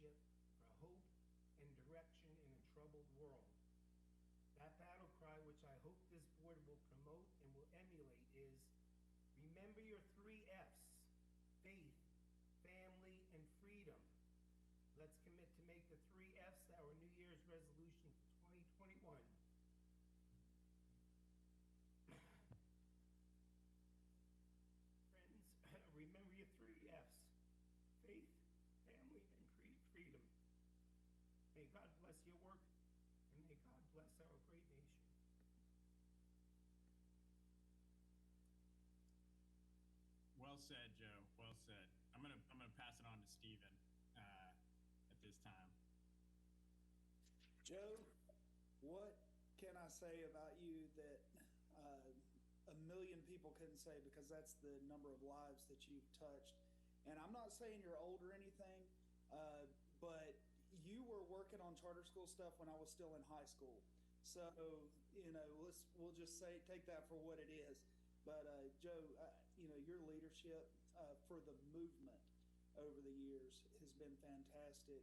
leadership for hope and direction in a troubled world. That battle cry, which I hope this board will promote and will emulate, is remember your three F's: faith, family, and freedom. Let's commit to make the three F's our New Year's resolution for 2021. Friends, remember your three F's: faith, family, and freedom. May God bless your work, and may God bless our great nation. Well said, Joe. Well said. I'm gonna pass it on to Stephen at this time. Joe, what can I say about you that a million people couldn't say, because that's the number of lives that you've touched? And I'm not saying you're old or anything, but you were working on charter school stuff when I was still in high school. So, we'll just say, take that for what it is. But Joe, your leadership for the movement over the years has been fantastic.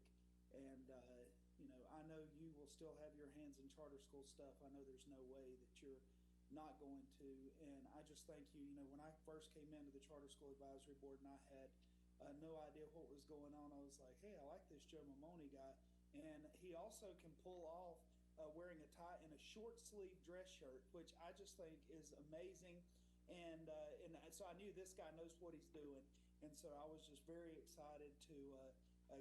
And, I know you will still have your hands in charter school stuff. I know there's no way that you're not going to. And I just thank you. When I first came into the Charter School Advisory Board and I had no idea what was going on, I was like, hey, I like this Joe Maimone guy. And he also can pull off wearing a tie and a short sleeve dress shirt, which I just think is amazing. And so I knew this guy knows what he's doing. And so I was just very excited to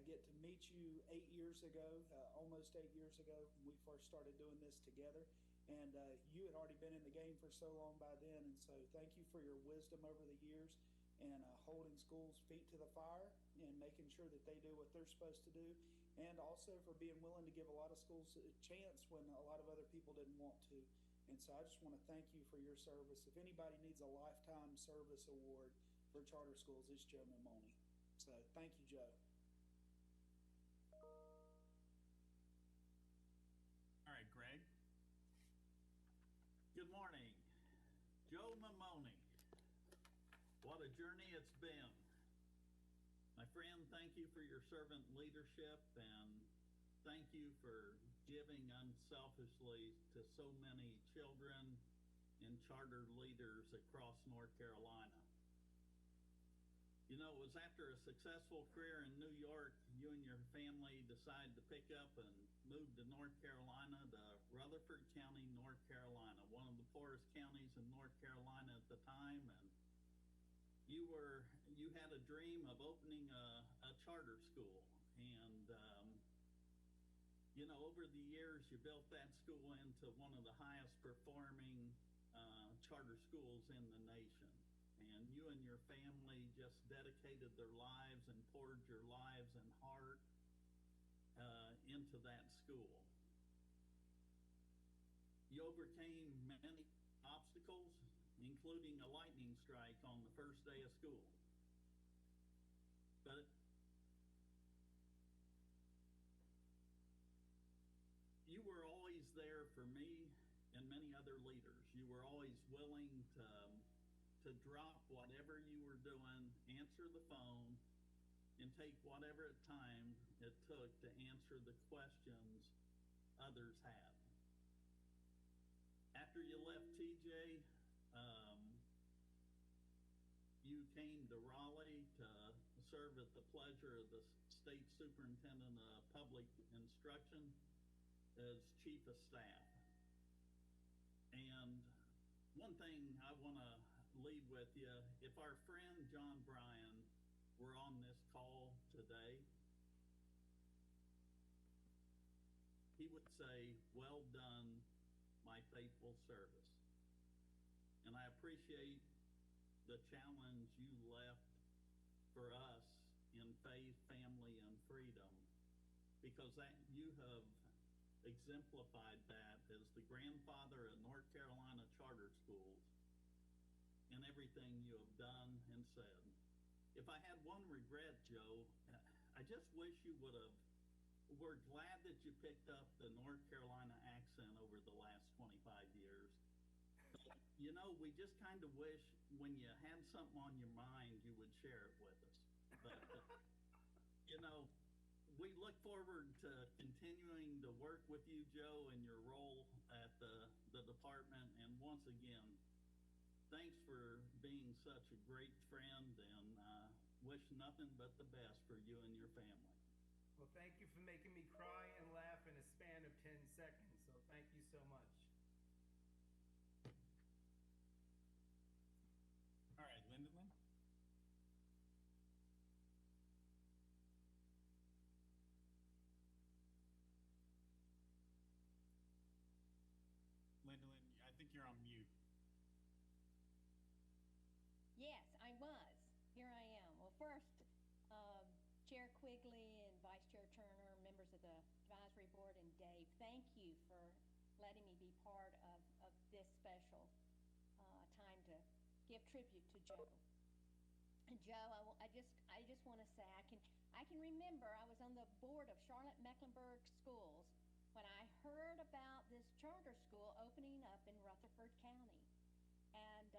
get to meet you 8 years ago, almost 8 years ago, when we first started doing this together. And you had already been in the game for so long by then. And so thank you for your wisdom over the years, and holding schools' feet to the fire and making sure that they do what they're supposed to do. And also for being willing to give a lot of schools a chance when a lot of other people didn't want to. And so I just want to thank you for your service. If anybody needs a lifetime service award for charter schools, it's Joe Maimone. So thank you, Joe. All right, Greg. Good morning. Joe Maimone. What a journey it's been. My friend, thank you for your servant leadership, and thank you for giving unselfishly to so many children and charter leaders across North Carolina. It was after a successful career in New York, you and your family decided to pick up and move to North Carolina, to Rutherford County, North Carolina, one of the poorest counties in North Carolina at the time. And you had a dream of opening a charter school. And, over the years, you built that school into one of the highest performing charter schools in the nation. And you and your family just dedicated their lives and poured your lives and heart into that school. You overcame many obstacles, including a lightning strike on the first day of school. But you were always there for me and many other leaders. You were always willing to drop whatever you were doing, answer the phone, and take whatever time it took to answer the questions others had. After you left TJ, you came to Raleigh to serve at the pleasure of the State Superintendent of Public Instruction as Chief of Staff. And one thing I want to leave with you, if our friend John Bryan were on this call today, he would say, well done, my faithful service. And I appreciate the challenge you left for us in faith, family, and freedom, because that you have exemplified that as the grandfather of North Carolina charter schools in everything you have done and said. If I had one regret, Joe, I just wish you would have, we're glad that you picked up the North Carolina accent over the last 25 years. We just kind of wish when you had something on your mind, you would share it with us. But, we look forward to continuing to work with you, Joe, in your role at the department. And once again, thanks for being such a great friend, and wish nothing but the best for you and your family. Well, thank you for making me cry and laugh in a span of 10 seconds, so thank you so much. All right, Lyndon. Lyndon, I think you're on mute. Yes, I was. Here I am. Well, first, Chair Quigley and Vice Chair Turner, members of the advisory board, and Dave, thank you for letting me be part of this special time to give tribute to Joe. And Joe, I just want to say I can remember I was on the board of Charlotte Mecklenburg Schools when I heard about this charter school opening up in Rutherford County. And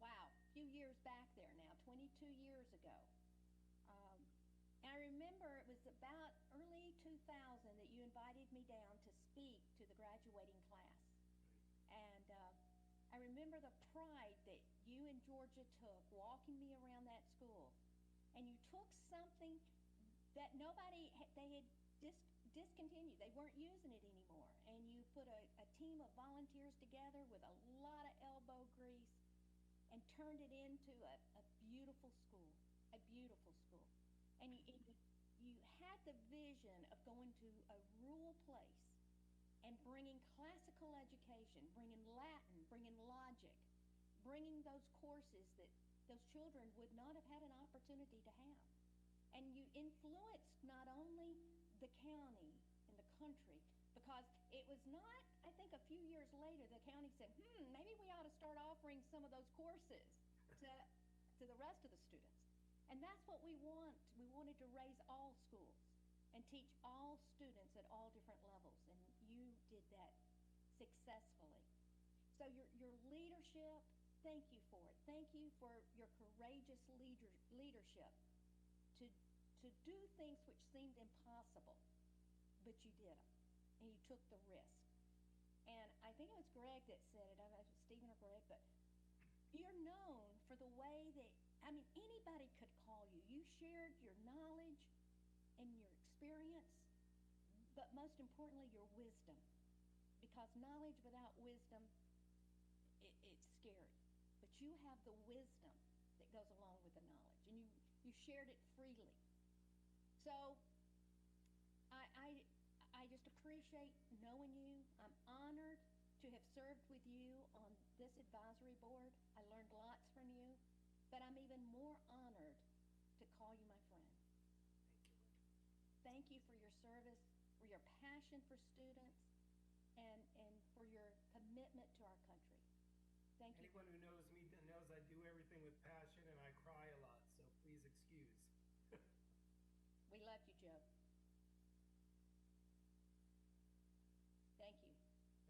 wow, a few years back there now, 22 years ago. And I remember it was about early 2000 that you invited me down to speak to the graduating class. And I remember the pride that you and Georgia took walking me around that school. And you took something that they had discontinued. They weren't using it anymore. And you put a team of volunteers together with a lot of elbow grease and turned it into a beautiful school, a beautiful school. And you had the vision of going to a rural place and bringing classical education, bringing Latin, bringing logic, bringing those courses that those children would not have had an opportunity to have. And you influenced not only the county and the country, because it was not, I think a few years later, the county said, maybe we ought to start offering some of those courses to the rest of the students. And that's what we want. We wanted to raise all schools and teach all students at all different levels. And you did that successfully. So your leadership, thank you for it. Thank you for your courageous leadership to do things which seemed impossible, but you did them, and you took the risk. And I think it was Greg that said it, I don't know if it was Stephen or Greg, but you're known for the way that, anybody could call you. You shared your knowledge and your experience, but most importantly, your wisdom. Because knowledge without wisdom, it's scary. But you have the wisdom that goes along with the knowledge, and you shared it freely. So I just appreciate knowing you. I'm honored to have served with you on this advisory board. I learned lots from you, but I'm even more honored to call you my friend. Thank you for your service, for your passion for students, and for your commitment to our country. Thank you. Anyone who knows me knows I do everything with passion and I cry a lot, so please excuse. We love you, Joe. Thank you.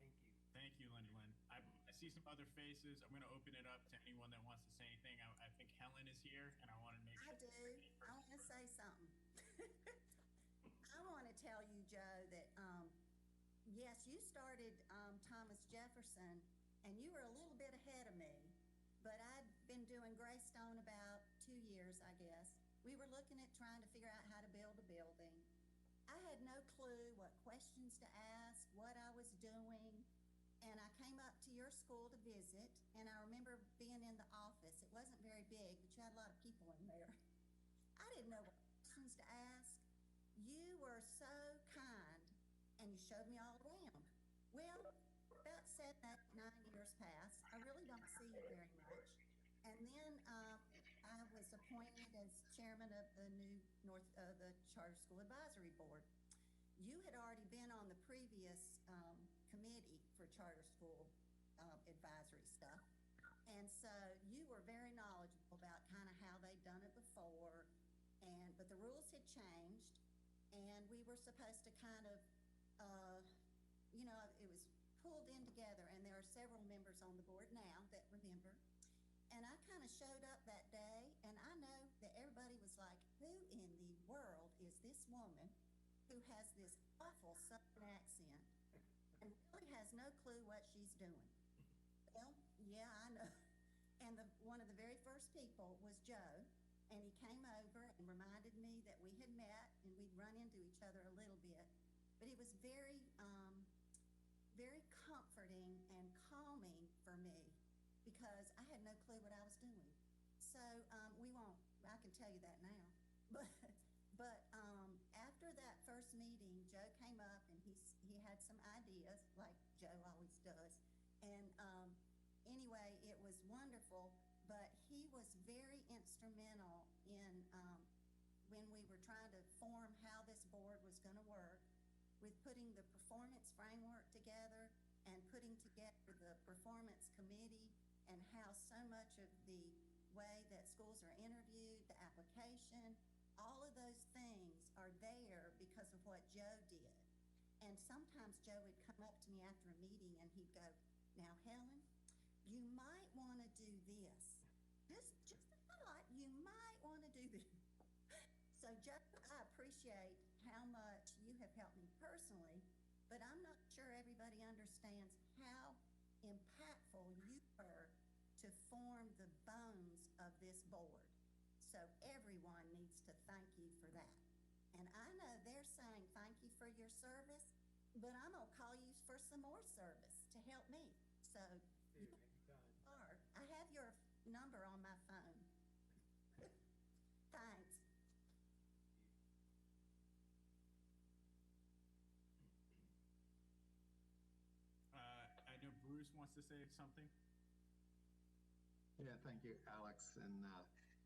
Thank you. Thank you, Lyndon. I see some other faces. I'm going to open it up to anyone that wants to say anything. I think Helen is here, and I want to make sure. I do. I want to say something. I want to tell you, Joe, that yes, you started Thomas Jefferson, and you were a little bit ahead of me, but I'd been doing Greystone about 2 years, I guess. We were looking at trying to figure out how to build a building. I had no clue what questions to ask, what I was doing, and I came up to your school to visit, and I remember being in the office. It wasn't very big, but you had a lot of people in there. I didn't know what questions to ask. You were so kind, and you showed me all around. Well, about 7, 8, 9 years passed. I really don't see you very much. And then I was appointed as chairman of the new the Charter School Advisory Board. You had already been on the previous committee for charter school advisory stuff. And so you were very knowledgeable about kind of how they'd done it before. But the rules had changed, and we were supposed to kind of, it was pulled in together, and there are several members on the board now that remember. And I kind of showed up that day, and I know that everybody was like, who in the world is this woman who has this awful Southern accent and really has no clue what she's doing. Well, yeah, I know. And one of the very first people was Joe, and he came over and reminded me that we had met and we'd run into each other a little bit. But he was very, very comforting and calming for me because I had no clue what I was doing. So I can tell you that now. But after that first meeting, Joe came up and he had some ideas, like Joe always does. And anyway, it was wonderful, but he was very instrumental in when we were trying to form how this board was going to work, with putting the performance framework together and putting together the performance committee, and how so much of the way that schools are interviewed, the application, all of those things are there because of what Joe did. And sometimes Joe would come up to me after a meeting and he'd go, "Now, Helen, you might want to do this. Just a thought, you might want to do this." So, Joe, I appreciate how much you have helped me personally, but I'm not sure everybody understands how impactful you were to form the bones of this board. So everyone needs to thank you for that. And I know they're saying thank you for your service, but I'm going to call you for some more service to help me. So you are. I have your number on my phone. Thanks. I know Bruce wants to say something. Yeah, thank you, Alex. And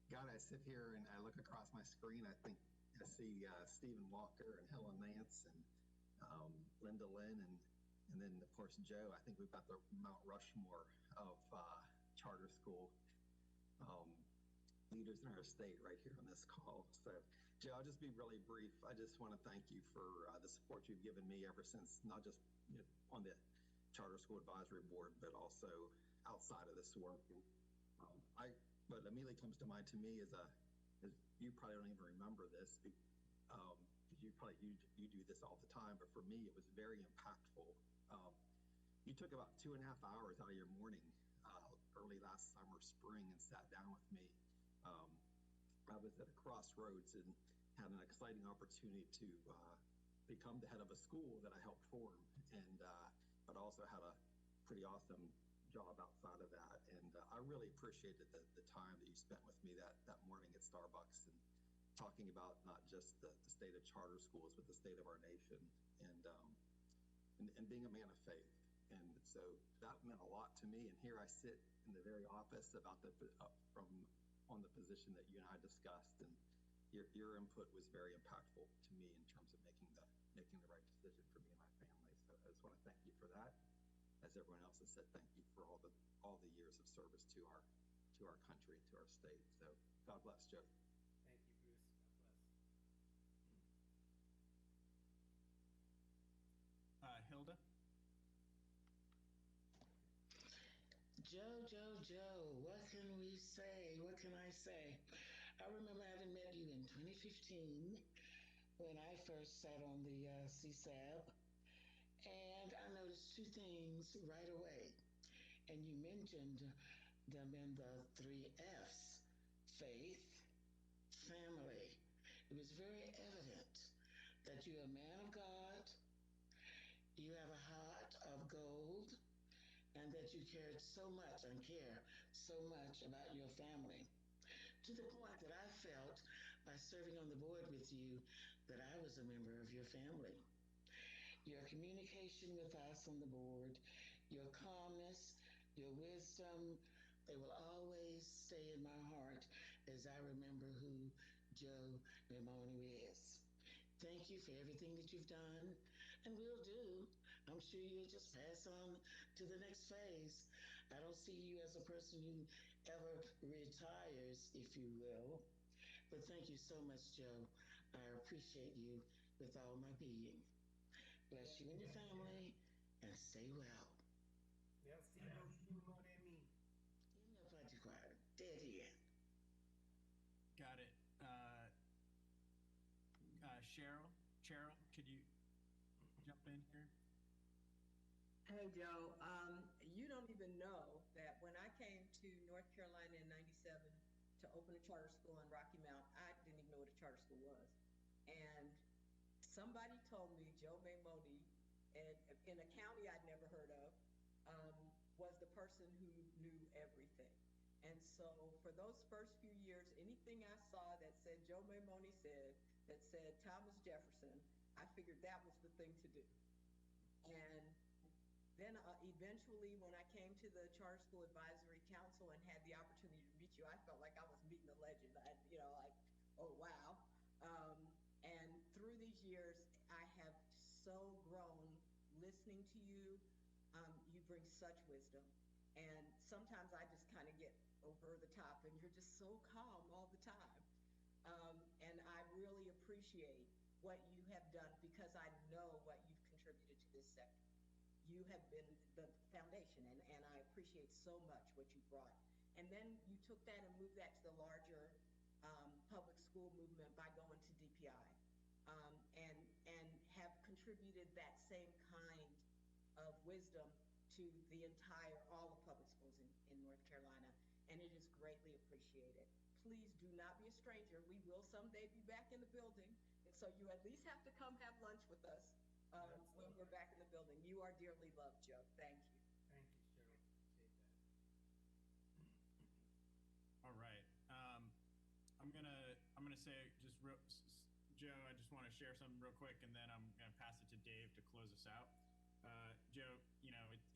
God, I sit here and I look across my screen. I think I see Stephen Walker and Helen Nance and Linda Lynn and then of course Joe. I think we've got the Mount Rushmore of charter school leaders in our state right here on this call. So, Joe, I'll just be really brief. I just want to thank you for the support you've given me ever since, not just on the Charter School Advisory Board, but also outside of this work. What immediately comes to mind to me is you probably don't even remember this because you do this all the time, but for me it was very impactful. You took about 2.5 hours out of your morning early last summer, spring, and sat down with me. I was at a crossroads and had an exciting opportunity to become the head of a school that I helped form, and but also had a pretty awesome job outside of that. And I really appreciated the time that you spent with me that morning at Starbucks and talking about not just the state of charter schools, but the state of our nation, and being a man of faith. And so that meant a lot to me. And here I sit in the very office about on the position that you and I discussed, and your input was very impactful to me in terms of making the right decision for me and my family. So I just want to thank you for that. As everyone else has said, thank you for all the years of service to our country, to our state. So God bless, Joe. Thank you, Bruce. God bless. Hilda? Joe, what can we say? What can I say? I remember having met you in 2015 when I first sat on the CSAB, and I noticed two things right away. And you mentioned them in the 3 F's: faith, family. It was very evident that you're a man of God, you have a heart of gold, and that you cared so much and care so much about your family. To the point that I felt by serving on the board with you that I was a member of your family. Your communication with us on the board, your calmness, your wisdom, they will always stay in my heart as I remember who Joe Maimone is. Thank you for everything that you've done and will do. I'm sure you'll just pass on to the next phase. I don't see you as a person who ever retires, if you will. But thank you so much, Joe. I appreciate you with all my being. Bless you and your family, and stay well. Merci beaucoup, mon ami. Il ne pas de quoi. Dead end. Got it. Cheryl, could you jump in here? Hey, Joe. You don't even know that when I came to North Carolina in '97 to open a charter school in Rocky Mount, I didn't even know what a charter school was. And somebody told me Joe Maimone, and in a county I'd never heard of, was the person who knew everything. And so for those first few years, anything I saw that said Joe Maimone said, that said Thomas Jefferson, I figured that was the thing to do. And then eventually, when I came to the Charter School Advisory Council and had the opportunity to meet you, I felt like I was meeting a legend. Like, oh, wow. And through these years, I have so grown listening to you. You bring such wisdom. And sometimes I just kind of get over the top, and you're just so calm all the time. And I really appreciate what you have done because I know what you've contributed to this sector. You have been the foundation, and I appreciate so much what you brought. And then you took that and moved that to the larger public school movement by going to DPI, and have contributed that same kind of wisdom to all of public schools in North Carolina, and it is greatly appreciated. Please do not be a stranger. We will someday be back in the building, and so you at least have to come have lunch with us when we're back in the building. You are dearly loved, Joe. Thank you. Thank you, Cheryl. Appreciate that. All right. I'm gonna say just Joe, I just want to share something real quick, and then I'm gonna pass it to Dave to close us out. Joe,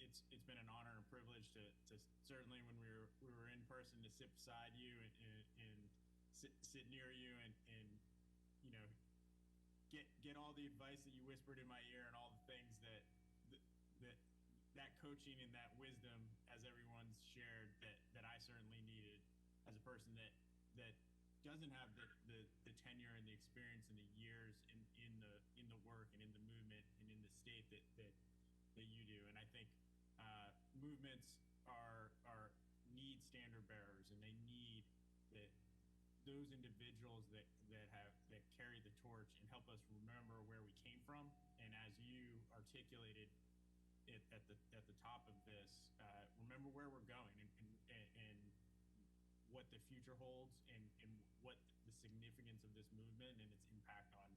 it's been an honor and privilege to certainly when we were in person to sit beside you and sit near you and get all the advice that you whispered in my ear and all the things that coaching and that wisdom, as everyone's shared, that I certainly needed as a person that doesn't have the tenure and the experience and the years in the work and in the movement and in the state that you do. And I think movements need standard bearers, and they need those individuals that carry the torch and help us remember where we came from. And as you articulated it at the top of this, remember where we're going and what the future holds and what the significance of this movement and its impact on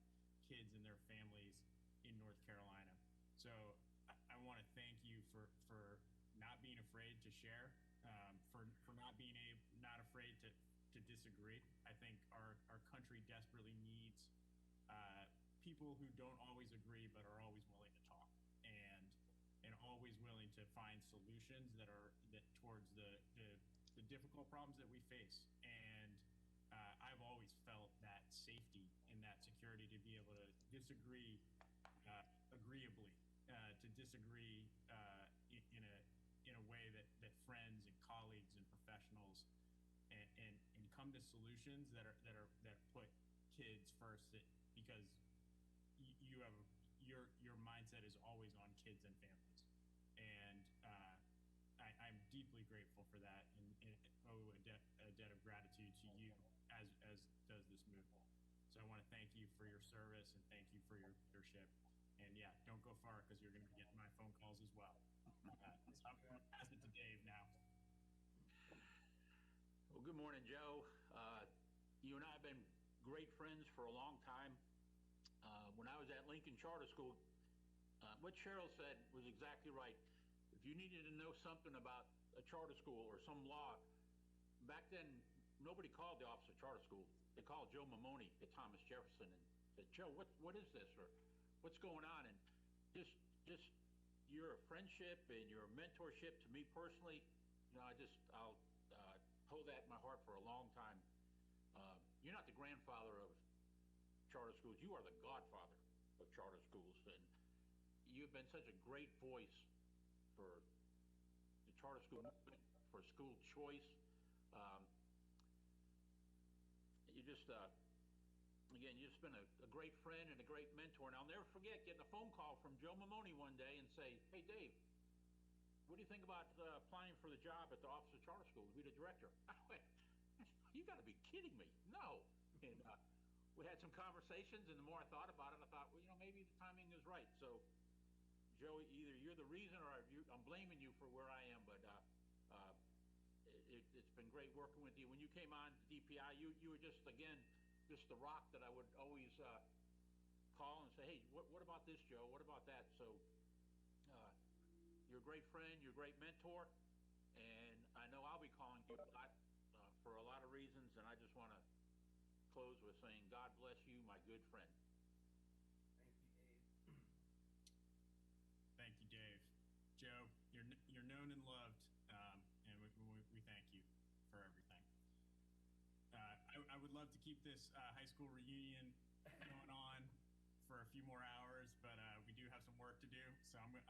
kids and their families in North Carolina. So I want to thank you for not being afraid to share, for not afraid to disagree. I think our country desperately needs people who don't always agree but are always willing to talk and always willing to find solutions that towards the difficult problems that we face. And I've always felt that safety and that security to be able to disagree agreeably, to disagree in a way that friends and colleagues and professionals and come to solutions that put kids first, because your mindset is always on kids and families. And I'm deeply grateful for that and owe a debt of gratitude to you as does this movement. So I want to thank you for your service and thank you for your leadership. And yeah, don't go far because you're going to be getting my phone calls as well. So I'm going to pass it to Dave now. Well, good morning, Joe. You and I have been great friends for a long time. When I was at Lincoln Charter School, what Cheryl said was exactly right. If you needed to know something about a charter school or some law, back then, nobody called the Office of Charter School. They called Joe Maimone at Thomas Jefferson and said, Joe, what is this? Or what's going on? And just your friendship and your mentorship to me personally, I'll hold that in my heart for a long time. You're not the grandfather of charter schools. You are the godfather of charter schools. And you've been such a great voice for the charter school movement, for school choice. Again, you've just been a great friend and a great mentor. And I'll never forget getting a phone call from Joe Maimone one day and say, hey, Dave, what do you think about applying for the job at the Office of Charter School to be the director? I went, you got to be kidding me. No. And we had some conversations, and the more I thought about it, I thought, well, maybe the timing is right. So, Joe, either you're the reason or I'm blaming you for where I am, but it's been great working with you. When you came on DPI, you were just the rock that I would always call and say, hey, what about this, Joe? What about that? So you're a great friend, you're a great mentor, and I know I'll be calling you a lot for a lot of reasons, and I just want to close with saying, God bless you, my good friend. Thank you, Dave. Thank you, Dave. Joe, you're known and loved, and we thank you for everything. I would love to keep this high school reunion going on for a few more hours, but we do have some work to do. So I'm gonna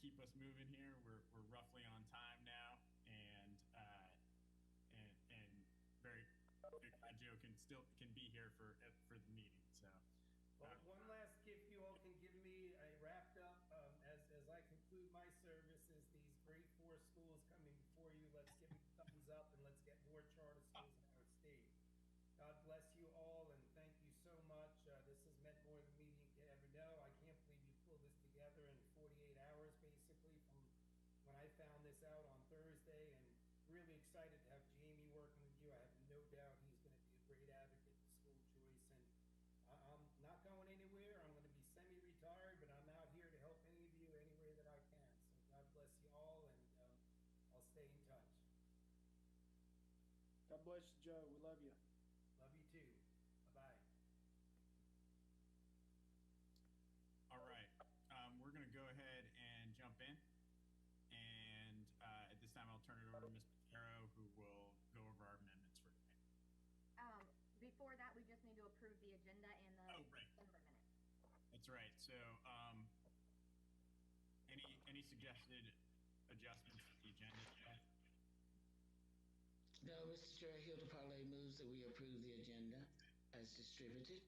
keep us moving here. We're roughly on time now, and very glad Joe can be here for the meeting. So. Well, one last gift you all can give me. I wrapped up as I conclude my services. These great 4 schools coming before you. Let's give them thumbs up and let's get more charter schools in our state. God bless you all and thank you so much. This has meant more than meeting could ever know. I can't believe you pulled this together in 48 hours, basically, from when I found this out on Thursday. And really excited to have Jamie working with you. I have no doubt he's going to be a great advocate for school choice. And I'm not going anywhere. I'm going to be semi-retired, but I'm out here to help any of you any way that I can. So God bless you all, and I'll stay in touch. God bless you, Joe. We love you. Love you too. Bye-bye. All right. We're going to go ahead and jump in. And at this time, I'll turn it over to Ms. Patero, who will go over our amendments for today. Before that, we just need to approve the agenda and the Right. December minutes. That's right. So any suggested adjustments to the agenda today? No, Mr. Chair, Hilda Parlay moves that we approve the agenda as distributed.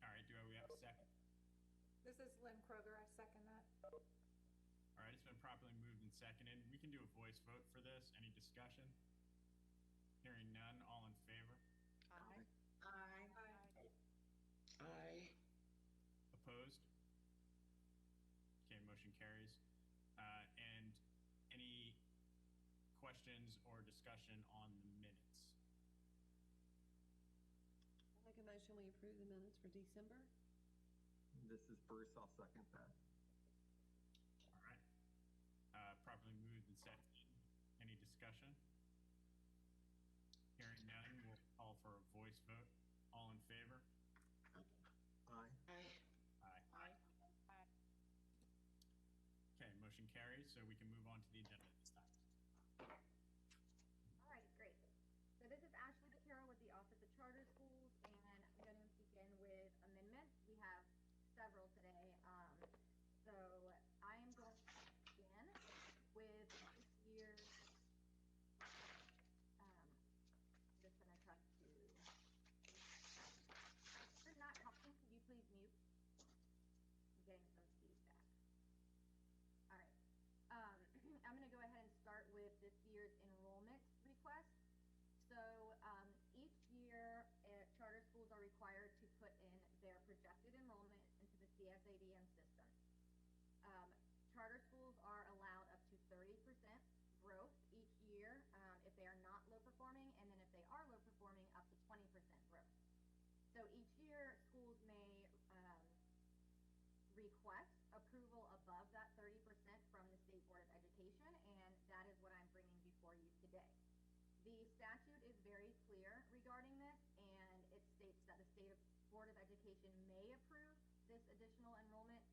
All right. Do we have a second? This is Lynn Kroger. I second that. All right. It's been properly moved and seconded. We can do a voice vote for this. Any discussion? Hearing none. All in favor? Aye. Aye. Aye. Opposed? Okay, motion carries. And any questions or discussion on the minutes? I'll make a motion, we approve the minutes for December. This is Bruce. I'll second that. All right. Properly moved and seconded. Any discussion? Hearing none, we'll call for a voice vote. All in favor? Aye. Aye. Aye. Okay, motion carries, so we can move on to the agenda this time. All right, great. So this is Ashley Patero with the Office of Charter Schools, and I'm going to begin with amendments. We have several today. So I am going to begin with this year's, just going to try to, you're not talking, could you please mute? I'm getting some feedback. All right. I'm going to go ahead and start with this year's enrollment request. So each year, charter schools are required to put in their projected enrollment into the CSADM system. Charter schools are allowed up to 30% growth each year if they are not low performing, and then if they are low performing, up to 20% growth. So each year, schools may request approval above that 30% from the State Board of Education, and that is what I'm bringing before you today. The statute is very clear regarding this, and it states that the State Board of Education may approve this additional enrollment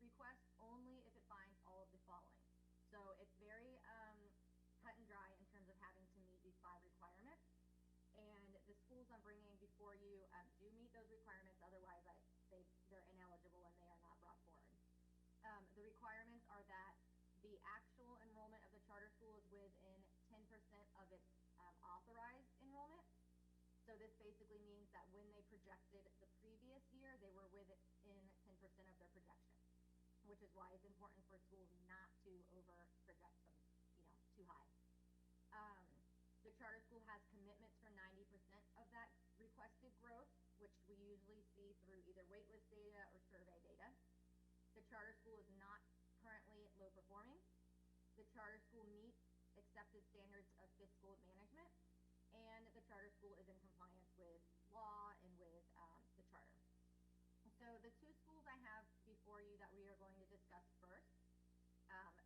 request only if it finds all of the following. So it's very cut and dry in terms of having to meet these 5 requirements. And the schools I'm bringing before you do meet those requirements, otherwise they're ineligible and they are not brought forward. The requirements are that the actual enrollment of the charter school is within 10% of its authorized enrollment. So this basically means that when they projected the previous year, they were within 10% of their projection, which is why it's important for schools not to over project them, too high. charter school has commitments for 90% of that requested growth, which we usually see through either waitlist data or survey data. The charter school is not currently low performing. The charter school meets accepted standards of fiscal management, and the charter school is in compliance with law and with the charter. So the two schools I have before you that we are going to discuss first.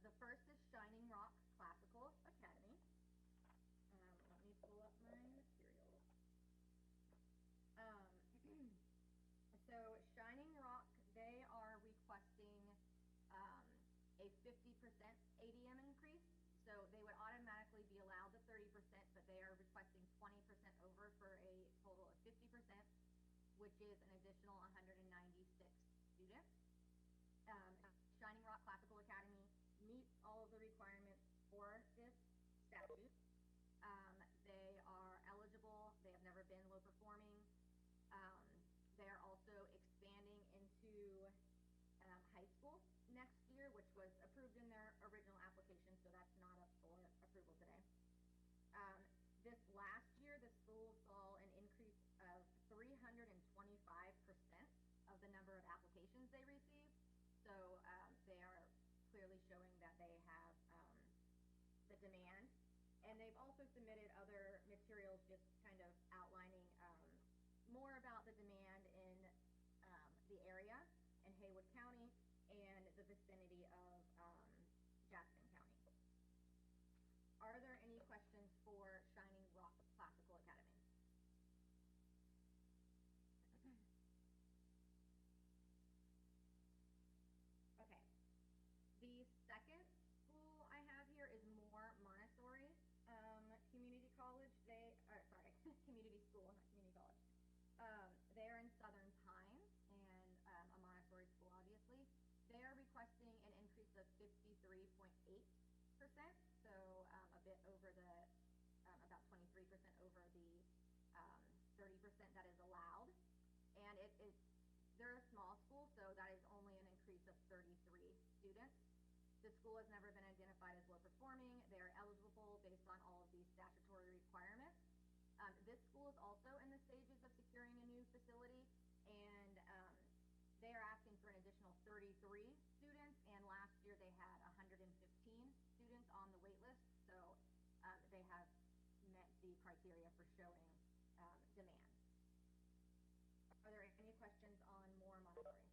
The first is Shining Rock Classical Academy. Let me pull up my materials. So Shining Rock, they are requesting a 50% ADM increase. So they would automatically be allowed the 30%, but they are requesting 20% over for a total of 50%, which is an additional 196 students. Shining Rock Classical Academy meets all of the requirements for this statute. They are eligible. They have never been low performing. They are also expanding into high school next year, which was approved in their original application, so that's not up for approval today. This last year, the school saw an increase of 325% of the number of applications they received. So they are clearly showing that they have the demand. And they've also submitted other materials just kind of outlining more about the demand in the area in Haywood County and the vicinity of Jackson County. Are there any questions for Shining Rock Classical Academy? Okay. The second school I have here is Moore Montessori Community College. Community school, not community college. They are in Southern Pines and a Montessori school, obviously. They are requesting an increase of 53.8%, so a bit over the, about 23% over the 30% that is allowed. And they're a small school, so that is only an increase of 33 students. The school has never been identified as low performing. They are eligible based on all of these statutory requirements. This school is also in the stages of securing a new facility, and they are asking for an additional 33 students, and last year they had 115 students on the wait list, so they have met the criteria for showing demand. Are there any questions on Moore Montessori?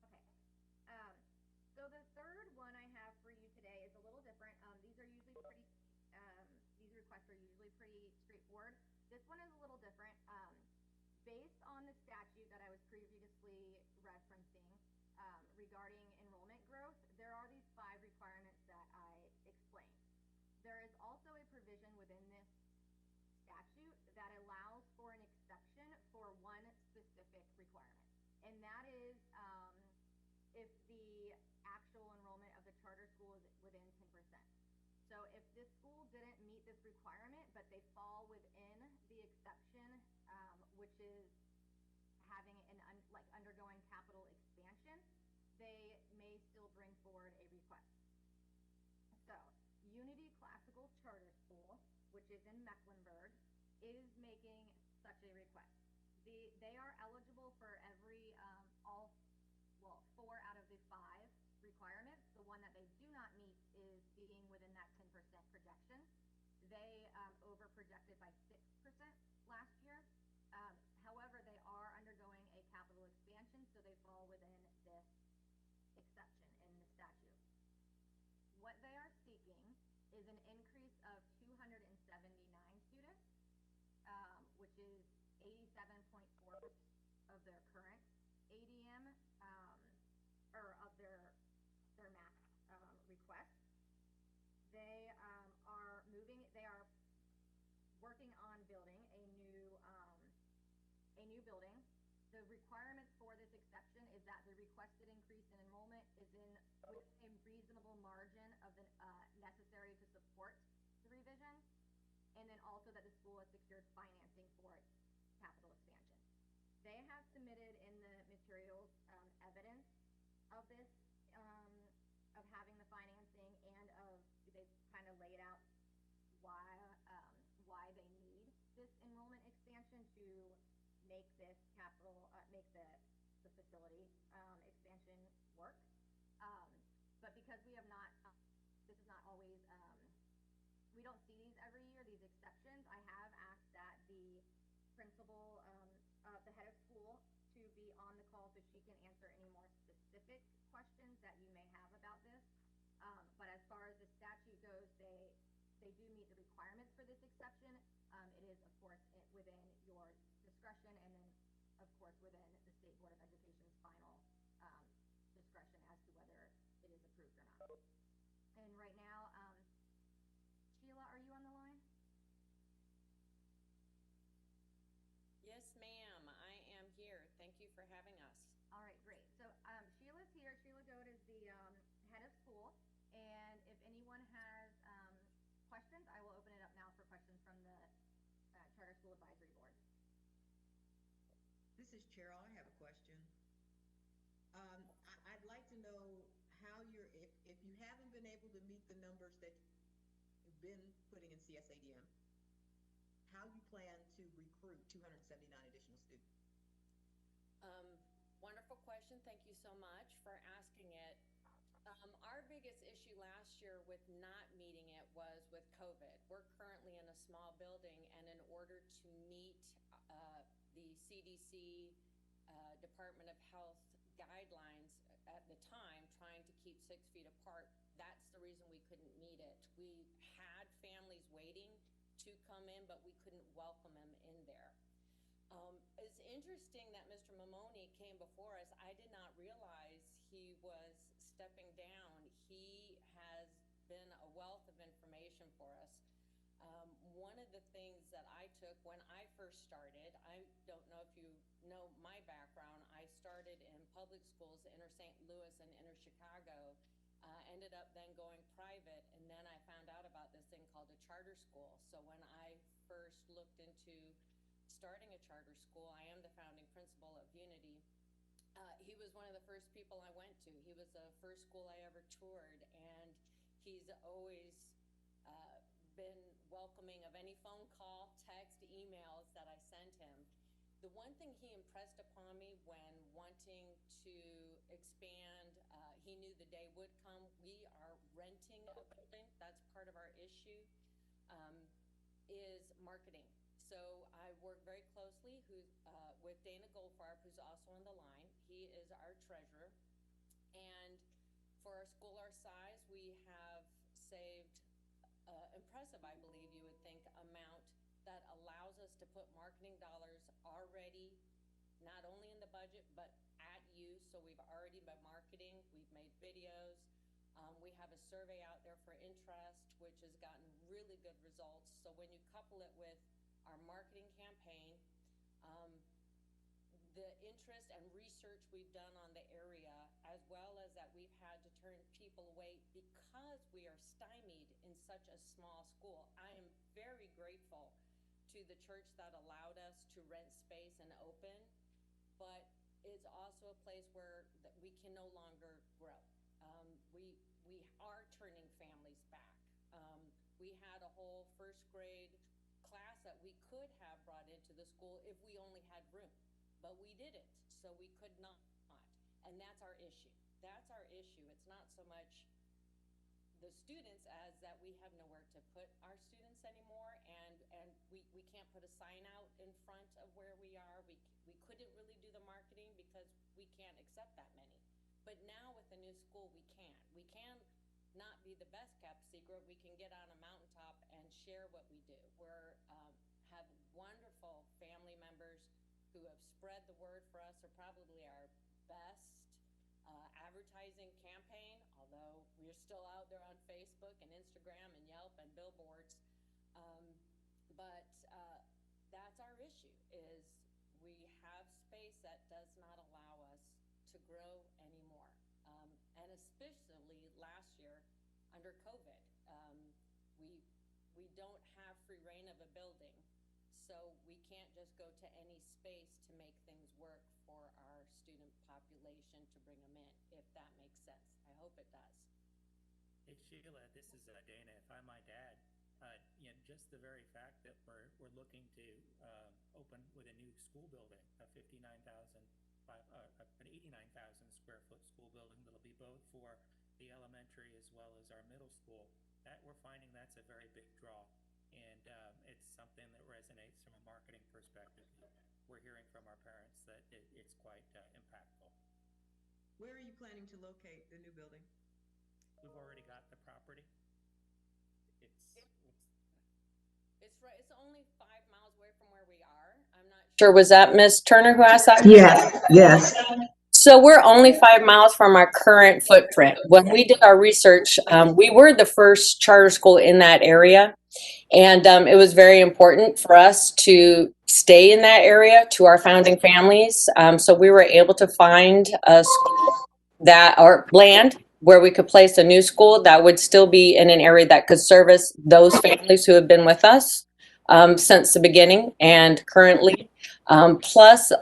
Okay. So the third one I have for you today is a little different. These requests are usually pretty straightforward. This one is a little different. Based on the statute that I was previously referencing regarding enrollment growth, there are these 5 requirements that I explained. There is also a provision within this statute that allows for an exception for one specific requirement, and that is if the actual enrollment of the charter school is within 10%. So if this school didn't meet this requirement, but they fall within the exception, which is having undergoing capital expansion, they may still bring forward a request. So Unity Classical Charter School, which is in Mecklenburg, is making such a request. They are eligible for four out of the 5 requirements. The one that they do not meet is being within that 10% projection. They over-projected by 6% last year. However, they are undergoing a capital expansion, so they fall within this exception in the statute. What they are seeking is an increase of 279 students, which is 87.4% of their current ADM, or of their max request. They are working on building a new building. The requirements for this exception is that the requested increase in enrollment is within a reasonable margin of the necessary to support the revision, and then also that the school has secured financing for its capital expansion. They have submitted in the materials evidence of this, of having the financing we don't see these every year, these exceptions. I have asked that the principal, the head of school, to be on the call so she can answer any more specific questions that you may have about this. But as far as the statute goes, they do meet the requirements for this exception. It is, of course, within your discretion, and then, of course, within the State Board of Education's final discretion as to whether it is approved or not. And right now, Sheila, are you on the line? Yes, ma'am, I am here. Thank you for having us. All right, great. So Sheila's here. Sheila Goad is the head of school. And if anyone has questions, I will open it up now for questions from the Charter School Advisory Board. This is Cheryl. I have a question. I'd like to know how if you haven't been able to meet the numbers that you've been putting in CSADM, how you plan to recruit 279 additional students? Wonderful question. Thank you so much for asking it. Our biggest issue last year with not meeting it was with COVID. We're currently in a small building, and in order to meet the CDC Department of Health guidelines at the time, trying to keep 6 feet apart, that's the reason we couldn't meet it. We had families waiting to come in, but we couldn't welcome them in there. It's interesting that Mr. Mamoni came before us. I did not realize he was stepping down. He has been a wealth of information for us. One of the things that I took when I first started, I don't know if you know my background, I started in public schools, inner St. Louis and inner Chicago, ended up then going private, and then I found out about this thing called a charter school. So when I first looked into starting a charter school, I am the founding principal of Unity. He was one of the first people I went to. He was the first school I ever toured, and he's always been welcoming of any phone call, text, emails that I sent him. The one thing he impressed upon me when wanting to expand, he knew the day would come. We are renting a building. That's part of our issue, is marketing. So I work very closely with Dana Goldfarb, who's also on the line. He is our treasurer. And for a school our size, we have saved impressive, I believe you would think, amount that allows us to put marketing dollars already, not only in the budget, but at use. So we've already been marketing. We've made videos. We have a survey out there for interest, which has gotten really good results. So when you couple it with our marketing campaign, the interest and research we've done on the area, as well as that we've had to turn people away because we are stymied in such a small school. I am very grateful to the church that allowed us to rent space and open, but it's also a place where that we can no longer grow. We are turning families back. We had a whole first grade class that we could have brought into the school if we only had room, but we didn't, so we could not. And that's our issue. That's our issue. It's not so much the students as that we have nowhere to put our students anymore, and we can't put a sign out in front of where we are. We couldn't really do the marketing because we can't accept that many. But now with the new school, we can. We can not be the best kept secret. We can get on a mountaintop and share what we do. We're have wonderful family members who have spread the word for us. Are probably our best advertising campaign, although we're still out there on Facebook and Instagram and Yelp and billboards. But that's our issue, is we have space that does not allow us to grow anymore. And especially last year under COVID, we don't have free reign of a building, so we can't just go to any space to make things work for our student population to bring them in, if that makes sense. I hope it does. Hey Sheila, this is Dana. If I might add, just the very fact that we're looking to open with a new school building, an 89,000 square foot school building that'll be both for the elementary as well as our middle school. that we're finding that's a very big draw, and it's something that resonates from a marketing perspective. We're hearing from our parents that it's quite impactful. Where are you planning to locate the new building? We've already got the property. It's only 5 miles away from where we are. I'm not sure. Was that Ms. Turner who asked that? Yes, yes. So we're only 5 miles from our current footprint. When we did our research, we were the first charter school in that area. And it was very important for us to stay in that area to our founding families. So we were able to find a school or land where we could place a new school that would still be in an area that could service those families who have been with us since the beginning and currently. Plus,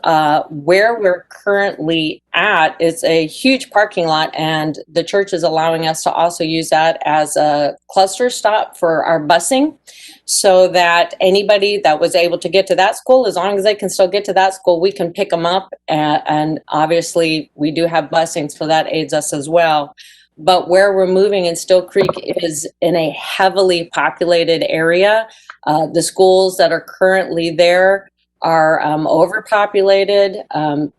where we're currently at is a huge parking lot, and the church is allowing us to also use that as a cluster stop for our busing, so that anybody that was able to get to that school, as long as they can still get to that school, we can pick them up. And obviously, we do have busing, so that aids us as well. But where we're moving in Still Creek is in a heavily populated area. The schools that are currently there are overpopulated.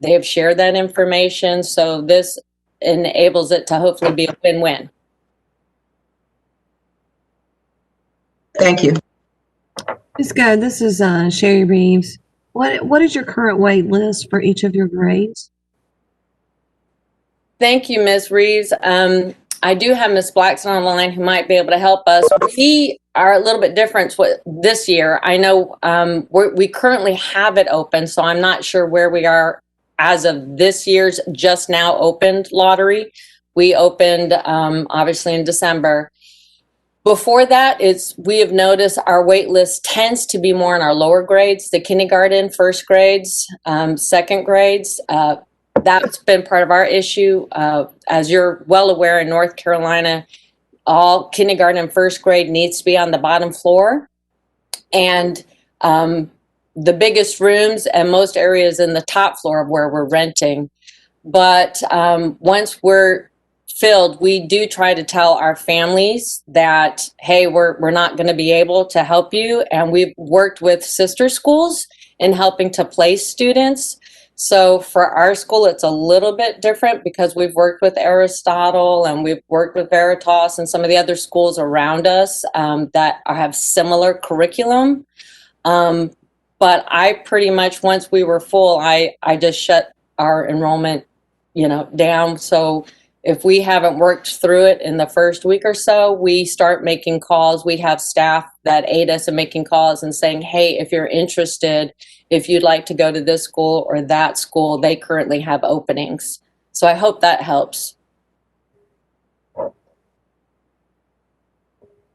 They have shared that information, so this enables it to hopefully be a win-win. Thank you. Ms. Goode, this is Sherry Reeves. What is your current wait list for each of your grades? Thank you, Ms. Reeves. I do have Ms. Blackson on the line who might be able to help us. We are a little bit different this year. I know we currently have it open, so I'm not sure where we are as of this year's just now opened lottery. We opened obviously in December. Before that, we have noticed our wait list tends to be more in our lower grades, the kindergarten, first grades, second grades. That's been part of our issue. As you're well aware, in North Carolina, all kindergarten and first grade needs to be on the bottom floor. And the biggest rooms and most areas in the top floor of where we're renting. But once we're filled, we do try to tell our families that, hey, we're not going to be able to help you. And we've worked with sister schools in helping to place students. So for our school, it's a little bit different because we've worked with Aristotle and we've worked with Veritas and some of the other schools around us that have similar curriculum. But I pretty much, once we were full, I just shut our enrollment, down. So if we haven't worked through it in the first week or so, we start making calls. We have staff that aid us in making calls and saying, hey, if you're interested, if you'd like to go to this school or that school, they currently have openings. So I hope that helps.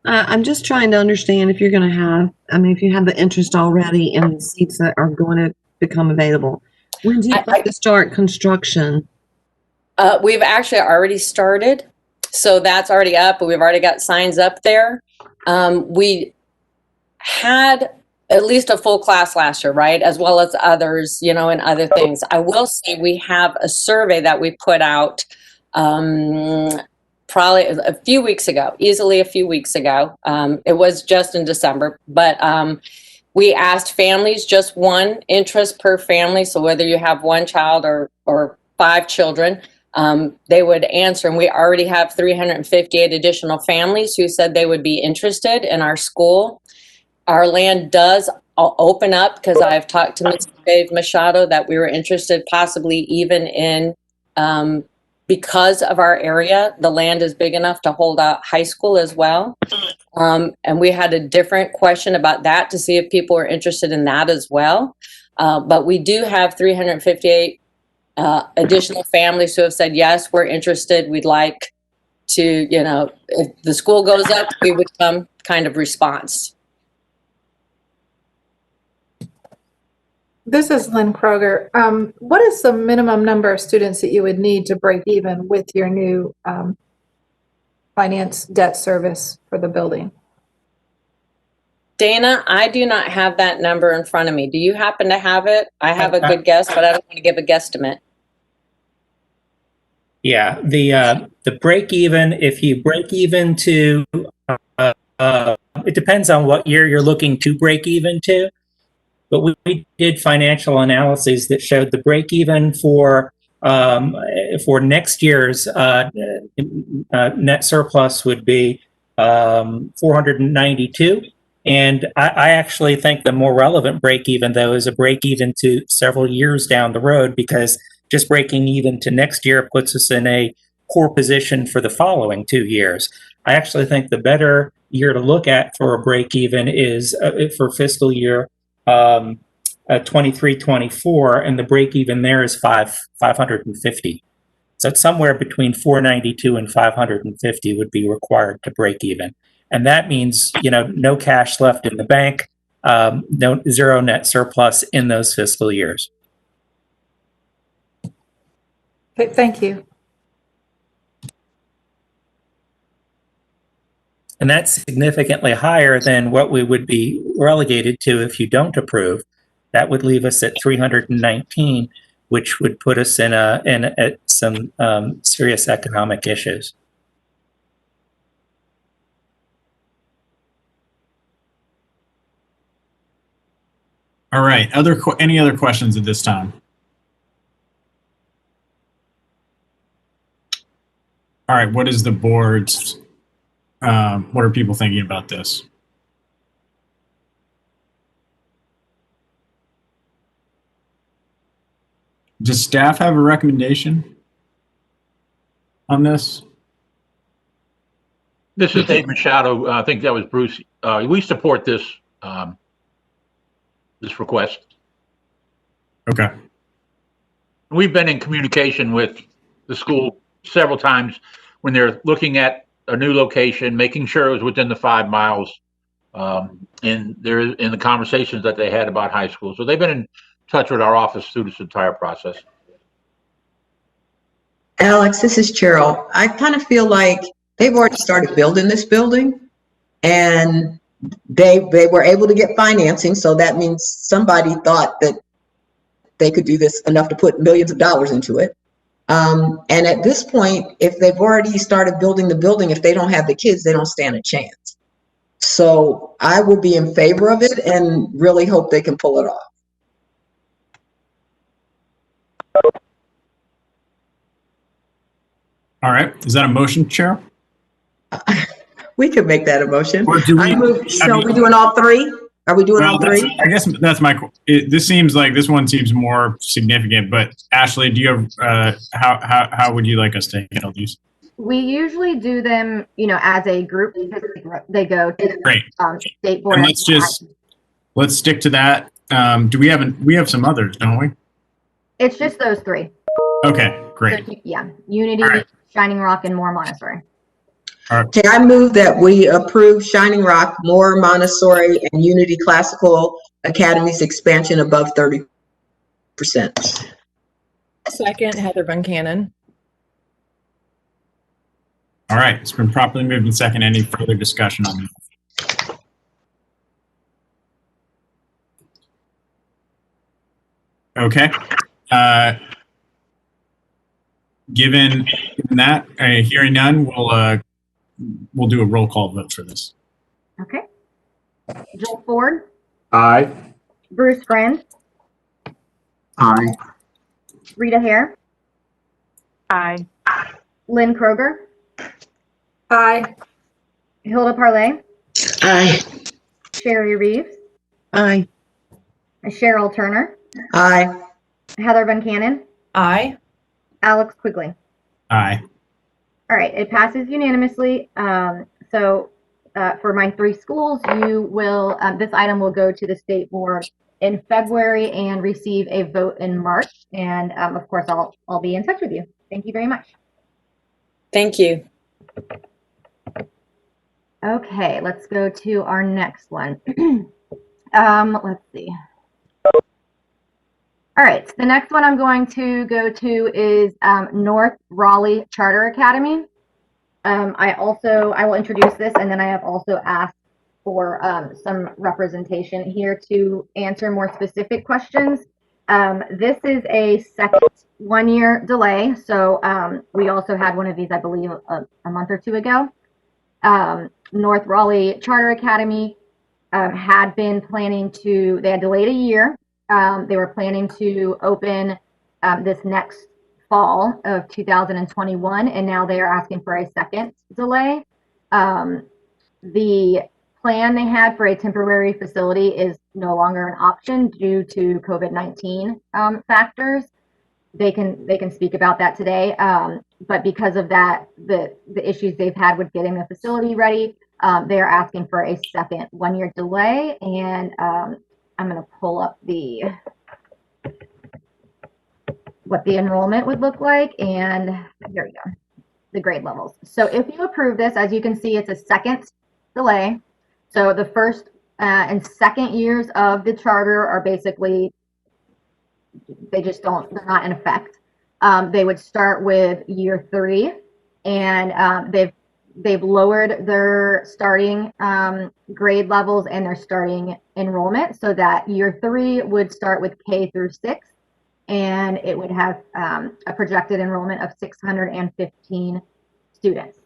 I'm just trying to understand if you're going to have, if you have the interest already in the seats that are going to become available. When do you plan to start construction? We've actually already started. So that's already up. We've already got signs up there. We had at least a full class last year, right? As well as others, and other things. I will say we have a survey that we put out probably a few weeks ago, easily a few weeks ago. It was just in December, but we asked families just one interest per family. So whether you have one child or 5 children, they would answer. And we already have 358 additional families who said they would be interested in our school. Our land does open up because I've talked to Mr. Dave Machado that we were interested possibly even in, because of our area, the land is big enough to hold a high school as well. And we had a different question about that to see if people were interested in that as well. But we do have 358 additional families who have said, yes, we're interested. We'd like to, if the school goes up, we would come kind of response. This is Lynn Kroger. What is the minimum number of students that you would need to break even with your new finance debt service for the building? Dana, I do not have that number in front of me. Do you happen to have it? I have a good guess, but I don't want to give a guesstimate. Yeah, the break even, if you break even to It depends on what year you're looking to break even to. But we did financial analyses that showed the break even for next year's net surplus would be 492. And I actually think the more relevant break even, though, is a break even to several years down the road, because just breaking even to next year puts us in a poor position for the following 2 years. I actually think the better year to look at for a break even is for fiscal year 23-24, and the break even there is 550. So it's somewhere between 492 and 550 would be required to break even. And that means, no cash left in the bank, zero net surplus in those fiscal years. Thank you. And that's significantly higher than what we would be relegated to if you don't approve. That would leave us at 319, which would put us in some serious economic issues. All right. Any other questions at this time? All right. What is the board's? What are people thinking about this? Does staff have a recommendation on this? This is Dave Machado. I think that was Bruce. We support this this request. Okay. We've been in communication with the school several times when they're looking at a new location, making sure it was within the 5 miles, in the conversations that they had about high school. So they've been in touch with our office through this entire process. Alex, this is Cheryl. I kind of feel like they've already started building this building, and they were able to get financing. So that means somebody thought that they could do this enough to put millions of dollars into it. And at this point, if they've already started building the building, if they don't have the kids, they don't stand a chance. So I will be in favor of it and really hope they can pull it off. All right. Is that a motion, Cheryl? We could make that a motion. Or do we, are we doing all three? Are we doing all three? I guess that's my. This seems like this one seems more significant. But Ashley, do you have how would you like us to handle these? We usually do them, as a group because they go to the state board. And let's stick to that. Do we have some others, don't we? It's just those three. Okay, great. So, yeah, Unity, Shining Rock, and Moore Montessori. Okay, I move that we approve Shining Rock, Moore Montessori, and Unity Classical Academy's expansion above 30%. Second, Heather Van Cannon. All right, it's been properly moved and second. Any further discussion on that? Okay. Given that, hearing none, we'll do a roll call vote for this. Okay. Joel Ford. Aye. Bruce Friend. Aye. Rita Hare. Aye. Lynn Kroger. Aye. Hilda Parlay. Aye. Sherry Reeves. Aye. Cheryl Turner. Aye. Heather Van Cannon. Aye. Alex Quigley. Aye. All right, it passes unanimously. So for my three schools, you will this item will go to the state board in February and receive a vote in March. And of course, I'll be in touch with you. Thank you very much. Thank you. Okay, let's go to our next one. Let's see. All right, so the next one I'm going to go to is North Raleigh Charter Academy. I will introduce this, and then I have also asked for some representation here to answer more specific questions. This is a second one-year delay, so we also had one of these, I believe, a month or two ago. North Raleigh Charter Academy had been planning to, they had delayed a year. They were planning to open this next fall of 2021, and now they are asking for a second delay. The plan they had for a temporary facility is no longer an option due to COVID-19 factors. They can speak about that today, but because of that, the issues they've had with getting the facility ready, they are asking for a second 1-year delay. And I'm going to pull up what the enrollment would look like, and here we go, the grade levels. So if you approve this, as you can see, it's a second delay. So the first and second years of the charter are basically, they're not in effect. They would start with year 3, and they've lowered their starting grade levels and their starting enrollment, so that year 3 would start with K through 6, and it would have a projected enrollment of 615 students.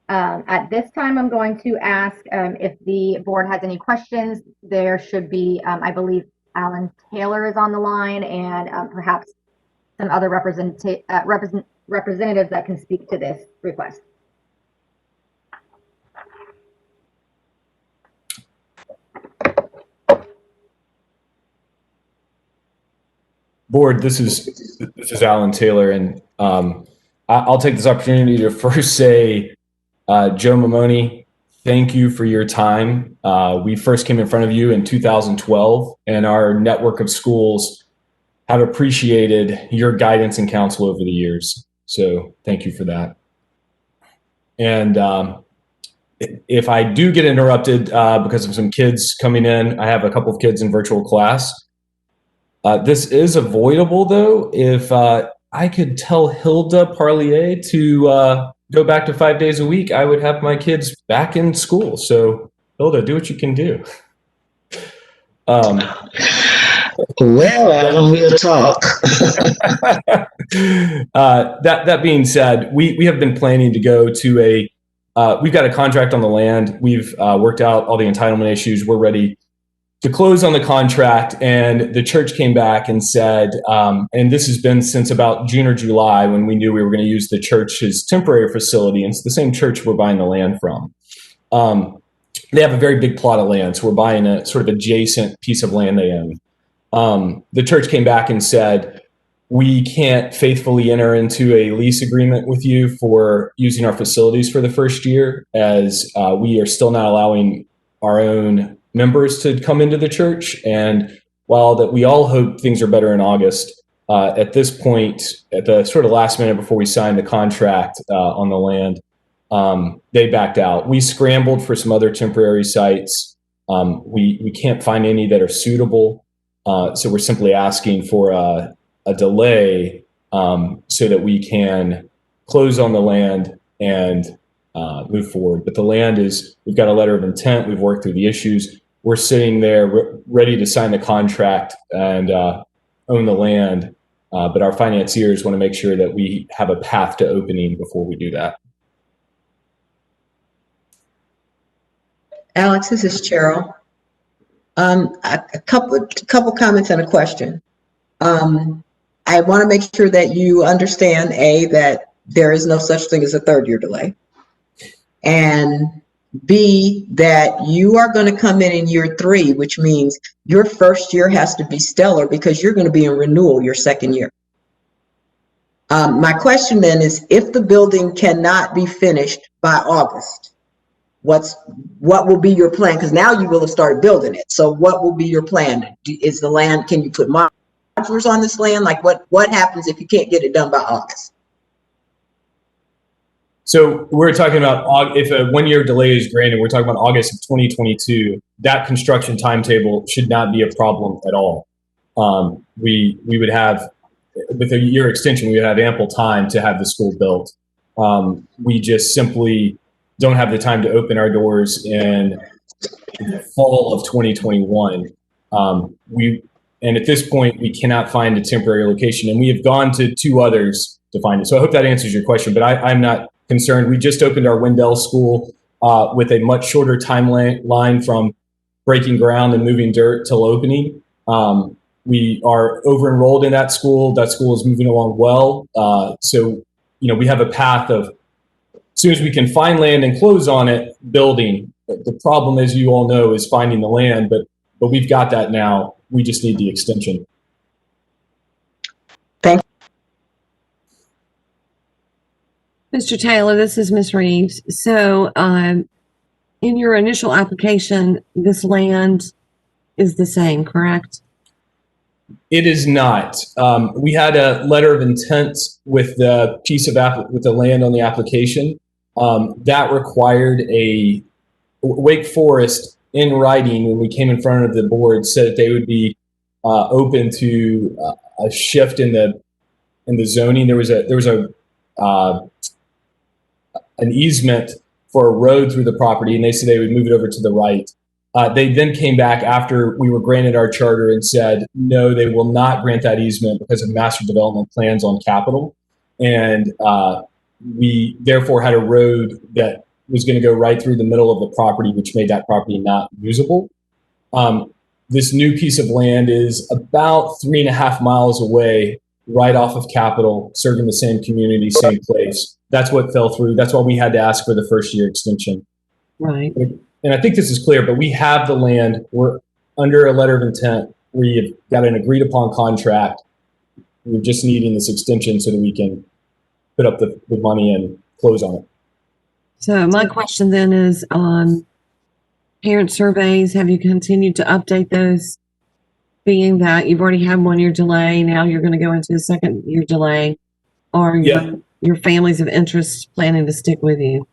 At this time, I'm going to ask if the board has any questions. There should be, I believe, Alan Taylor is on the line, and perhaps some other representatives that can speak to this request. Board, this is Alan Taylor, and I'll take this opportunity to first say, Joe Mamoni, thank you for your time. We first came in front of you in 2012, and our network of schools have appreciated your guidance and counsel over the years. So thank you for that. And if I do get interrupted because of some kids coming in, I have a couple of kids in virtual class. This is avoidable, though. If I could tell Hilda Parlier to go back to 5 days a week, I would have my kids back in school. So, Hilda, do what you can do. Well, Adam, we'll talk. That being said, we have been planning to go to we've got a contract on the land. We've worked out all the entitlement issues. We're ready to close on the contract, and the church came back and said, and this has been since about June or July when we knew we were going to use the church's temporary facility, and it's the same church we're buying the land from. They have a very big plot of land, so we're buying a sort of adjacent piece of land they own. The church came back and said, we can't faithfully enter into a lease agreement with you for using our facilities for the first year, as we are still not allowing our own members to come into the church. And while that we all hope things are better in August, at this point, at the sort of last minute before we signed the contract on the land, they backed out. We scrambled for some other temporary sites. We can't find any that are suitable. So we're simply asking for a delay so that we can close on the land and move forward. But the land we've got a letter of intent. We've worked through the issues. We're sitting there ready to sign the contract and own the land. But our financiers want to make sure that we have a path to opening before we do that. Alex, this is Cheryl. A couple comments and a question. I want to make sure that you understand, A, that there is no such thing as a third-year delay, and B, that you are going to come in year 3, which means your first year has to be stellar because you're going to be in renewal your second year. My question then is, if the building cannot be finished by August, what will be your plan? Because now you will have started building it. So what will be your plan? Is the land, can you put modulars on this land? Like what happens if you can't get it done by August? So we're talking about if a 1-year delay is granted, we're talking about August of 2022. That construction timetable should not be a problem at all. We would have, with a year extension, we would have ample time to have the school built. We just simply don't have the time to open our doors in the fall of 2021. And at this point, we cannot find a temporary location, and we have gone to 2 others to find it. So I hope that answers your question, but I'm not concerned. We just opened our Wendell School with a much shorter timeline from breaking ground and moving dirt till opening. We are over enrolled in that school. That school is moving along well. So, we have a path of, as soon as we can find land and close on it, building. The problem, as you all know, is finding the land, but we've got that now. We just need the extension. Thank you. Mr. Taylor, this is Ms. Reeves. So, in your initial application, this land is the same, correct? It is not. We had a letter of intent with the piece of with the land on the application. That required a Wake Forest in writing when we came in front of the board said that they would be open to a shift in the zoning. There was an easement for a road through the property, and they said they would move it over to the right. They then came back after we were granted our charter and said, no, they will not grant that easement because of master development plans on Capitol. And we therefore had a road that was going to go right through the middle of the property, which made that property not usable. This new piece of land is about 3.5 miles away, right off of Capitol, serving the same community, same place. That's what fell through. That's why we had to ask for the first year extension. Right. And I think this is clear, but we have the land. We're under a letter of intent. We've got an agreed upon contract. We're just needing this extension so that we can put up the money and close on it. So my question then is on parent surveys. Have you continued to update those, being that you've already had 1 year delay, now you're going to go into a 2nd year delay? Or your families of interest planning to stick with you?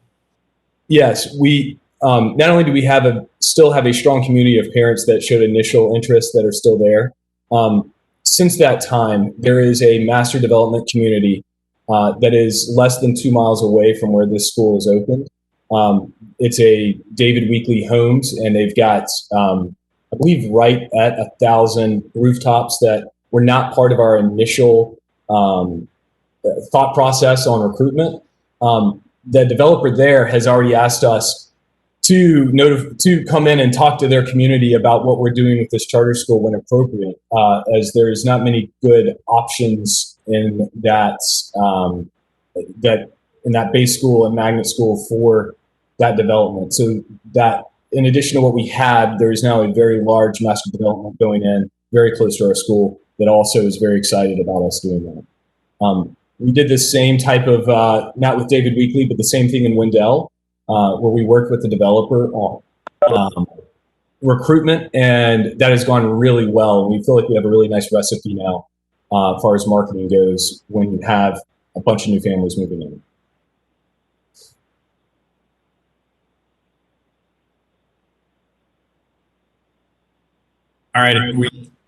Yes, we not only do we still have a strong community of parents that showed initial interest that are still there. Since that time, there is a master development community that is less than 2 miles away from where this school is opened. It's a David Weekley Homes, and they've got, I believe, right at 1,000 rooftops that were not part of our initial thought process on recruitment. The developer there has already asked us to come in and talk to their community about what we're doing with this charter school when appropriate, as there's not many good options in that base school and magnet school for that development. So that, in addition to what we had, there is now a very large master development going in very close to our school that also is very excited about us doing that. We did the same type of, not with David Weekley, but the same thing in Wendell, where we worked with the developer on recruitment, and that has gone really well. We feel like we have a really nice recipe now as far as marketing goes when you have a bunch of new families moving in. All right,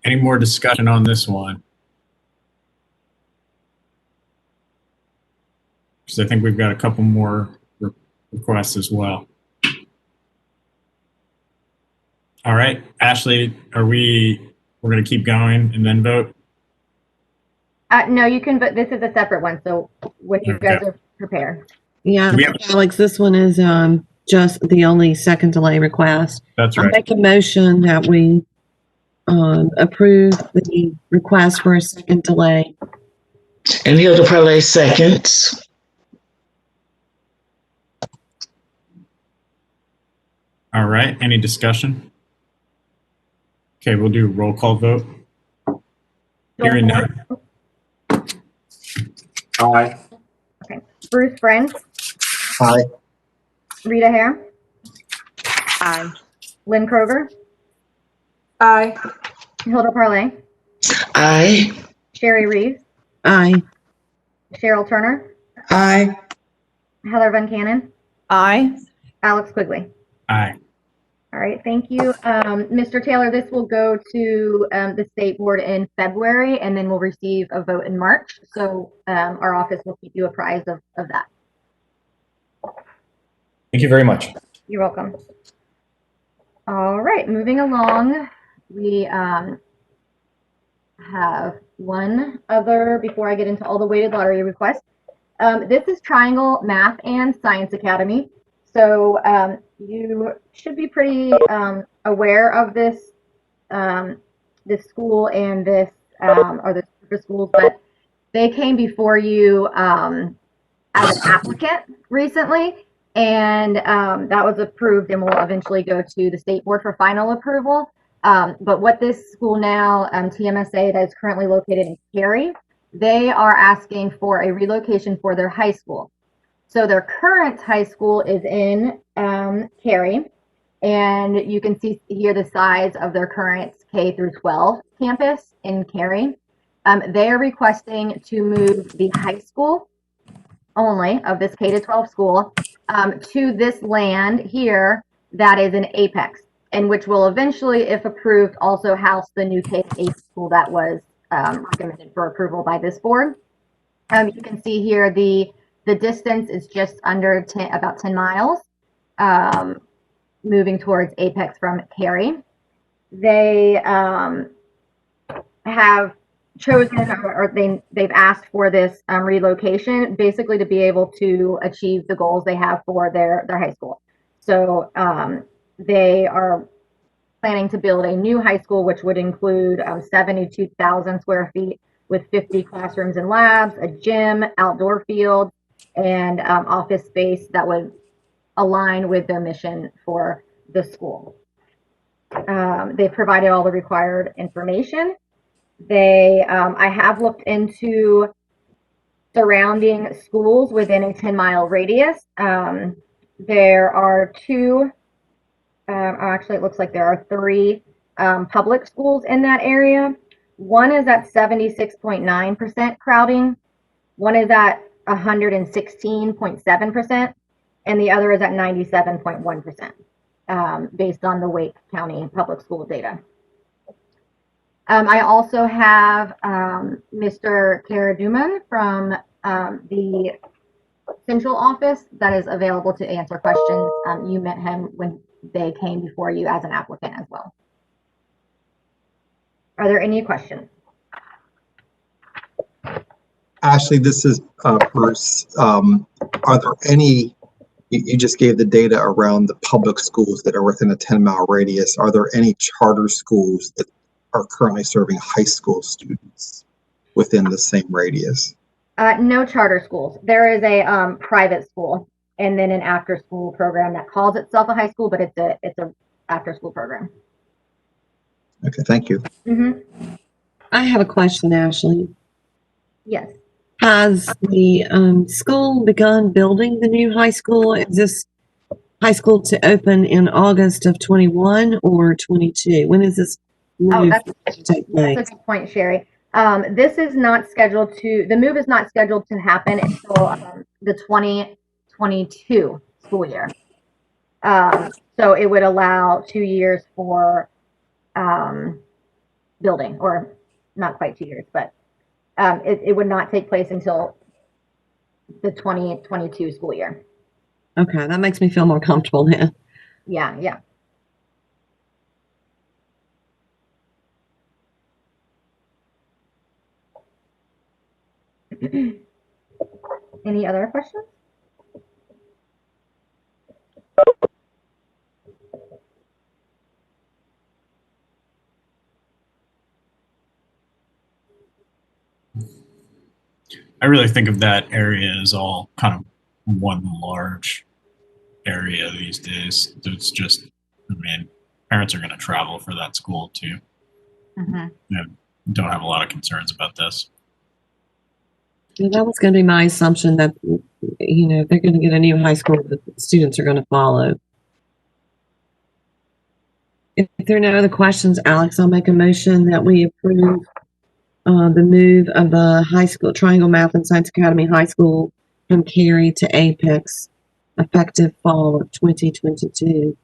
any more discussion on this one? Because I think we've got a couple more requests as well. All right, Ashley, we're going to keep going and then vote? No, you can, but this is a separate one. So when you guys are prepared. Yeah, Alex, this one is just the only second delay request. That's right. I make a motion that we approve the request for a second delay. And Hilda Parlay seconds. All right, any discussion? Okay, we'll do a roll call vote. Hearing none. Aye. Okay. Bruce Friend. Aye. Rita Hare. Aye. Lynn Kroger. Aye. Hilda Parlay. Aye. Sherry Reeves. Aye. Cheryl Turner. Aye. Heather Van Cannon. Aye. Alex Quigley. Aye. All right, thank you. Mr. Taylor, this will go to the state board in February, and then we'll receive a vote in March. So our office will keep you apprised of that. Thank you very much. You're welcome. All right, moving along, we have one other, before I get into all the weighted lottery requests, This is Triangle Math and Science Academy. So you should be pretty aware of this this school and this or this group of schools, but they came before you as an applicant recently, and that was approved and will eventually go to the state board for final approval. But what this school now, TMSA, that is currently located in Cary, they are asking for a relocation for their high school. So their current high school is in Cary, and you can see here the size of their current K through 12 campus in Cary. They are requesting to move the high school only of this K to 12 school to this land here that is in Apex, and which will eventually, if approved, also house the new K to 8 school that was recommended for approval by this board. You can see here the distance is just under about 10 miles, moving towards Apex from Cary. They have chosen, or they've asked for this relocation, basically to be able to achieve the goals they have for their high school. So they are planning to build a new high school, which would include 72,000 square feet with 50 classrooms and labs, a gym, outdoor field, and office space that would align with their mission for the school. They've provided all the required information. I have looked into surrounding schools within a 10-mile radius. There are two, actually it looks like there are 3 public schools in that area. One is at 76.9% crowding, one is at 116.7%, and the other is at 97.1%, based on the Wake County Public School data. I also have Mr. Karaduman from the central office that is available to answer questions. You met him when they came before you as an applicant as well. Are there any questions? Ashley, this is Bruce. Are there any, you just gave the data around the public schools that are within a 10-mile radius. Are there any charter schools that are currently serving high school students within the same radius? No charter schools. There is a private school and then an after-school program that calls itself a high school, but it's a after-school program. Okay, thank you. Mm-hmm. I have a question, Ashley. Yes. Has the school begun building the new high school? Is this high school to open in August of 21 or 22? When is this move to take place? That's a good point, Sherry. This is not scheduled to, the move is not scheduled to happen until the 2022 school year. So it would allow 2 years for building, or not quite 2 years, but it would not take place until the 2022 school year. Okay, that makes me feel more comfortable now. Yeah, yeah. Any other questions? I really think of that area as all kind of one large area these days. It's just, I mean, parents are going to travel for that school too. Mm-hmm. Yeah, don't have a lot of concerns about this. Yeah, that was going to be my assumption, that, you know, if they're going to get a new high school, the students are going to follow. If there are no other questions, Alex, I'll make a motion that we approve the move of the high school, Triangle Math and Science Academy High School, from Cary to Apex, effective fall of 2022.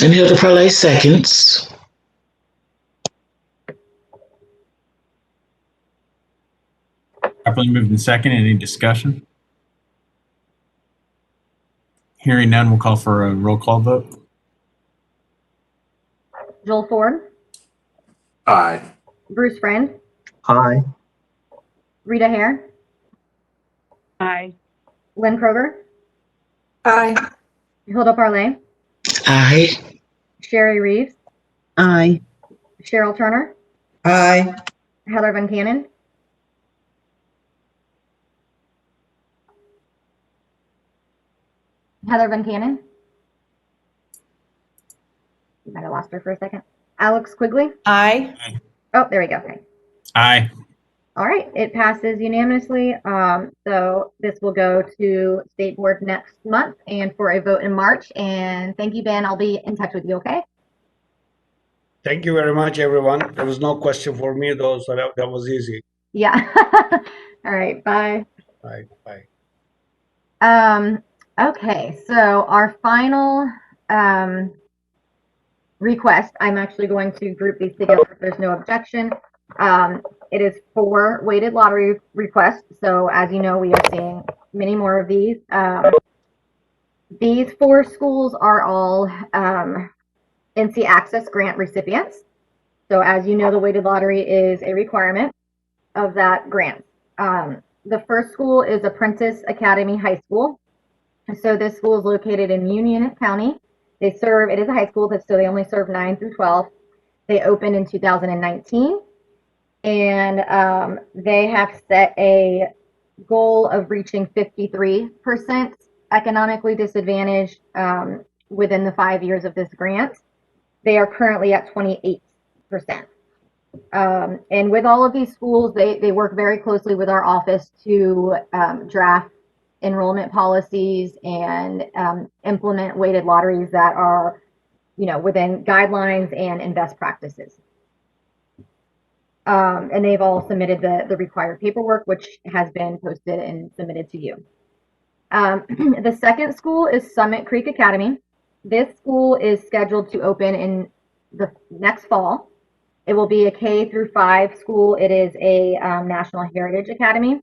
And Hilda Parlay seconds. Properly moved in second. Any discussion? Hearing none, we'll call for a roll call vote. Joel Ford, Aye. Bruce Friend, Aye. Rita Hare, Aye. Lynn Kroger, Aye. Hilda Parlay, Aye. Sherry Reeves, Aye. Cheryl Turner, Aye. Heather Van Cannon, Heather Van Cannon. You might have lost her for a second. Alex Quigley. Aye. Oh, there we go. Okay. Aye. All right, it passes unanimously. So this will go to state board next month and for a vote in March. And thank you, Ben. I'll be in touch with you. Okay. Thank you very much, everyone. There was no question for me though, so that was easy. Yeah. All right. Bye. Bye. Bye. Okay. So our final request, I'm actually going to group these together if there's no objection. It is 4 weighted lottery requests. So as you know, we are seeing many more of these. These 4 schools are all NC Access grant recipients. So as you know, the weighted lottery is a requirement of that grant. The first school is Apprentice Academy High School. So this school is located in Union County. It is a high school, so they only serve 9 through 12. They opened in 2019. And they have set a goal of reaching 53% economically disadvantaged within the 5 years of this grant. They are currently at 28%. And with all of these schools, they work very closely with our office to draft enrollment policies and implement weighted lotteries that are, within guidelines and best practices. And they've all submitted the required paperwork, which has been posted and submitted to you. The second school is Summit Creek Academy. This school is scheduled to open in the next fall. It will be a K through 5 school. It is a National Heritage Academy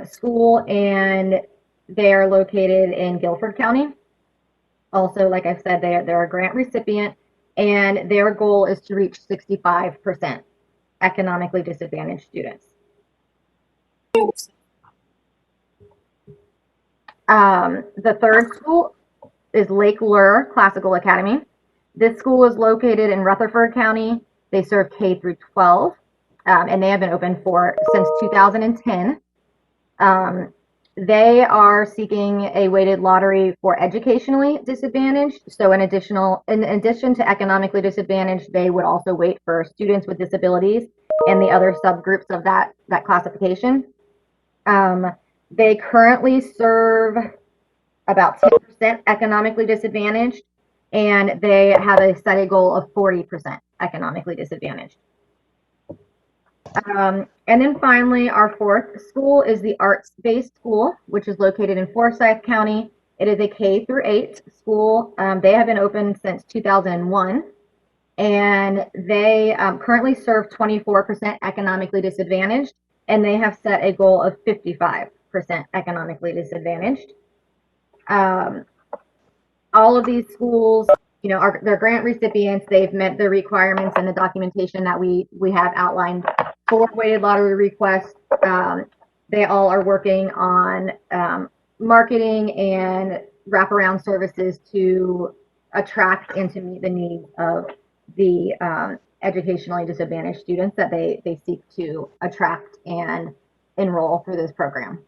school, and they are located in Guilford County. Also, like I've said, they're a grant recipient, and their goal is to reach 65% economically disadvantaged students. The third school is Lake Lure Classical Academy. This school is located in Rutherford County. They serve K through 12, and they have been open since 2010. They are seeking a weighted lottery for educationally disadvantaged. So in addition to economically disadvantaged, they would also wait for students with disabilities and the other subgroups of that classification. They currently serve about 10% economically disadvantaged, and they have a set goal of 40% economically disadvantaged. And then finally, our fourth school is the arts-based school, which is located in Forsyth County. It is a K through 8 school. They have been open since 2001, and they currently serve 24% economically disadvantaged, and they have set a goal of 55% economically disadvantaged. All of these schools, they're grant recipients. They've met the requirements and the documentation that we have outlined for weighted lottery requests. They all are working on marketing and wraparound services to attract and to meet the needs of the educationally disadvantaged students that they seek to attract and enroll through this program.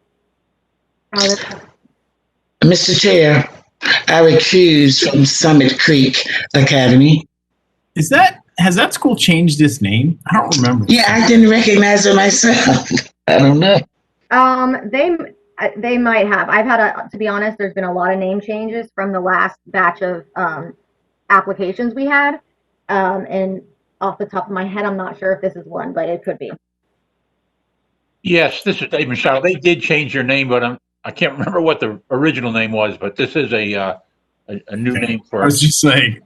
Mr. Chair, I recuse from Summit Creek Academy. Has that school changed its name? I don't remember. Yeah, I didn't recognize it myself. I don't know. They might have. I've had to be honest, there's been a lot of name changes from the last batch of applications we had. And off the top of my head, I'm not sure if this is one, but it could be. Yes, this is Dave Michelle. They did change their name, but I can't remember what the original name was, but this is a new name for. I was just saying,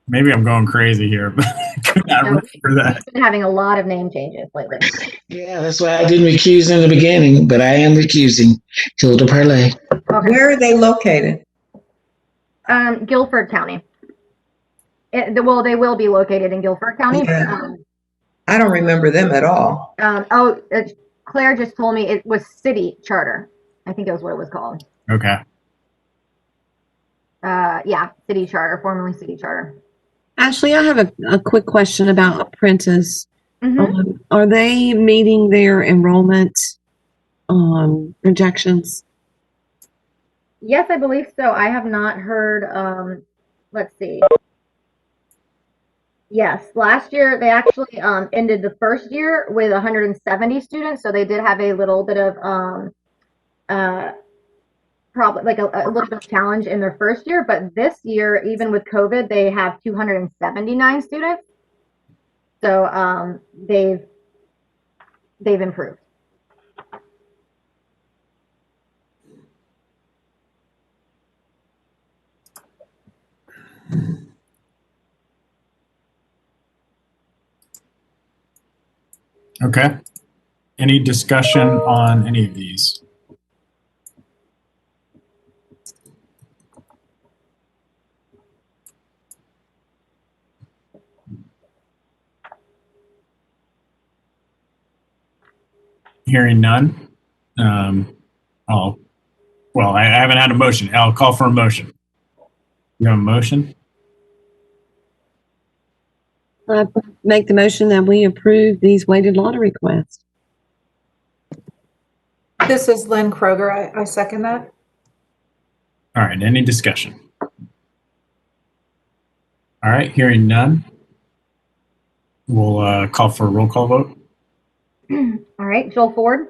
maybe I'm going crazy here, but I could not remember that. It's been having a lot of name changes lately. Yeah, that's why I didn't recuse in the beginning, but I am recusing. Hilda Parlay. Okay. Where are they located? Guilford County. They will be located in Guilford County. Yeah. I don't remember them at all. Claire just told me it was city charter. I think it was what it was called. Okay. Yeah, city charter, formerly city charter. Ashley, I have a quick question about Apprentice. Mm-hmm. Are they meeting their enrollment projections? Yes, I believe so. I have not heard, let's see. Yes, last year they actually ended the first year with 170 students, so they did have a little bit of problem, like a little bit of challenge in their first year. But this year, even with COVID, they have 279 students. So they've improved. Okay. Any discussion on any of these? Hearing none. Well, I haven't had a motion. I'll call for a motion. You have a motion? I make the motion that we approve these weighted lottery requests. This is Lynn Kroger. I second that. All right. Any discussion? All right. Hearing none. We'll call for a roll call vote. All right, Joel Ford,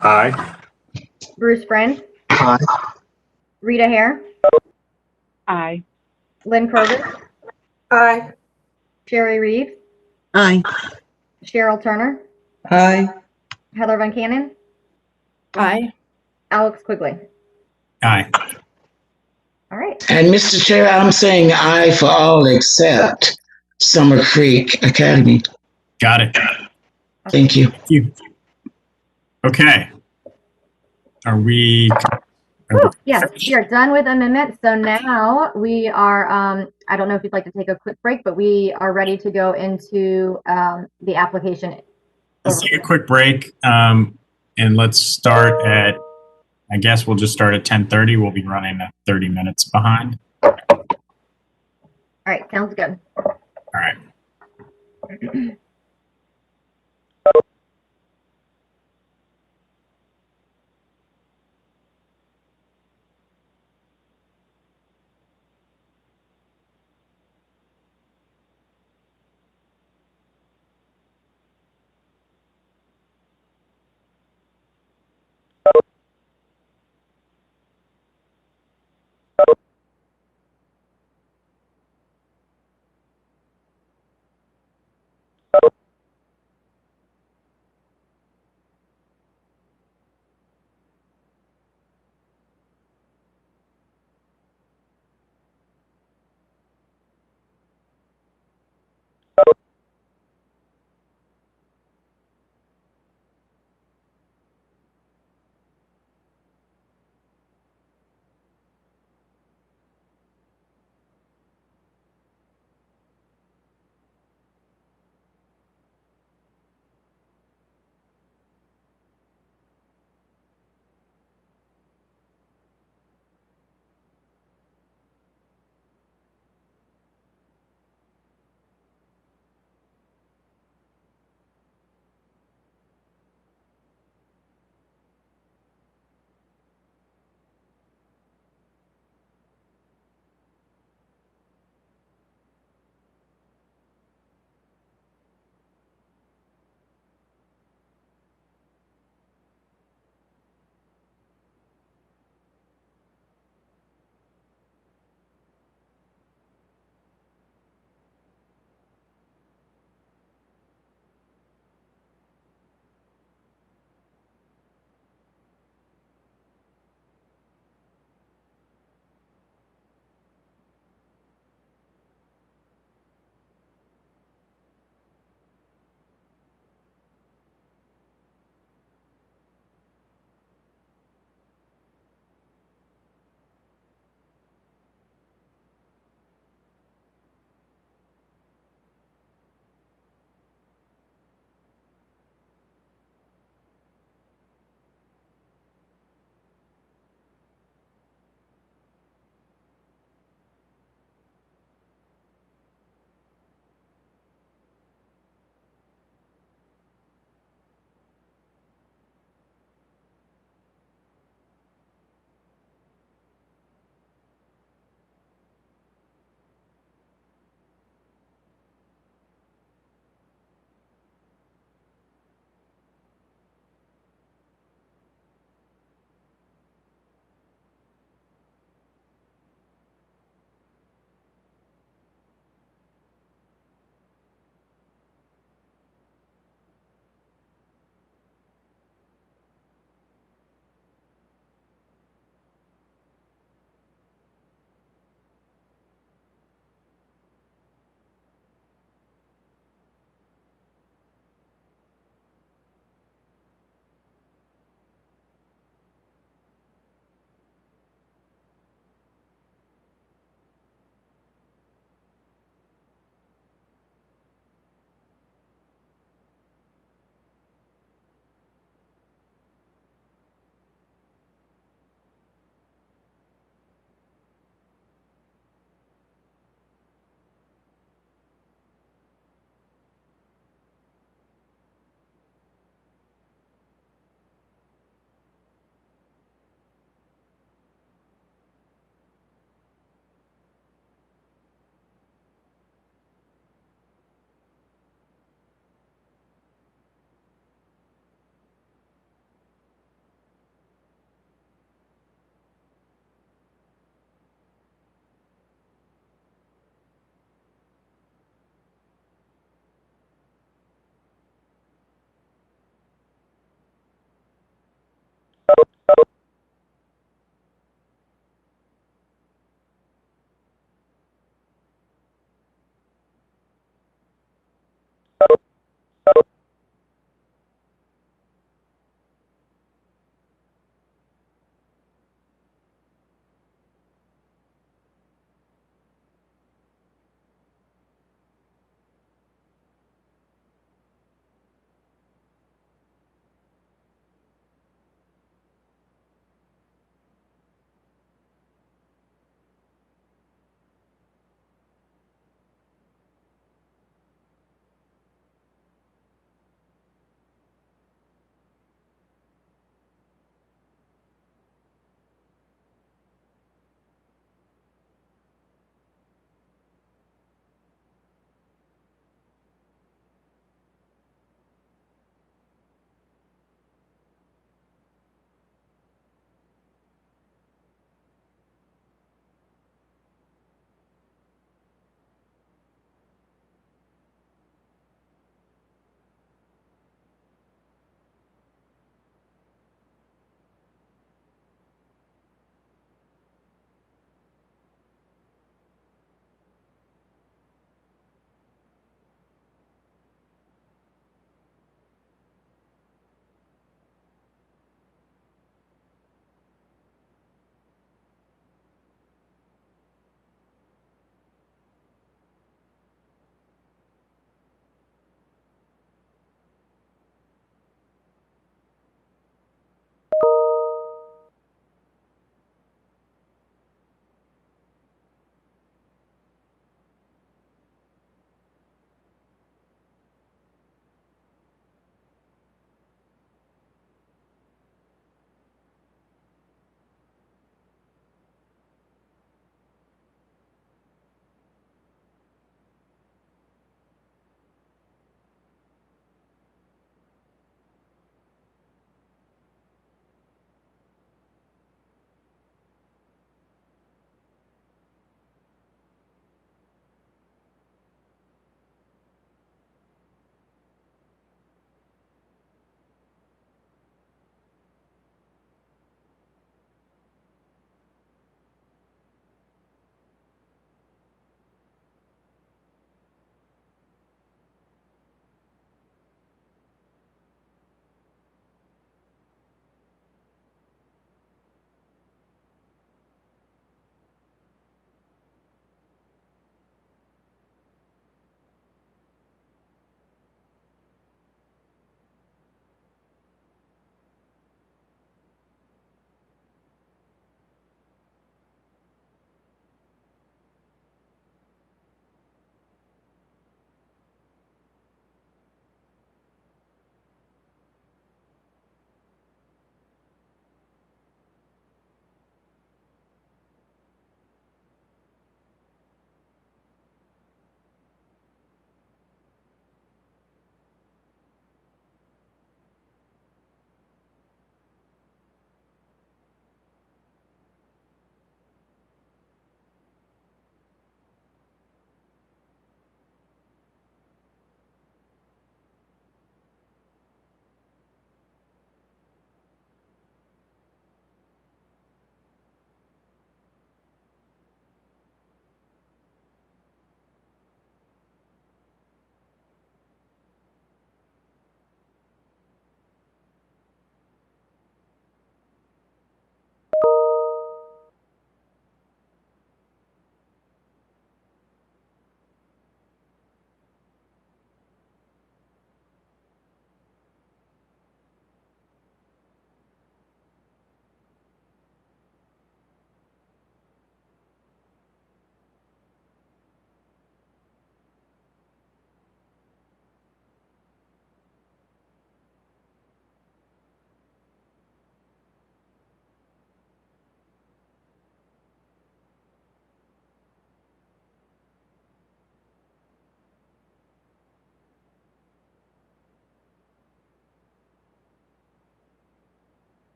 Aye. Bruce Friend, Aye. Rita Hare, Aye. Lynn Kroger, Aye. Sherry Reeves, Aye. Cheryl Turner, Aye. Heather Van Cannon, Aye. Alex Quigley. Aye. All right. And Mr. Chair, I'm saying aye for all except Summer Creek Academy. Got it. Thank you. Thank you. Okay. Are we? Yes, we are done with amendments. So now we are, I don't know if you'd like to take a quick break, but we are ready to go into the application. Let's take a quick break, and let's start at, I guess we'll just start at 10:30. We'll be running 30 minutes behind. All right, sounds good. All right.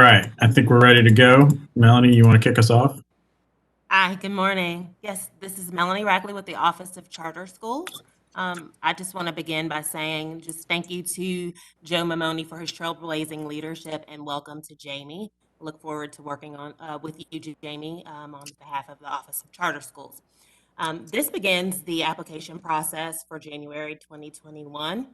right, I think we're ready to go. Melanie, you want to kick us off? Hi, good morning. Yes, this is Melanie Rackley with the Office of Charter Schools. I just want to begin by saying just thank you to Joe Mamoni for his trailblazing leadership and welcome to Jamie. Look forward to working on with you, Jamie, on behalf of the Office of Charter Schools. This begins the application process for January 2021.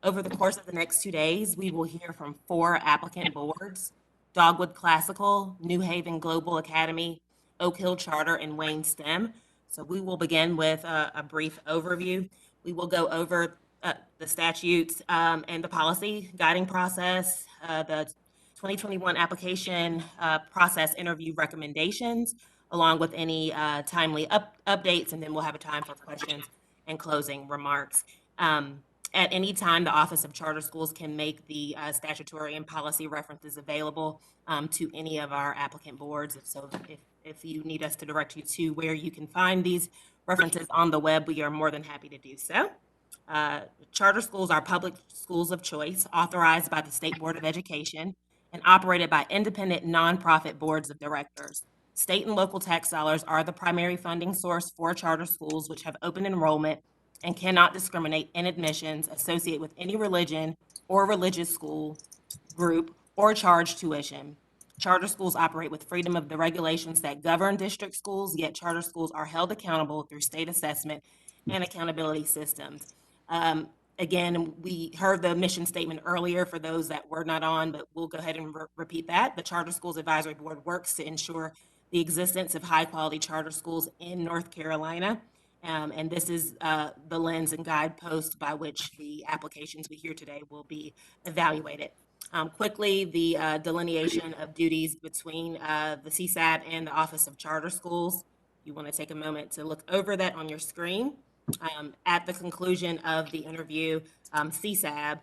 Over the course of the next 2 days, we will hear from 4 applicant boards: Dogwood Classical, New Haven Global Academy, Oak Hill Charter, and Wayne STEM. So we will begin with a brief overview. We will go over the statutes and the policy guiding process, the 2021 application process interview recommendations, along with any timely updates, and then we'll have a time for questions and closing remarks. At any time, the Office of Charter Schools can make the statutory and policy references available to any of our applicant boards. So if you need us to direct you to where you can find these references on the web, we are more than happy to do so. Charter schools are public schools of choice authorized by the State Board of Education and operated by independent nonprofit boards of directors. State and local tax dollars are the primary funding source for charter schools, which have open enrollment and cannot discriminate in admissions associated with any religion or religious school group or charge tuition. Charter schools operate with freedom of the regulations that govern district schools, yet charter schools are held accountable through state assessment and accountability systems. Again, we heard the mission statement earlier for those that were not on, but we'll go ahead and repeat that. The Charter Schools Advisory Board works to ensure the existence of high-quality charter schools in North Carolina. And this is the lens and guidepost by which the applications we hear today will be evaluated. Quickly, the delineation of duties between the CSAB and the Office of Charter Schools. You want to take a moment to look over that on your screen. At the conclusion of the interview, CSAB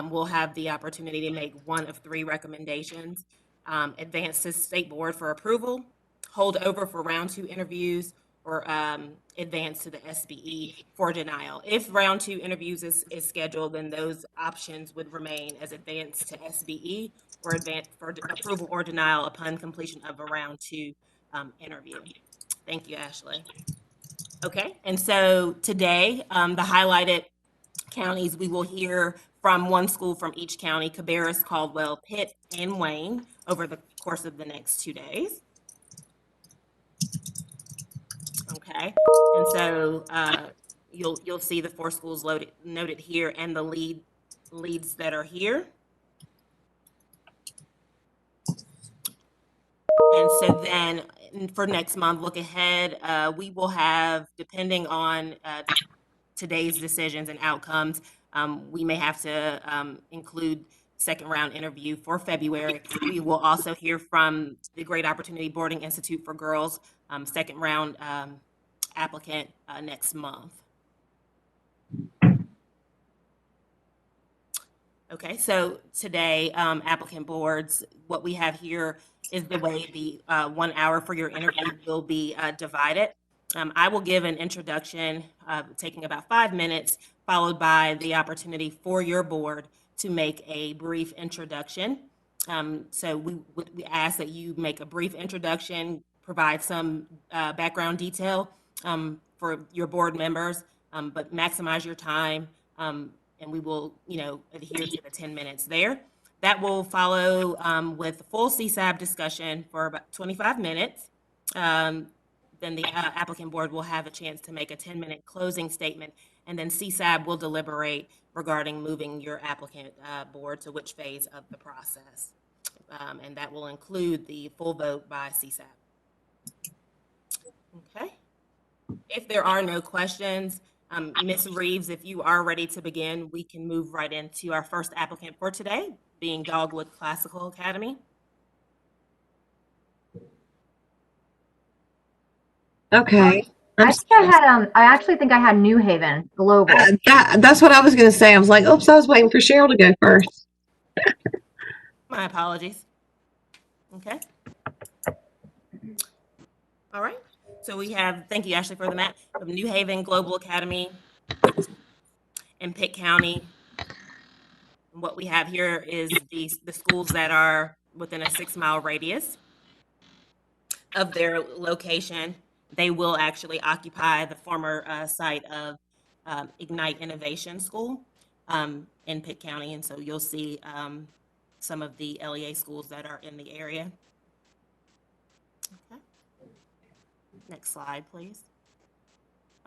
will have the opportunity to make one of 3 recommendations: advance to State Board for approval, hold over for round 2 interviews, or advance to the SBE for denial. If round 2 interviews is scheduled, then those options would remain as advance to SBE or advance for approval or denial upon completion of a round 2 interview. Thank you, Ashley. Okay, and so today, the highlighted counties, we will hear from one school from each county: Cabarrus, Caldwell, Pitt, and Wayne, over the course of the next 2 days. Okay, and so you'll see the 4 schools noted here and the leads that are here. And so then for next month, look ahead, we will have, depending on today's decisions and outcomes, we may have to include second round interview for February. We will also hear from the Great Opportunity Boarding Institute for Girls, second round applicant next month. Okay, so today, applicant boards, what we have here is the way the 1 hour for your interview will be divided. I will give an introduction taking about 5 minutes, followed by the opportunity for your board to make a brief introduction. So we ask that you make a brief introduction, provide some background detail for your board members, but maximize your time, and we will, adhere to the 10 minutes there. That will follow with full CSAB discussion for about 25 minutes. Then the applicant board will have a chance to make a 10-minute closing statement, and then CSAB will deliberate regarding moving your applicant board to which phase of the process. And that will include the full vote by CSAB. Okay. If there are no questions, Ms. Reeves, if you are ready to begin, we can move right into our first applicant for today, being Dogwood Classical Academy. Okay. I actually think I had New Haven Global. That's what I was going to say. I was like, oops, I was waiting for Cheryl to go first. My apologies. Okay. All right. So we have, thank you, Ashley, for the map of New Haven Global Academy in Pitt County. And what we have here is the schools that are within a 6-mile radius of their location. They will actually occupy the former site of Ignite Innovation School in Pitt County. And so you'll see some of the LEA schools that are in the area. Okay. Next slide, please.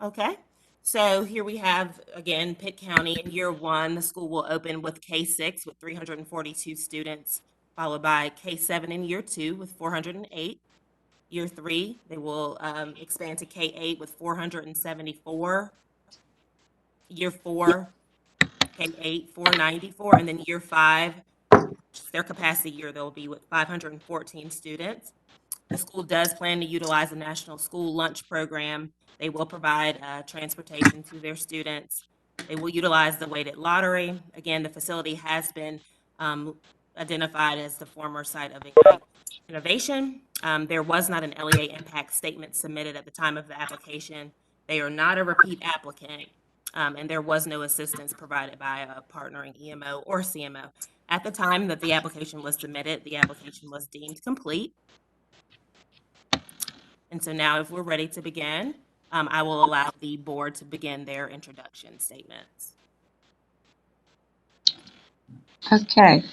Okay. So here we have, again, Pitt County in year 1, the school will open with K6 with 342 students, followed by K7 in year 2 with 408. Year 3, they will expand to K8 with 474. Year 4, K8, 494. And then year 5, their capacity year, they'll be with 514 students. The school does plan to utilize the National School Lunch Program. They will provide transportation to their students. They will utilize the weighted lottery. Again, the facility has been identified as the former site of Ignite Innovation. There was not an LEA impact statement submitted at the time of the application. They are not a repeat applicant, and there was no assistance provided by a partnering EMO or CMO. At the time that the application was submitted, the application was deemed complete. And so now if we're ready to begin, I will allow the board to begin their introduction statements. Okay.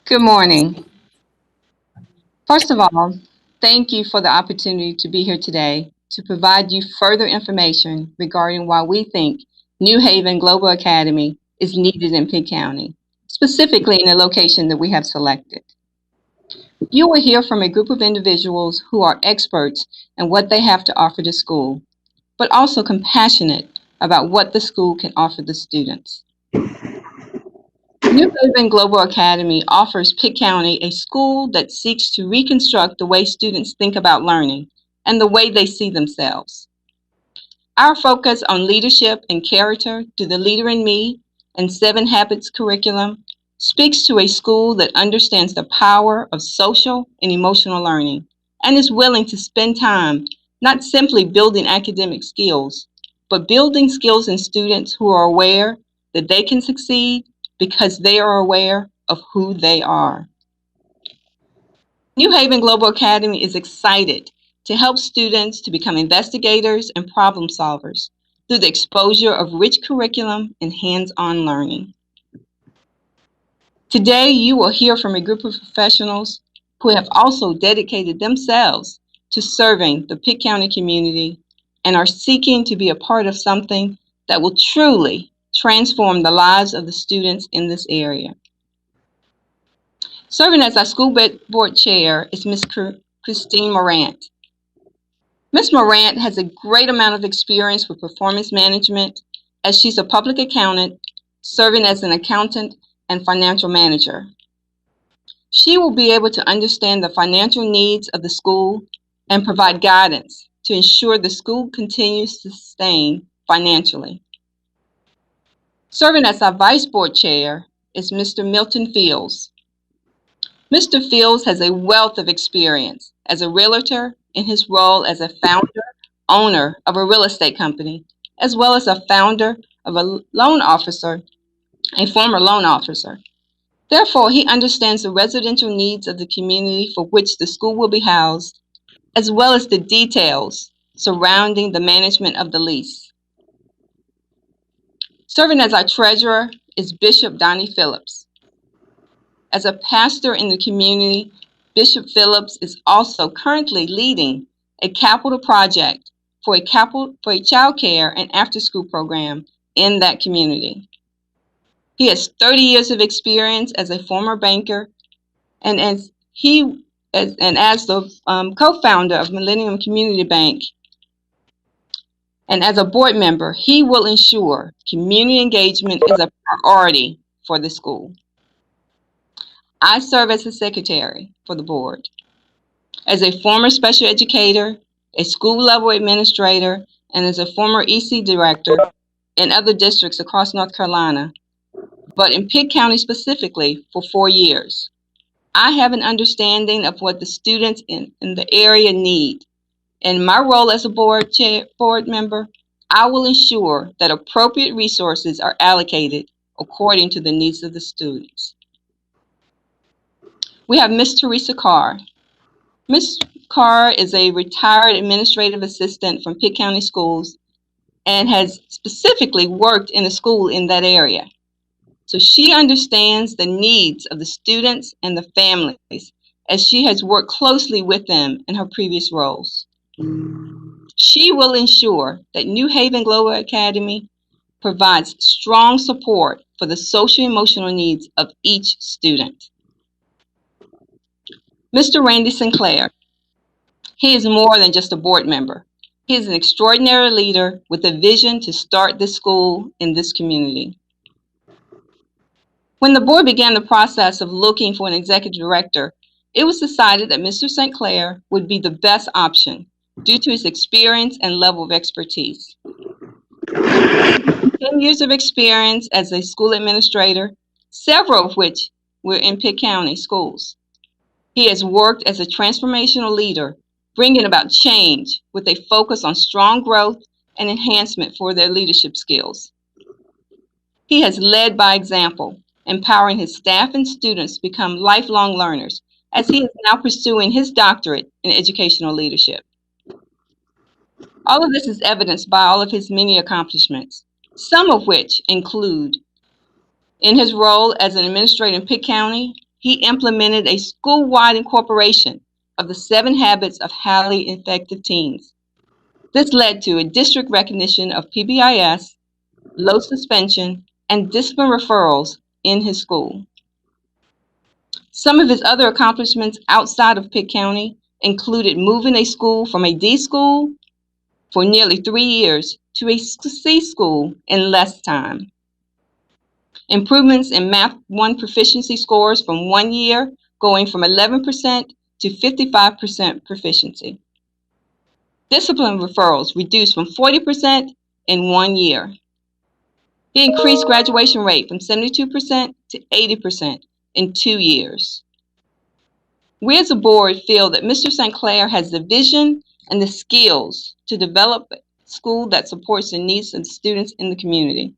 Good morning. First of all, thank you for the opportunity to be here today to provide you further information regarding why we think New Haven Global Academy is needed in Pitt County, specifically in the location that we have selected. You will hear from a group of individuals who are experts in what they have to offer the school, but also compassionate about what the school can offer the students. New Haven Global Academy offers Pitt County a school that seeks to reconstruct the way students think about learning and the way they see themselves. Our focus on leadership and character through the Leader in Me and 7 Habits curriculum speaks to a school that understands the power of social and emotional learning and is willing to spend time not simply building academic skills, but building skills in students who are aware that they can succeed because they are aware of who they are. New Haven Global Academy is excited to help students to become investigators and problem solvers through the exposure of rich curriculum and hands-on learning. Today, you will hear from a group of professionals who have also dedicated themselves to serving the Pitt County community and are seeking to be a part of something that will truly transform the lives of the students in this area. Serving as our school board chair is Ms. Christine Morant. Ms. Morant has a great amount of experience with performance management as she's a public accountant serving as an accountant and financial manager. She will be able to understand the financial needs of the school and provide guidance to ensure the school continues to sustain financially. Serving as our vice board chair is Mr. Milton Fields. Mr. Fields has a wealth of experience as a realtor in his role as a founder, owner of a real estate company, as well as a founder of a loan officer, a former loan officer. Therefore, he understands the residential needs of the community for which the school will be housed, as well as the details surrounding the management of the lease. Serving as our treasurer is Bishop Donnie Phillips. As a pastor in the community, Bishop Phillips is also currently leading a capital project for a child care and after-school program in that community. He has 30 years of experience as a former banker, and as the co-founder of Millennium Community Bank, and as a board member, he will ensure community engagement is a priority for the school. I serve as the secretary for the board. As a former special educator, a school-level administrator, and as a former EC director in other districts across North Carolina, but in Pitt County specifically for 4 years. I have an understanding of what the students in the area need. In my role as a board member, I will ensure that appropriate resources are allocated according to the needs of the students. we have Miss Teresa Carr. Miss Carr is a retired administrative assistant from Pitt County Schools and has specifically worked in a school in that area. So she understands the needs of the students and the families as she has worked closely with them in her previous roles. She will ensure that New Haven Global Academy provides strong support for the social and emotional needs of each student. Mr. Randy Sinclair, he is more than just a board member. He is an extraordinary leader with a vision to start this school in this community. When the board began the process of looking for an executive director, it was decided that Mr. St. Clair would be the best option due to his experience and level of expertise. 10 years of experience as a school administrator, several of which were in Pitt County schools. He has worked as a transformational leader, bringing about change with a focus on strong growth and enhancement for their leadership skills. He has led by example, empowering his staff and students to become lifelong learners, as he is now pursuing his doctorate in educational leadership. All of this is evidenced by all of his many accomplishments, some of which include, in his role as an administrator in Pitt County, he implemented a school-wide incorporation of the 7 habits of highly effective teens. This led to a district recognition of PBIS, low suspension, and discipline referrals in his school. Some of his other accomplishments outside of Pitt County included moving a school from a D school for nearly 3 years to a C school in less time. Improvements in Math 1 proficiency scores from 1 year, going from 11% to 55% proficiency. Discipline referrals reduced from 40% in 1 year. He increased graduation rate from 72% to 80% in 2 years. We as a board feel that Mr. St. Clair has the vision and the skills to develop a school that supports the needs of the students in the community.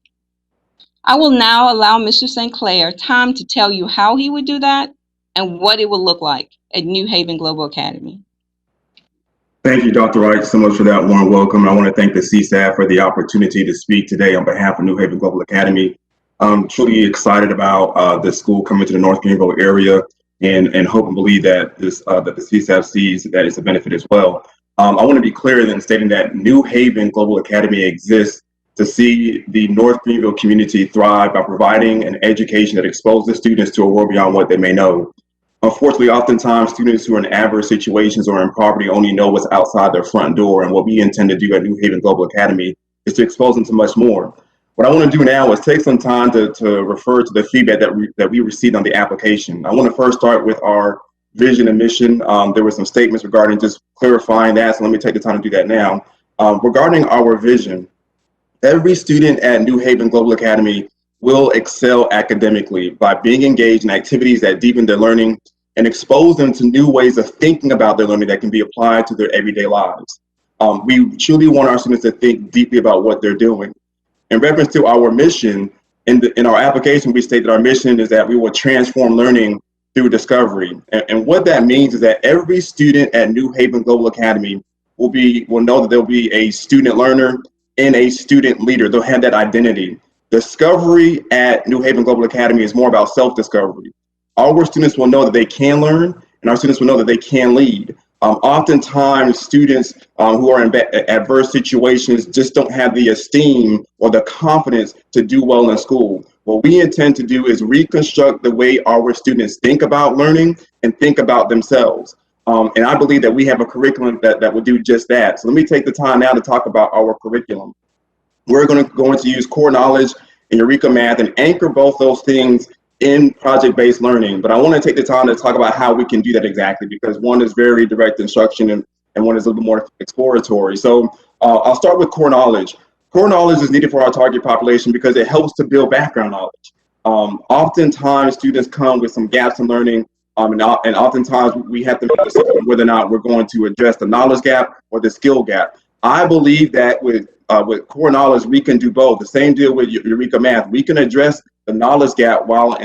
I will now allow Mr. St. Clair time to tell you how he would do that and what it will look like at New Haven Global Academy. Thank you, Dr. Wright, so much for that warm welcome. I want to thank the CSAF for the opportunity to speak today on behalf of New Haven Global Academy. I'm truly excited about this school coming to the North Greenville area and hope and believe that the CSAF sees that it's a benefit as well. I want to be clear in stating that New Haven Global Academy exists to see the North Greenville community thrive by providing an education that exposes students to a world beyond what they may know. Unfortunately, oftentimes students who are in adverse situations or in poverty only know what's outside their front door, and what we intend to do at New Haven Global Academy is to expose them to much more. What I want to do now is take some time to refer to the feedback that we received on the application. I want to first start with our vision and mission. There were some statements regarding just clarifying that, so let me take the time to do that now. Regarding our vision, every student at New Haven Global Academy will excel academically by being engaged in activities that deepen their learning and expose them to new ways of thinking about their learning that can be applied to their everyday lives. We truly want our students to think deeply about what they're doing. In reference to our mission, in our application, we state that our mission is that we will transform learning through discovery. And what that means is that every student at New Haven Global Academy will know that they'll be a student learner and a student leader. They'll have that identity. Discovery at New Haven Global Academy is more about self-discovery. Our students will know that they can learn, and our students will know that they can lead. Oftentimes, students who are in adverse situations just don't have the esteem or the confidence to do well in school. What we intend to do is reconstruct the way our students think about learning and think about themselves. And I believe that we have a curriculum that will do just that. So let me take the time now to talk about our curriculum. We're going to use core knowledge and Eureka Math and anchor both those things in project-based learning. But I want to take the time to talk about how we can do that exactly, because one is very direct instruction and one is a little bit more exploratory. So I'll start with core knowledge. Core knowledge is needed for our target population because it helps to build background knowledge. Oftentimes, students come with some gaps in learning, and oftentimes we have to decide whether or not we're going to address the knowledge gap or the skill gap. I believe that with with core knowledge, we can do both. The same deal with Eureka Math. We can address the knowledge gap while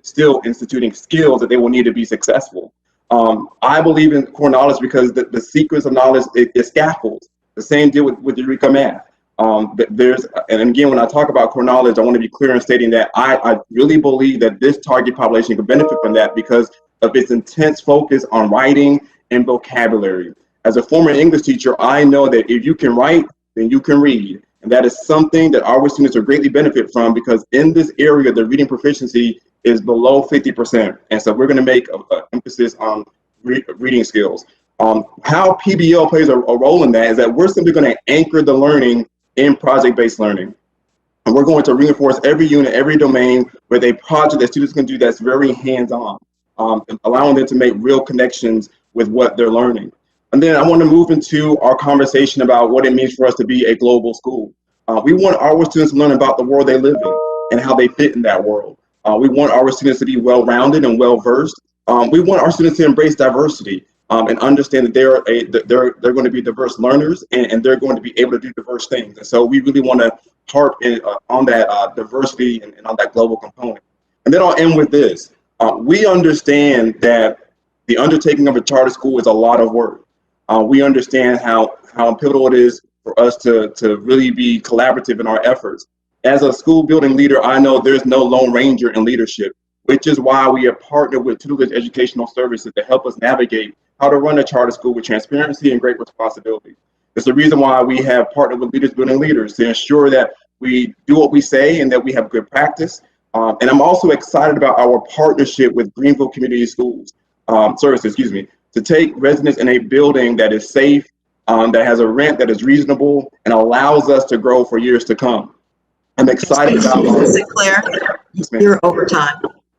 still instituting skills that they will need to be successful. I believe in core knowledge because the secrets of knowledge is scaffolds. The same deal with Eureka Math. And again, when I talk about core knowledge, I want to be clear in stating that I really believe that this target population can benefit from that because of its intense focus on writing and vocabulary. As a former English teacher, I know that if you can write, then you can read. And that is something that our students will greatly benefit from because in this area, the reading proficiency is below 50%. And so we're going to make an emphasis on reading skills. How PBL plays a role in that is that we're simply going to anchor the learning in project-based learning. And we're going to reinforce every unit, every domain with a project that students can do that's very hands-on, allowing them to make real connections with what they're learning. And then I want to move into our conversation about what it means for us to be a global school. We want our students to learn about the world they live in and how they fit in that world. We want our students to be well-rounded and well-versed. We want our students to embrace diversity and understand that they're going to be diverse learners and they're going to be able to do diverse things. And so we really want to harp on that diversity and on that global component. And then I'll end with this. We understand that the undertaking of a charter school is a lot of work. We understand how pivotal it is for us to really be collaborative in our efforts. As a school building leader, I know there's no lone ranger in leadership, which is why we have partnered with Tutelage Educational Services to help us navigate how to run a charter school with transparency and great responsibility. It's the reason why we have partnered with Leaders Building Leaders to ensure that we do what we say and that we have good practice. And I'm also excited about our partnership with Greenville Community Schools Services, to take residents in a building that is safe, that has a rent that is reasonable, and allows us to grow for years to come. I'm excited about Mr. Sinclair, you're over time.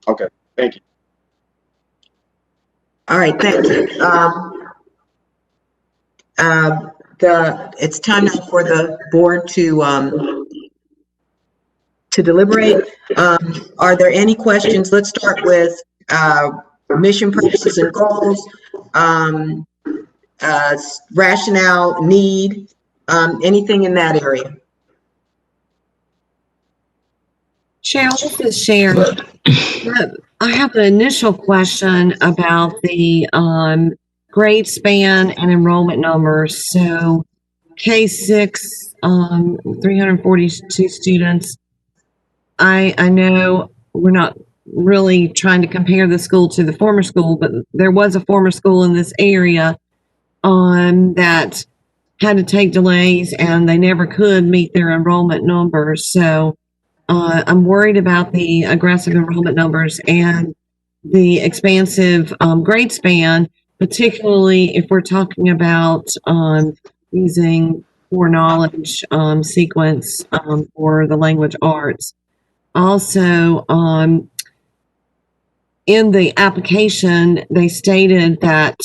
Okay, thank you. All right, thank you. It's time now for the board to deliberate. Are there any questions? Let's start with mission, purposes, and goals, rationale, need, anything in that area. Cheryl, this is Sharon. I have an initial question about the grade span and enrollment numbers. So K6, 342 students. I know we're not really trying to compare the school to the former school, but there was a former school in this area that had to take delays and they never could meet their enrollment numbers. So I'm worried about the aggressive enrollment numbers and the expansive grade span, particularly if we're talking about using core knowledge sequence for the language arts. Also, in the application, they stated that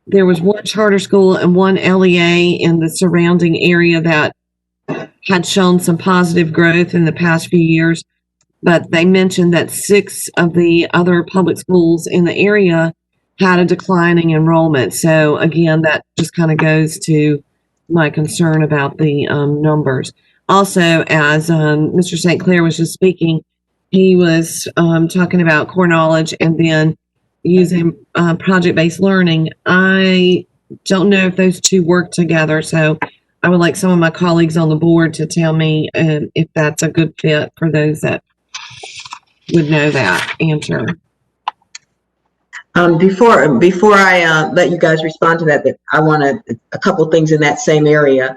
there was one charter school and one LEA in the surrounding area that had shown some positive growth in the past few years, but they mentioned that 6 of the other public schools in the area had a declining enrollment. So again, that just kind of goes to my concern about the numbers. Also, as Mr. St. Clair was just speaking, he was talking about core knowledge and then using project-based learning. I don't know if those two work together, so I would like some of my colleagues on the board to tell me if that's a good fit for those that would know that answer. Before I let you guys respond to that, I want a couple things in that same area.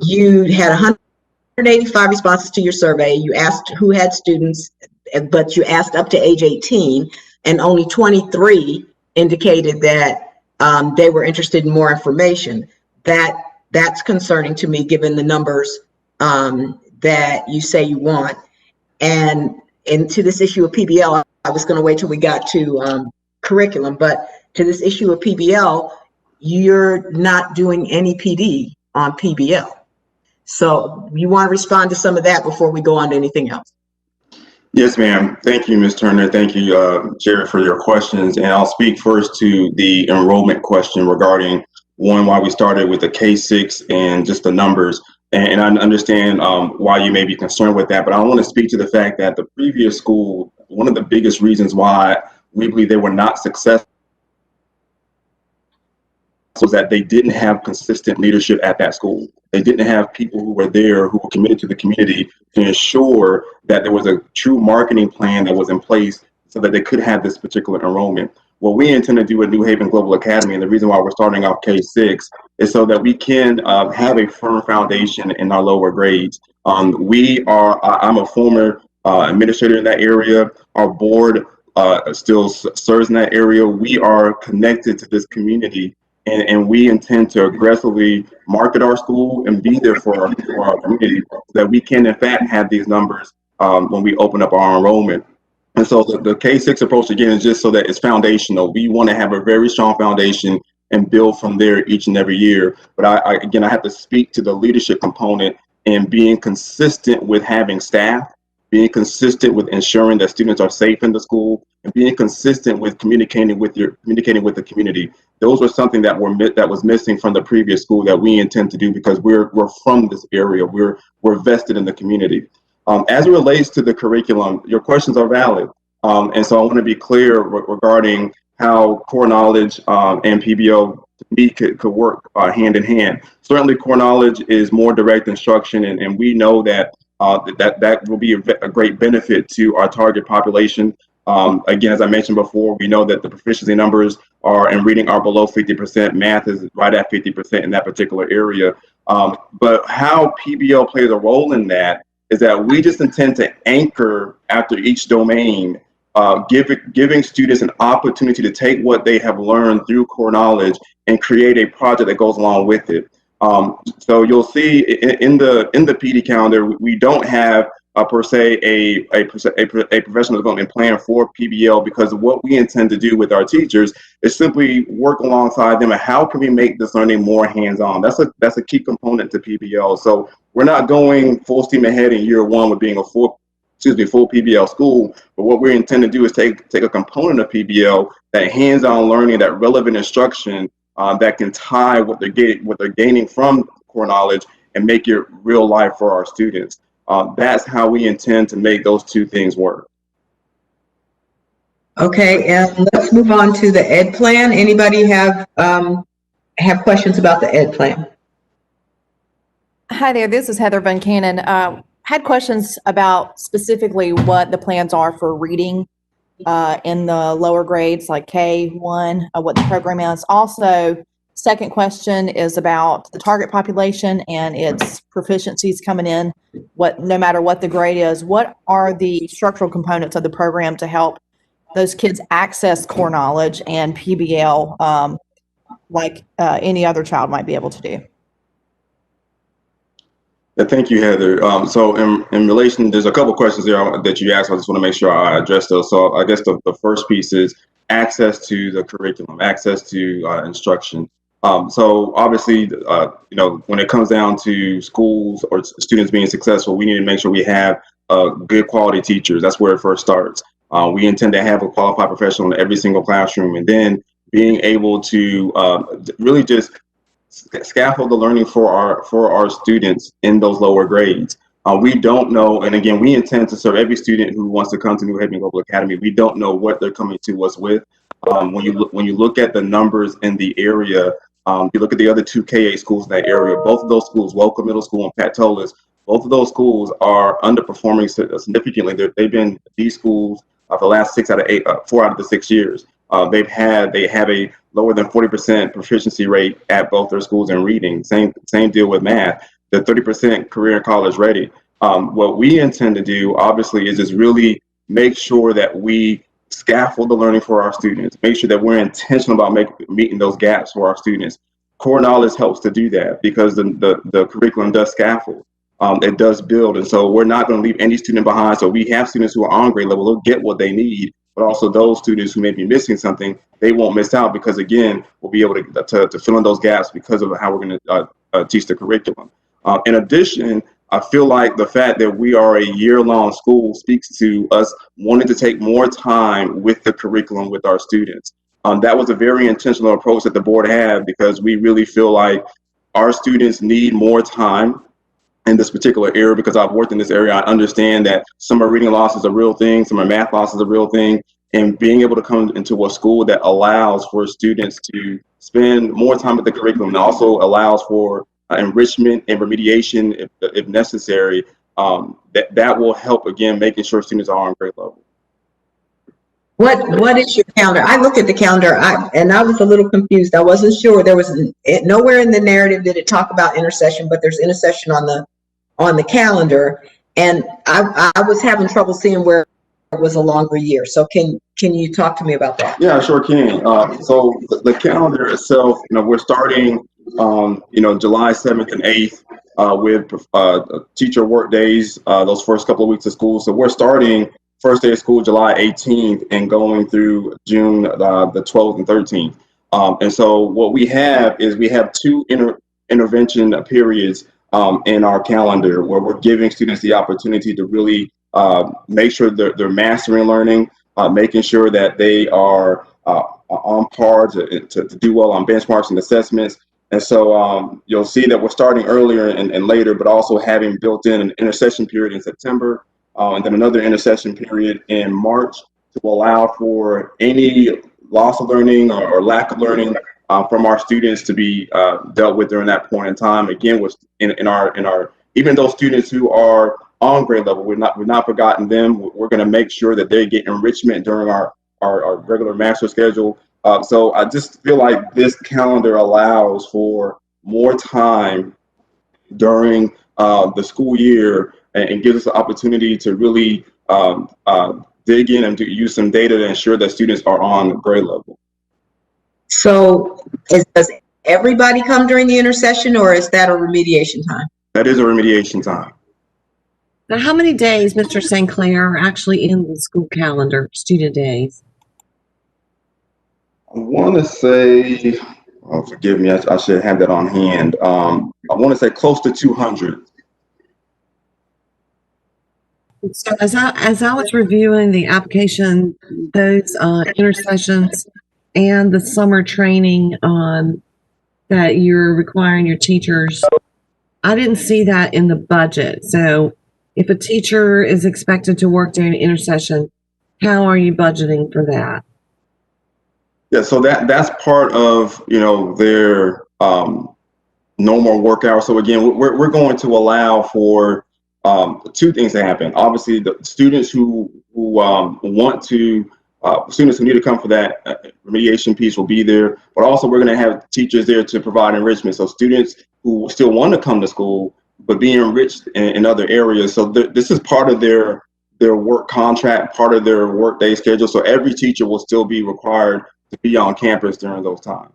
You had 185 responses to your survey. You asked who had students, but you asked up to age 18, and only 23 indicated that they were interested in more information. That's concerning to me, given the numbers that you say you want. And to this issue of PBL, I was going to wait till we got to curriculum, but to this issue of PBL, you're not doing any PD on PBL. So you want to respond to some of that before we go on to anything else? Yes, ma'am. Thank you, Ms. Turner. Thank you, Jared, for your questions. And I'll speak first to the enrollment question regarding one, why we started with the K-6 and just the numbers. And I understand why you may be concerned with that, but I want to speak to the fact that the previous school, one of the biggest reasons why we believe they were not successful was that they didn't have consistent leadership at that school. They didn't have people who were there who were committed to the community to ensure that there was a true marketing plan that was in place so that they could have this particular enrollment. What we intend to do at New Haven Global Academy, and the reason why we're starting off K-6, is so that we can have a firm foundation in our lower grades. I'm a former administrator in that area. Our board still serves in that area. We are connected to this community, and we intend to aggressively market our school and be there for our community so that we can, in fact, have these numbers when we open up our enrollment. And so the K-6 approach, again, is just so that it's foundational. We want to have a very strong foundation and build from there each and every year. But I have to speak to the leadership component and being consistent with having staff, being consistent with ensuring that students are safe in the school, and being consistent with communicating with the community. Those were something that was missing from the previous school that we intend to do because we're from this area. We're vested in the community. As it relates to the curriculum, your questions are valid. And so I want to be clear regarding how core knowledge and PBL to me could work hand in hand. Certainly core knowledge is more direct instruction, and we know that that will be a great benefit to our target population. Again, as I mentioned before, we know that the proficiency numbers in reading are below 50%. Math is right at 50% in that particular area. But how PBL plays a role in that is that we just intend to anchor after each domain, giving students an opportunity to take what they have learned through core knowledge and create a project that goes along with it. So you'll see in the PD calendar, we don't have per se a professional development plan for PBL, because what we intend to do with our teachers is simply work alongside them and how can we make this learning more hands-on. That's a key component to PBL. So we're not going full steam ahead in year one with being a full PBL school, but what we intend to do is take a component of PBL, that hands-on learning, that relevant instruction that can tie what they're gaining from core knowledge and make it real life for our students. That's how we intend to make those two things work. Okay, and let's move on to the ed plan. Anybody have questions about the ed plan? Hi there, this is Heather Van Cannon. Had questions about specifically what the plans are for reading in the lower grades like K1, what the program is. Also, second question is about the target population and its proficiencies coming in. No matter what the grade is, what are the structural components of the program to help those kids access core knowledge and PBL like any other child might be able to do? Yeah, thank you, Heather. So in relation, there's a couple questions there that you asked. I just want to make sure I address those. So I guess the first piece is access to the curriculum, access to instruction. So obviously, when it comes down to schools or students being successful, we need to make sure we have good quality teachers. That's where it first starts. We intend to have a qualified professional in every single classroom, and then being able to really just scaffold the learning for our students in those lower grades. We don't know, and again, we intend to serve every student who wants to come to New Haven Global Academy. We don't know what they're coming to us with. When you look at the numbers in the area, you look at the other two K-8 schools in that area. Both of those schools, Welcome Middle School and Pat Tolis, both of those schools are underperforming significantly. They've been these schools for the last 4 out of the 6 years. They have a lower than 40% proficiency rate at both their schools in reading. Same deal with math. They're 30% career and college ready. What we intend to do, obviously, is just really make sure that we scaffold the learning for our students, make sure that we're intentional about meeting those gaps for our students. Core knowledge helps to do that because the curriculum does scaffold. It does build, and so we're not going to leave any student behind. So we have students who are on grade level, they'll get what they need, but also those students who may be missing something, they won't miss out because, again, we'll be able to fill in those gaps because of how we're going to teach the curriculum. In addition, I feel like the fact that we are a year-long school speaks to us wanting to take more time with the curriculum with our students. That was a very intentional approach that the board had because we really feel like our students need more time in this particular area because I've worked in this area. I understand that summer reading loss is a real thing, summer math loss is a real thing, and being able to come into a school that allows for students to spend more time with the curriculum and also allows for enrichment and remediation if necessary, that will help, again, making sure students are on grade level. What is your calendar? I looked at the calendar and I was a little confused. I wasn't sure. There was nowhere in the narrative did it talk about intercession, but there's intercession on the calendar, and I was having trouble seeing where it was a longer year. So can you talk to me about that? Yeah, I sure can. So the calendar itself, we're starting July 7th and 8th with teacher work days, those first couple of weeks of school. So we're starting first day of school July 18th and going through June the 12th and 13th. And so what we have is we have two intervention periods in our calendar where we're giving students the opportunity to really make sure they're mastering learning, making sure that they are on par to do well on benchmarks and assessments. And so you'll see that we're starting earlier and later, but also having built in an intercession period in September, and then another intercession period in March to allow for any loss of learning or lack of learning from our students to be dealt with during that point in time. Again, in our even those students who are on grade level, we've not forgotten them. We're going to make sure that they get enrichment during our regular master schedule. So I just feel like this calendar allows for more time during the school year and gives us the opportunity to really dig in and to use some data to ensure that students are on grade level. So does everybody come during the intercession, or is that a remediation time? That is a remediation time. Now, how many days, Mr. St. Clair, are actually in the school calendar, student days? I want to say, forgive me, I should have that on hand. I want to say close to 200. So as I was reviewing the application, those intercessions and the summer training that you're requiring your teachers, I didn't see that in the budget. So if a teacher is expected to work during intercession, how are you budgeting for that? Yeah, so that's part of their normal work hours. So again, we're going to allow for two things to happen. Obviously, the students who want to, students who need to come for that remediation piece will be there, but also we're going to have teachers there to provide enrichment. So students who still want to come to school, but be enriched in other areas. So this is part of their work contract, part of their work day schedule. So every teacher will still be required to be on campus during those times.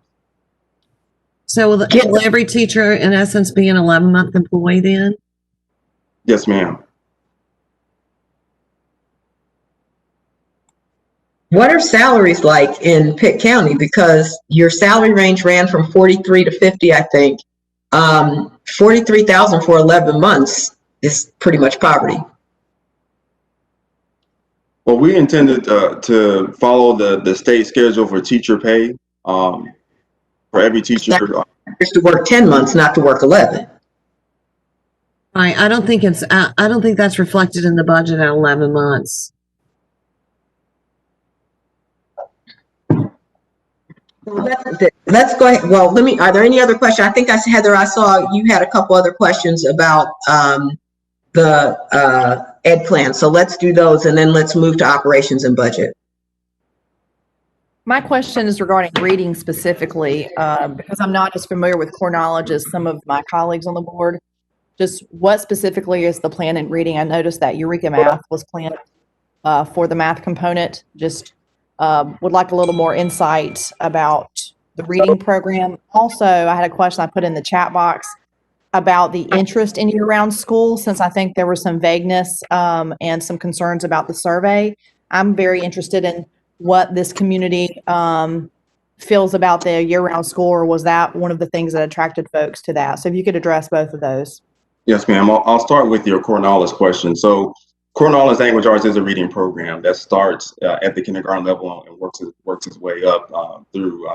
So will every teacher, in essence, be an 11-month employee then? Yes, ma'am. What are salaries like in Pitt County? Because your salary range ran from 43 to 50, I think. 43,000 for 11 months is pretty much poverty. Well, we intended to follow the state schedule for teacher pay for every teacher. It's to work 10 months, not to work 11. I don't think that's reflected in the budget at 11 months. Let's go ahead. Well, are there any other questions? I think Heather, I saw you had a couple other questions about the ed plan. So let's do those and then let's move to operations and budget. My question is regarding reading specifically, because I'm not as familiar with core knowledge as some of my colleagues on the board. Just what specifically is the plan in reading? I noticed that Eureka Math was planned for the math component. Just would like a little more insight about the reading program. Also, I had a question I put in the chat box about the interest in year-round school, since I think there was some vagueness and some concerns about the survey. I'm very interested in what this community feels about the year-round school, or was that one of the things that attracted folks to that? So if you could address both of those. Yes, ma'am. I'll start with your core knowledge question. So Core Knowledge Language Arts is a reading program that starts at the kindergarten level and works its way up through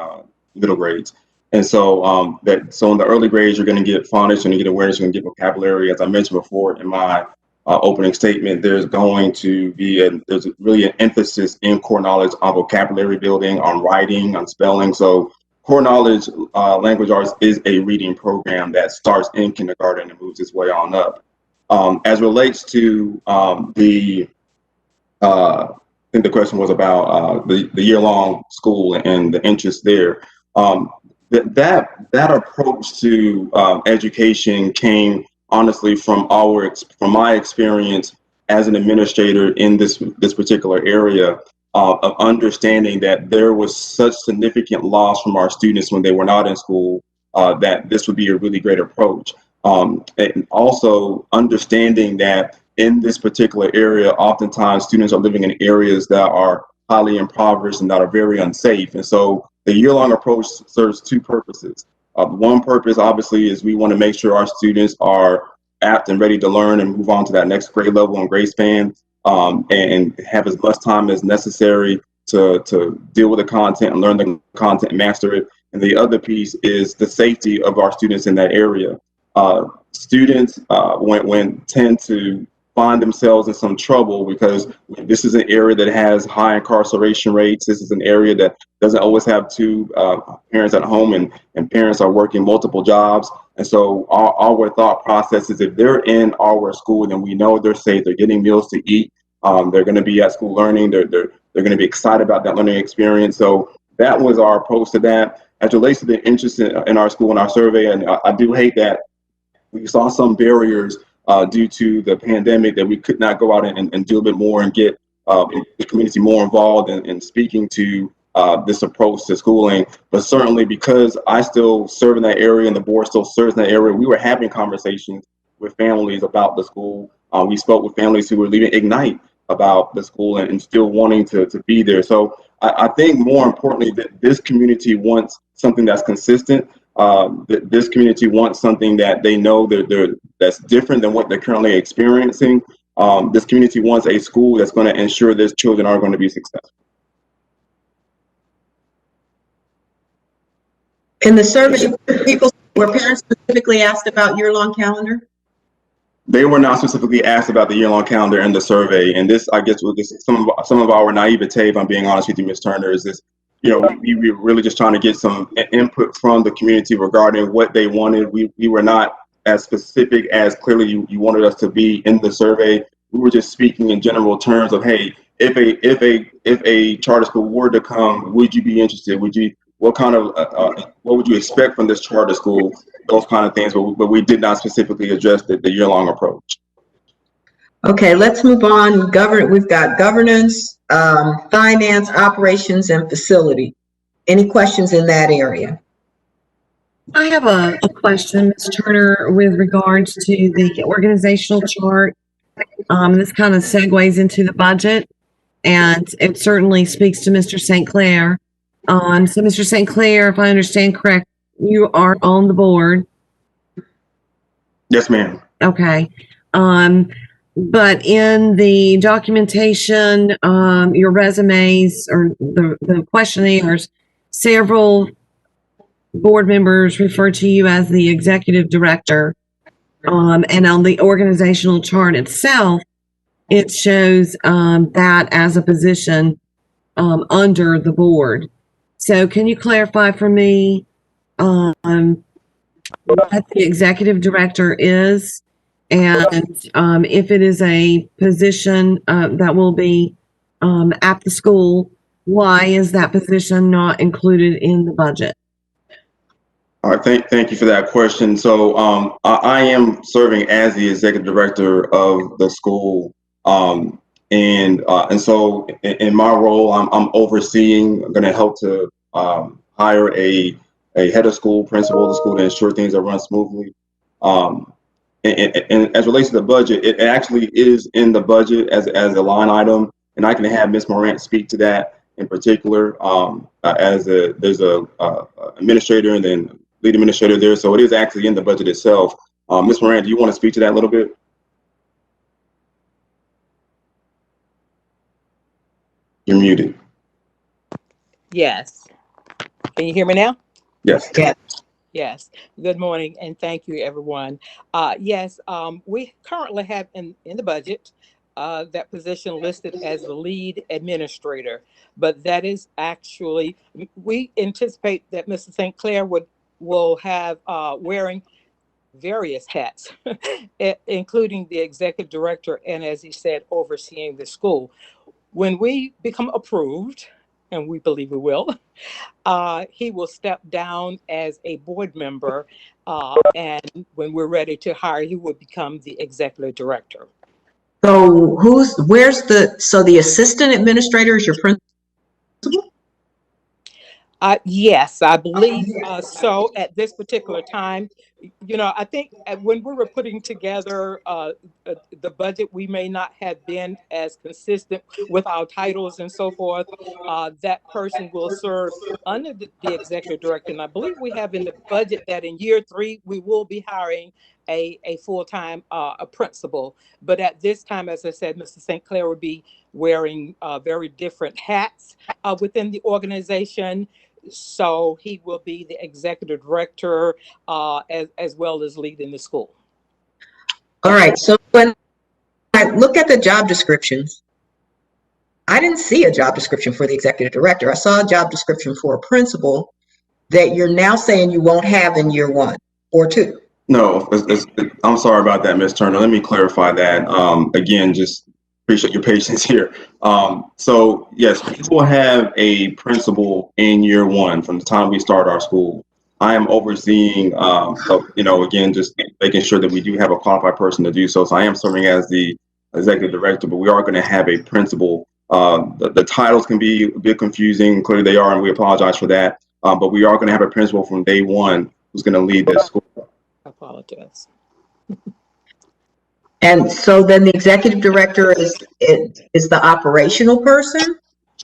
middle grades. And so so in the early grades, you're going to get phonics, you're going to get awareness, you're going to get vocabulary. As I mentioned before in my opening statement, there's going to be there's really an emphasis in core knowledge on vocabulary building, on writing, on spelling. So Core Knowledge Language Arts is a reading program that starts in kindergarten and moves its way on up. As relates to I think the question was about the year-long school and the interest there. That approach to education came honestly from my experience as an administrator in this particular area of understanding that there was such significant loss from our students when they were not in school that this would be a really great approach. And also understanding that in this particular area, oftentimes students are living in areas that are highly impoverished and that are very unsafe. And so the year-long approach serves two purposes. One purpose, obviously, is we want to make sure our students are apt and ready to learn and move on to that next grade level and grade span, and have as much time as necessary to deal with the content and learn the content and master it. And the other piece is the safety of our students in that area. Students tend to find themselves in some trouble because this is an area that has high incarceration rates. This is an area that doesn't always have two parents at home, and parents are working multiple jobs. And so our thought process is if they're in our school, then we know they're safe, they're getting meals to eat, they're going to be at school learning, they're going to be excited about that learning experience. So that was our approach to that. As it relates to the interest in our school and our survey, and I do hate that we saw some barriers due to the pandemic that we could not go out and do a bit more and get the community more involved in speaking to this approach to schooling. But certainly because I still serve in that area and the board still serves in that area, we were having conversations with families about the school. We spoke with families who were leaving Ignite about the school and still wanting to be there. So I think more importantly that this community wants something that's consistent. This community wants something that they know that's different than what they're currently experiencing. This community wants a school that's going to ensure their children are going to be successful. In the survey, were parents specifically asked about year-long calendar? They were not specifically asked about the year-long calendar in the survey, and this, I guess, was some of our naivete, if I'm being honest with you, Ms. Turner, is this. We were really just trying to get some input from the community regarding what they wanted. We were not as specific as clearly you wanted us to be in the survey. We were just speaking in general terms of, hey, if a charter school were to come, would you be interested? What would you expect from this charter school? Those kind of things, but we did not specifically address the year-long approach. Okay, let's move on. We've got governance, finance, operations, and facility. Any questions in that area? I have a question, Ms. Turner, with regards to the organizational chart. This kind of segues into the budget, and it certainly speaks to Mr. St. Clair. So Mr. St. Clair, if I understand correct, you are on the board. Yes, ma'am. Okay. But in the documentation, your resumes or the questionnaires, several board members refer to you as the executive director. And on the organizational chart itself, it shows that as a position under the board. So can you clarify for me what the executive director is? And if it is a position that will be at the school, why is that position not included in the budget? All right, thank you for that question. So I am serving as the executive director of the school, and so in my role, I'm overseeing. I'm going to help to hire a head of school, principal of the school to ensure things are run smoothly. And as it relates to the budget, it actually is in the budget as a line item, and I can have Ms. Morant speak to that in particular. There's a administrator and then lead administrator there, so it is actually in the budget itself. Ms. Morant, do you want to speak to that a little bit? You're muted. Yes. Can you hear me now? Yes. Yes. Good morning, and thank you, everyone. Yes, we currently have in the budget that position listed as the lead administrator, but that is actually, we anticipate that Mr. St. Clair will have wearing various hats, including the executive director, and as he said, overseeing the school. When we become approved, and we believe we will, he will step down as a board member, and when we're ready to hire, he will become the executive director. So so the assistant administrator is your principal? Yes, I believe so at this particular time. You know, I think when we were putting together the budget, we may not have been as consistent with our titles and so forth. That person will serve under the executive director. And I believe we have in the budget that in year 3, we will be hiring a full-time a principal. But at this time, as I said, Mr. St. Clair will be wearing very different hats within the organization. So he will be the executive director as well as leading the school. All right. So when I look at the job descriptions, I didn't see a job description for the executive director. I saw a job description for a principal that you're now saying you won't have in year 1 or 2. No, I'm sorry about that, Ms. Turner. Let me clarify that. Again, just appreciate your patience here. So yes, we will have a principal in year 1 from the time we start our school. I am overseeing, again, just making sure that we do have a qualified person to do so. So I am serving as the executive director, but we are going to have a principal. The titles can be a bit confusing. Clearly they are, and we apologize for that. But we are going to have a principal from day 1 who's going to lead this school. I apologize. And so then the executive director is the operational person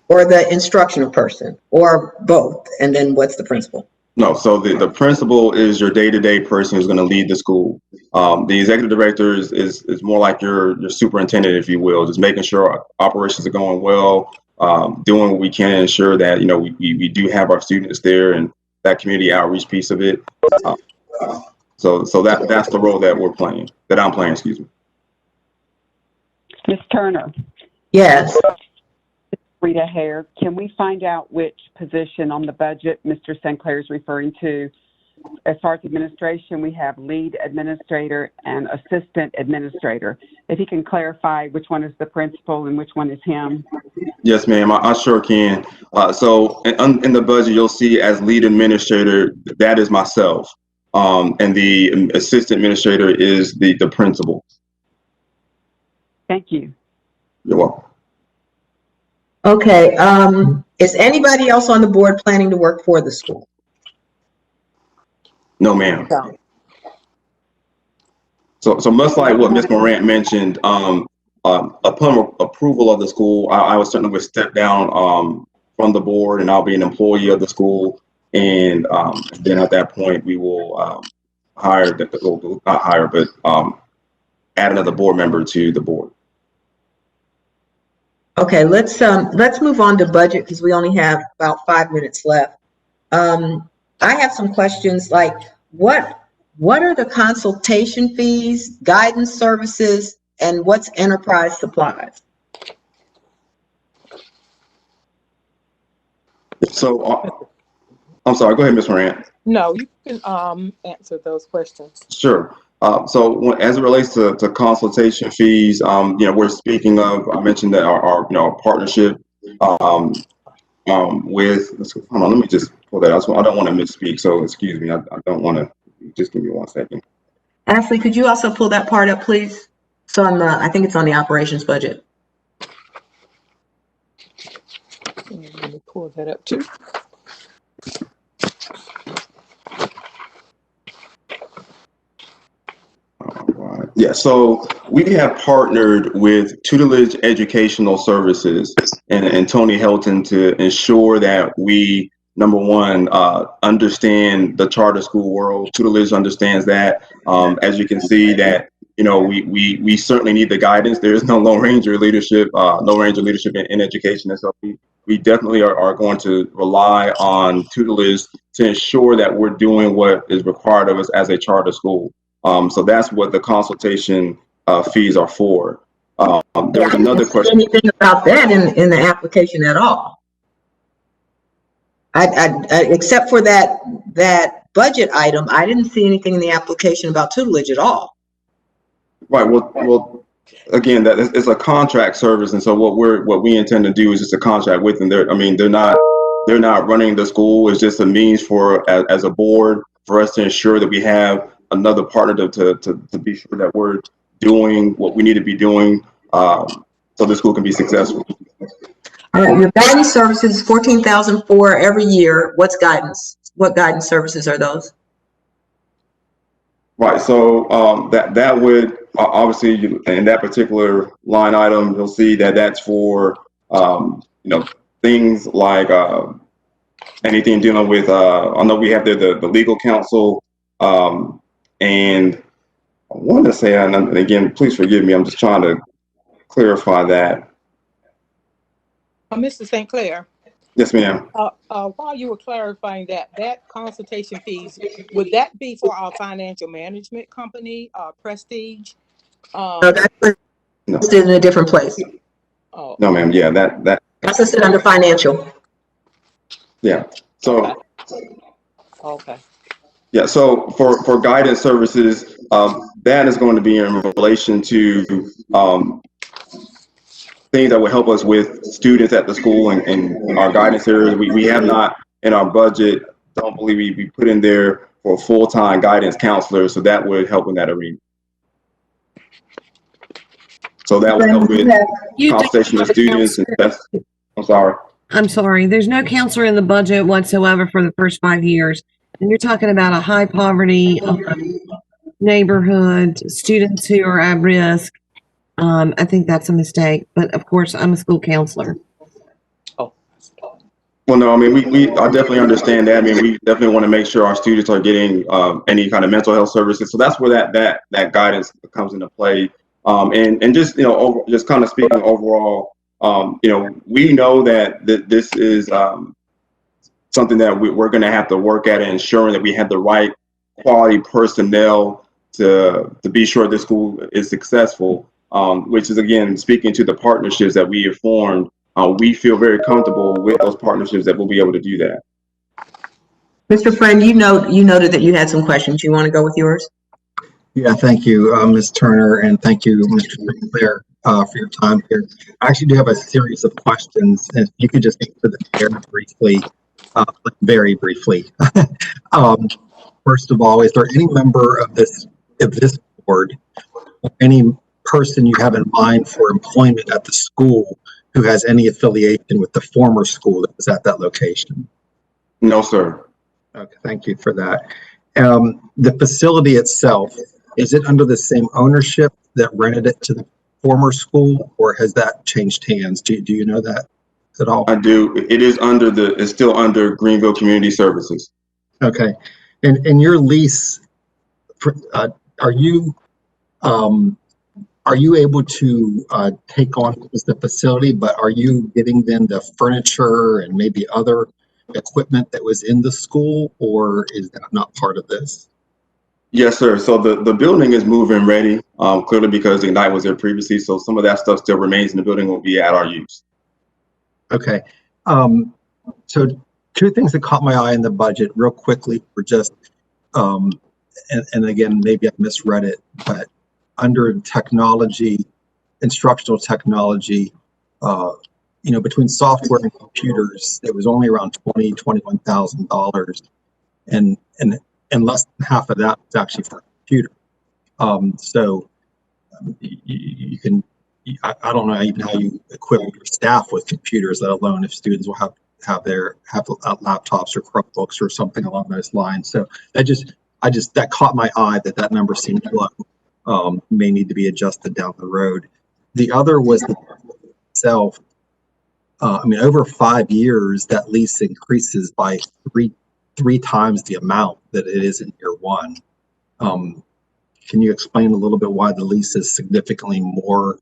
or the instructional person or both? And then what's the principal? No, so the principal is your day-to-day person who's going to lead the school. The executive director is more like your superintendent, if you will, just making sure operations are going well, doing what we can to ensure that, we do have our students there and that community outreach piece of it. So that's the role that I'm playing, excuse me. Ms. Turner. Yes. Rita Hare, can we find out which position on the budget Mr. St. Clair is referring to? As far as administration, we have lead administrator and assistant administrator. If he can clarify which one is the principal and which one is him. Yes, ma'am, I sure can. So in the budget, you'll see as lead administrator, that is myself. And the assistant administrator is the principal. Thank you. You're welcome. Okay. Is anybody else on the board planning to work for the school? No, ma'am. So much like what Ms. Morant mentioned, upon approval of the school, I was certainly would step down from the board, and I'll be an employee of the school. And then at that point, we will add another board member to the board. Okay, let's move on to budget because we only have about 5 minutes left. I have some questions like what are the consultation fees, guidance services, and what's enterprise supplies? So I'm sorry, go ahead, Ms. Morant. No, you can answer those questions. Sure. So as it relates to consultation fees, we're speaking of, I mentioned that our partnership with, hold on, let me just pull that out. I don't want to misspeak, so excuse me. I don't want to, just give me 1 second. Ashley, could you also pull that part up, please? So I think it's on the operations budget. Let me pull that up too. Yeah, so we have partnered with Tutelage Educational Services and Tony Helton to ensure that we, number one, understand the charter school world. Tutelage understands that. As you can see that, we certainly need the guidance. There is no Lone Ranger leadership, in education. And so we definitely are going to rely on tutelage to ensure that we're doing what is required of us as a charter school. So that's what the consultation fees are for. There was another question. Anything about that in the application at all? I except for that budget item, I didn't see anything in the application about tutelage at all. Right. Well, again, that is a contract service, and so what we intend to do is just a contract with them. They're not running the school. It's just a means for as a board for us to ensure that we have another partner to be sure that we're doing what we need to be doing, so the school can be successful. Your guidance services, $14,004 every year. What's guidance? What guidance services are those? Right. So that would obviously, in that particular line item, you'll see that that's for things like anything dealing with. I know we have the legal counsel, and I want to say, and again, please forgive me. I'm just trying to clarify that. Mr. St. Clair. Yes, ma'am. While you were clarifying that consultation fees, would that be for our financial management company, Prestige? No, that's listed in a different place. Oh. No, ma'am. Yeah, that's listed under financial. Yeah. So. Okay. Yeah. So for guidance services, that is going to be in relation to things that will help us with students at the school and our guidance areas. We have not in our budget, don't believe we put in there for a full-time guidance counselor, so that would help in that arena. So that would help with consultation of students and that's, I'm sorry. There's no counselor in the budget whatsoever for the first 5 years. And you're talking about a high poverty neighborhood, students who are at risk. I think that's a mistake, but of course I'm a school counselor. Oh. Well, no, I definitely understand that. We definitely want to make sure our students are getting any kind of mental health services. So that's where that guidance comes into play. And just, just kind of speaking overall, we know that this is something that we're going to have to work at, ensuring that we have the right quality personnel to be sure this school is successful. Which is, again, speaking to the partnerships that we have formed, we feel very comfortable with those partnerships that we'll be able to do that. Mr. Friend, you noted that you had some questions. You want to go with yours? Yeah, thank you, Ms. Turner, and thank you, Mr. Sinclair, for your time here. I actually do have a series of questions, and if you could just answer them very briefly. First of all, is there any member of this board, or any person you have in mind for employment at the school who has any affiliation with the former school that was at that location? No, sir. Okay, thank you for that. The facility itself, is it under the same ownership that rented it to the former school, or has that changed hands? Do you know that at all? I do. It is it's still under Greenville Community Services. Okay. And your lease, are you able to take on the facility, but are you getting them the furniture and maybe other equipment that was in the school, or is that not part of this? Yes, sir. So the building is move-in ready, clearly because Ignite was there previously. So some of that stuff still remains in the building, will be at our use. Okay. So two things that caught my eye in the budget real quickly were just, and again, maybe I misread it, but under technology, instructional technology, between software and computers, it was only around $21,000, and less than half of that was actually for a computer. So you can, I don't know even how you equip your staff with computers, let alone if students will have laptops or Chromebooks or something along those lines. So that caught my eye that number seemed low. May need to be adjusted down the road. The other was the itself. Over 5 years, that lease increases by three times the amount that it is in year one. can you explain a little bit why the lease is significantly more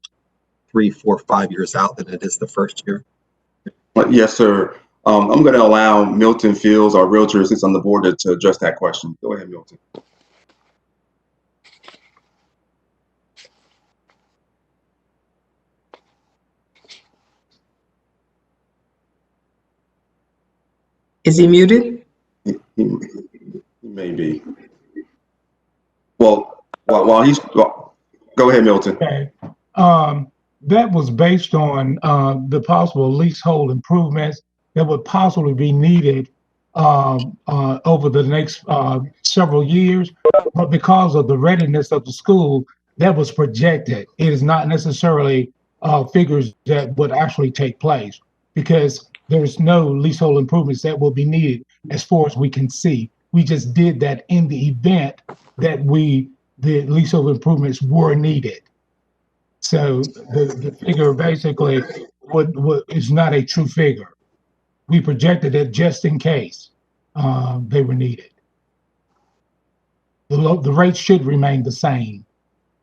3, 4, 5 years out than it is the first year? Yes, sir. I'm going to allow Milton Fields, our realtor, who sits on the board, to address that question. Go ahead, Milton. Is he muted? He may be. Well, while he's, go ahead, Milton. Okay. That was based on the possible leasehold improvements that would possibly be needed over the next several years. But because of the readiness of the school, that was projected. It is not necessarily figures that would actually take place, because there's no leasehold improvements that will be needed as far as we can see. We just did that in the event that the leasehold improvements were needed. So the figure basically is not a true figure. We projected it just in case they were needed. The rates should remain the same.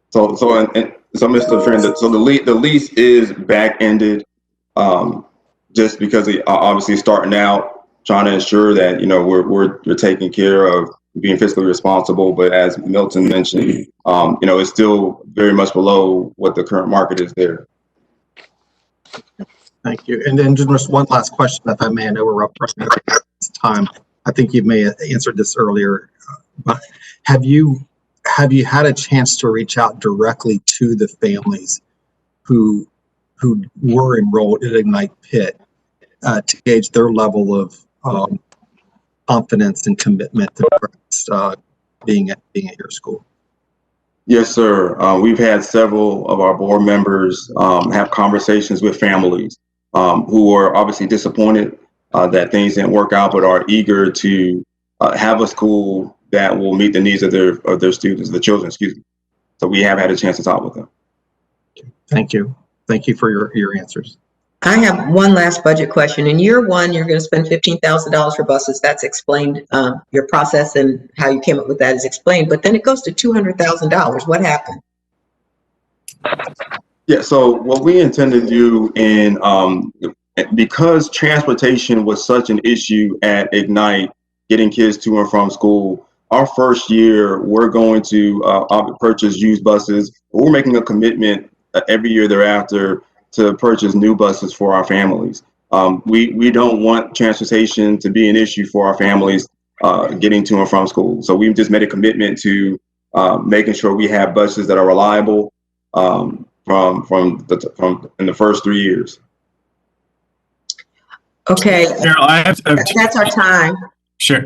So Mr. Friend, so the lease is back-ended, just because obviously starting out, trying to ensure that, you know, we're taking care of being fiscally responsible. But as Milton mentioned, you know, it's still very much below what the current market is there. Thank you. And then just one last question, if I may. I know we're up running out of time. I think you may have answered this earlier, but have you had a chance to reach out directly to the families who were enrolled at Ignite Pitt to gauge their level of confidence and commitment to being at your school? Yes, sir. We've had several of our board members have conversations with families who are obviously disappointed that things didn't work out, but are eager to have a school that will meet the needs of their students, the children, excuse me. So we have had a chance to talk with them. Thank you. Thank you for your answers. I have one last budget question. In year one, you're going to spend $15,000 for buses. That's explained. Your process and how you came up with that is explained. But then it goes to $200,000. What happened? Yeah. So what we intend to do because transportation was such an issue at Ignite, getting kids to and from school, our first year, we're going to purchase used buses. We're making a commitment every year thereafter to purchase new buses for our families. We don't want transportation to be an issue for our families getting to and from school. So we've just made a commitment to making sure we have buses that are reliable from in the first 3 years. Okay. Cheryl, that's our time. Sure.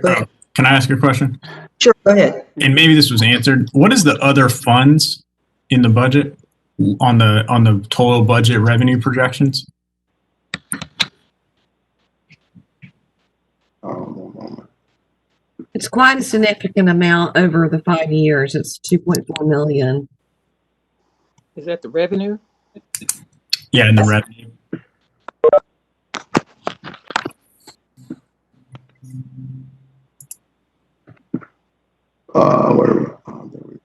Can I ask you a question? Sure, go ahead. And maybe this was answered. What is the other funds in the budget on the total budget revenue projections? It's quite a significant amount over the 5 years. It's 2.4 million. Is that the revenue? Yeah, in the revenue. Where are we?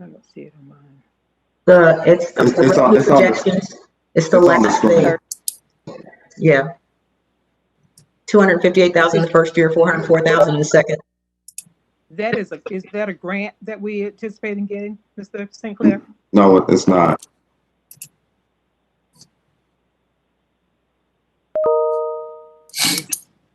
I don't see it on mine. It's the projections. It's the last thing. Yeah. 258,000 the first year, 404,000 in the second. Is that a grant that we anticipate in getting, Mr. St. Clair? No, it's not.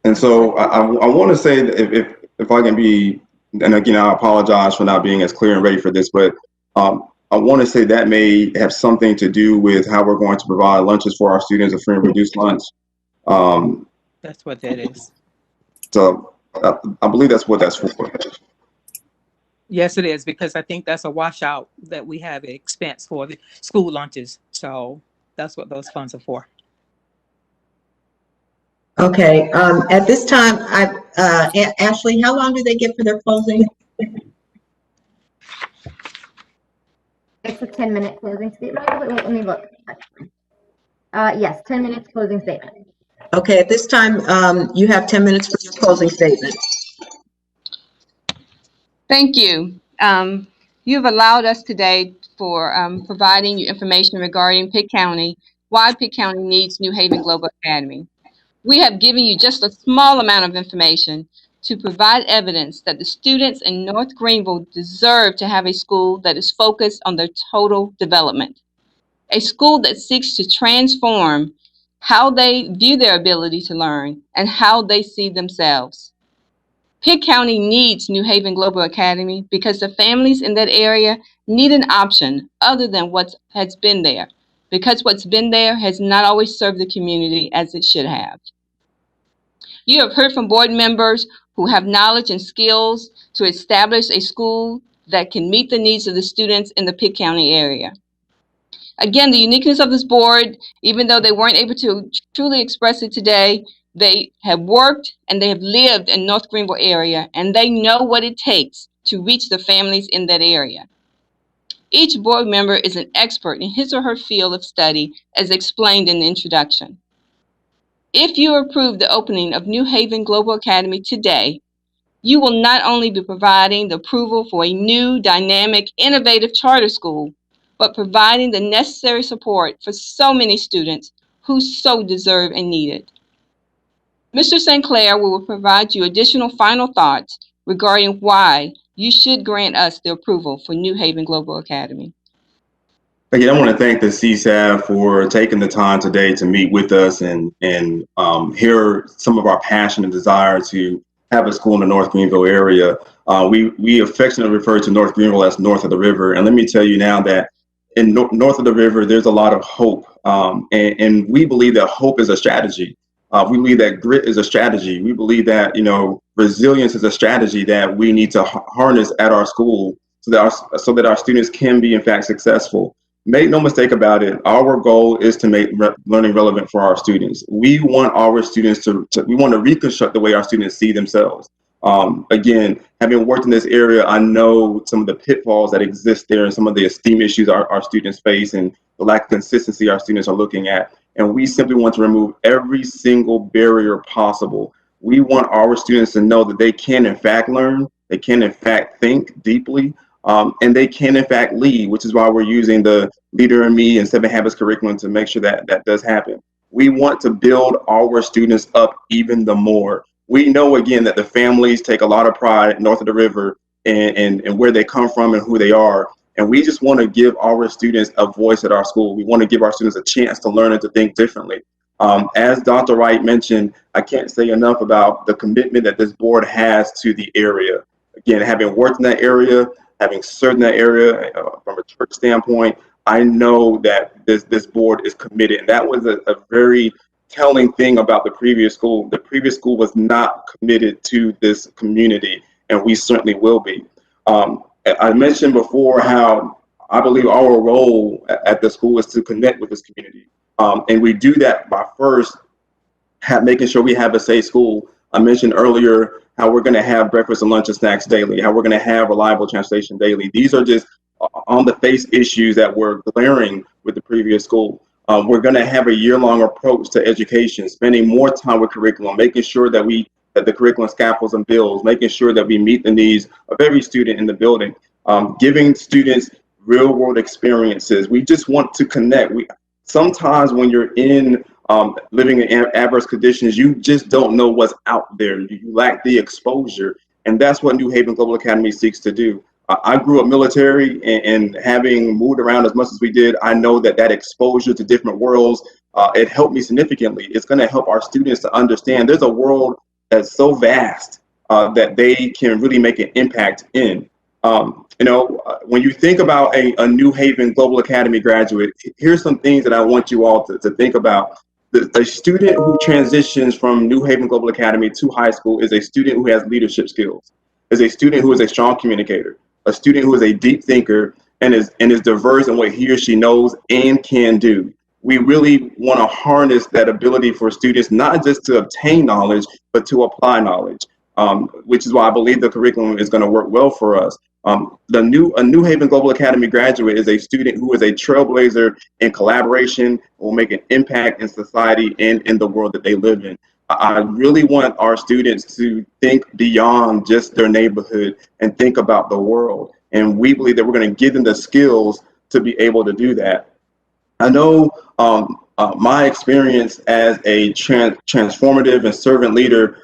And so I want to say that if I can be, and again, I apologize for not being as clear and ready for this, but I want to say that may have something to do with how we're going to provide lunches for our students, a free and reduced lunch. That's what that is. So I believe that's what that's for. Yes, it is, because I think that's a washout that we have expense for the school lunches. So that's what those funds are for. Okay. At this time, Ashley, how long do they get for their closing? It's a 10-minute closing statement. Wait, let me look. Yes, 10 minutes closing statement. Okay, at this time, you have 10 minutes for your closing statement. Thank you. You've allowed us today for providing you information regarding Pitt County, why Pitt County needs New Haven Global Academy. We have given you just a small amount of information to provide evidence that the students in North Greenville deserve to have a school that is focused on their total development, a school that seeks to transform how they view their ability to learn and how they see themselves. Pitt County needs New Haven Global Academy because the families in that area need an option other than what has been there, because what's been there has not always served the community as it should have. You have heard from board members who have knowledge and skills to establish a school that can meet the needs of the students in the Pitt County area. Again, the uniqueness of this board, even though they weren't able to truly express it today, they have worked and they have lived in North Greenville area, and they know what it takes to reach the families in that area. Each board member is an expert in his or her field of study, as explained in the introduction. If you approve the opening of New Haven Global Academy today, you will not only be providing the approval for a new, dynamic, innovative charter school, but providing the necessary support for so many students who so deserve and need it. Mr. St. Clair will provide you additional final thoughts regarding why you should grant us the approval for New Haven Global Academy. Again, I want to thank the CSAB for taking the time today to meet with us and hear some of our passion and desire to have a school in the North Greenville area. We affectionately refer to North Greenville as north of the river. And let me tell you now that in north of the river, there's a lot of hope. And we believe that hope is a strategy. We believe that grit is a strategy. We believe that, resilience is a strategy that we need to harness at our school so that our students can be, in fact, successful. Make no mistake about it, our goal is to make learning relevant for our students. We want our students we want to reconstruct the way our students see themselves. Again, having worked in this area, I know some of the pitfalls that exist there and some of the esteem issues our students face and the lack of consistency our students are looking at. And we simply want to remove every single barrier possible. We want our students to know that they can, in fact, learn, they can, in fact, think deeply, and they can, in fact, lead, which is why we're using the Leader in Me and 7 Habits curriculum to make sure that that does happen. We want to build our students up even the more. We know, again, that the families take a lot of pride north of the river and where they come from and who they are. And we just want to give our students a voice at our school. We want to give our students a chance to learn and to think differently. As Dr. Wright mentioned, I can't say enough about the commitment that this board has to the area. Again, having worked in that area, having served in that area from a church standpoint, I know that this board is committed. And that was a very telling thing about the previous school. The previous school was not committed to this community, and we certainly will be. I mentioned before how I believe our role at the school is to connect with this community. And we do that by first making sure we have a safe school. I mentioned earlier how we're going to have breakfast and lunch and snacks daily, how we're going to have reliable transportation daily. These are just on the face issues that were glaring with the previous school. We're going to have a year-long approach to education, spending more time with curriculum, making sure that the curriculum scaffolds and builds, making sure that we meet the needs of every student in the building, giving students real-world experiences. We just want to connect. Sometimes when you're living in adverse conditions, you just don't know what's out there. You lack the exposure, and that's what New Haven Global Academy seeks to do. I grew up military, and having moved around as much as we did, I know that exposure to different worlds, it helped me significantly. It's going to help our students to understand there's a world that's so vast that they can really make an impact in. When you think about a New Haven Global Academy graduate, here's some things that I want you all to think about. A student who transitions from New Haven Global Academy to high school is a student who has leadership skills, is a student who is a strong communicator, a student who is a deep thinker and is diverse in what he or she knows and can do. We really want to harness that ability for students, not just to obtain knowledge, but to apply knowledge, which is why I believe the curriculum is going to work well for us. A New Haven Global Academy graduate is a student who is a trailblazer in collaboration, will make an impact in society and in the world that they live in. I really want our students to think beyond just their neighborhood and think about the world. And we believe that we're going to give them the skills to be able to do that. I know my experience as a transformative and servant leader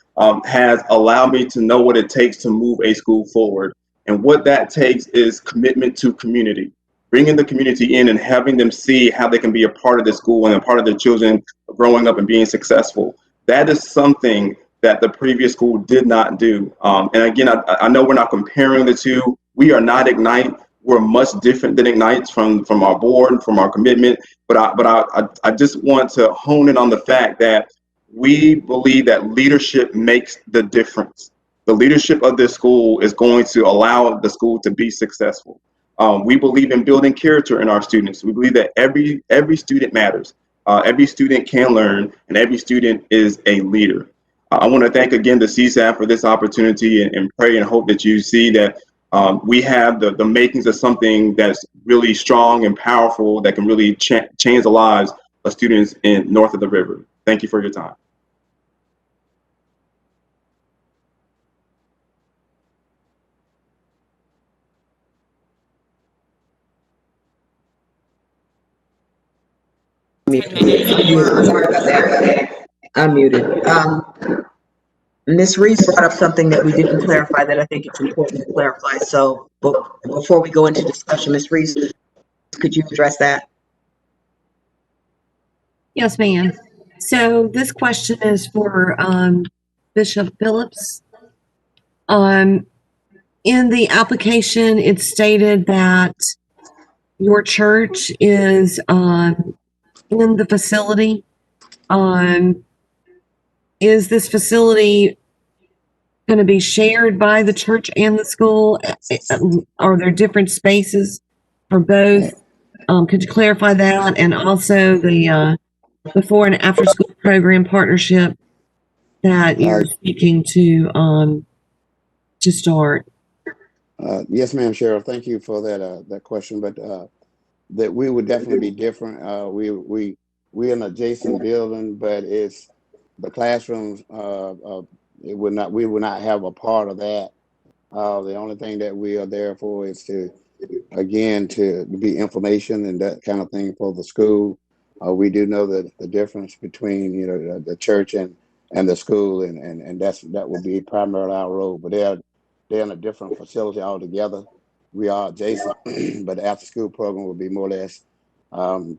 has allowed me to know what it takes to move a school forward. And what that takes is commitment to community, bringing the community in and having them see how they can be a part of the school and a part of their children growing up and being successful. That is something that the previous school did not do. And again, I know we're not comparing the two. We are not Ignite. We're much different than Ignite from our board, from our commitment. But I just want to hone in on the fact that we believe that leadership makes the difference. The leadership of this school is going to allow the school to be successful. We believe in building character in our students. We believe that every student matters. Every student can learn, and every student is a leader. I want to thank again the CSAF for this opportunity and pray and hope that you see that we have the makings of something that's really strong and powerful that can really change the lives of students in north of the river. Thank you for your time. Sorry about that. I'm muted. Ms. Reese brought up something that we didn't clarify that I think it's important to clarify. So before we go into discussion, Ms. Reese, could you address that? Yes, ma'am. So this question is for Bishop Phillips. In the application, it's stated that your church is in the facility. Is this facility going to be shared by the church and the school? Are there different spaces for both? Could you clarify that? And also the before and after school program partnership that you're seeking to start. Yes, ma'am, Cheryl. Thank you for that question. But that we would definitely be different. We're an adjacent building, but it's the classrooms. We would not have a part of that. The only thing that we are there for is to be information and that kind of thing for the school. We do know that the difference between the church and the school, and that would be primarily our role. But they're in a different facility altogether. We are adjacent, but the after school program will be more or less an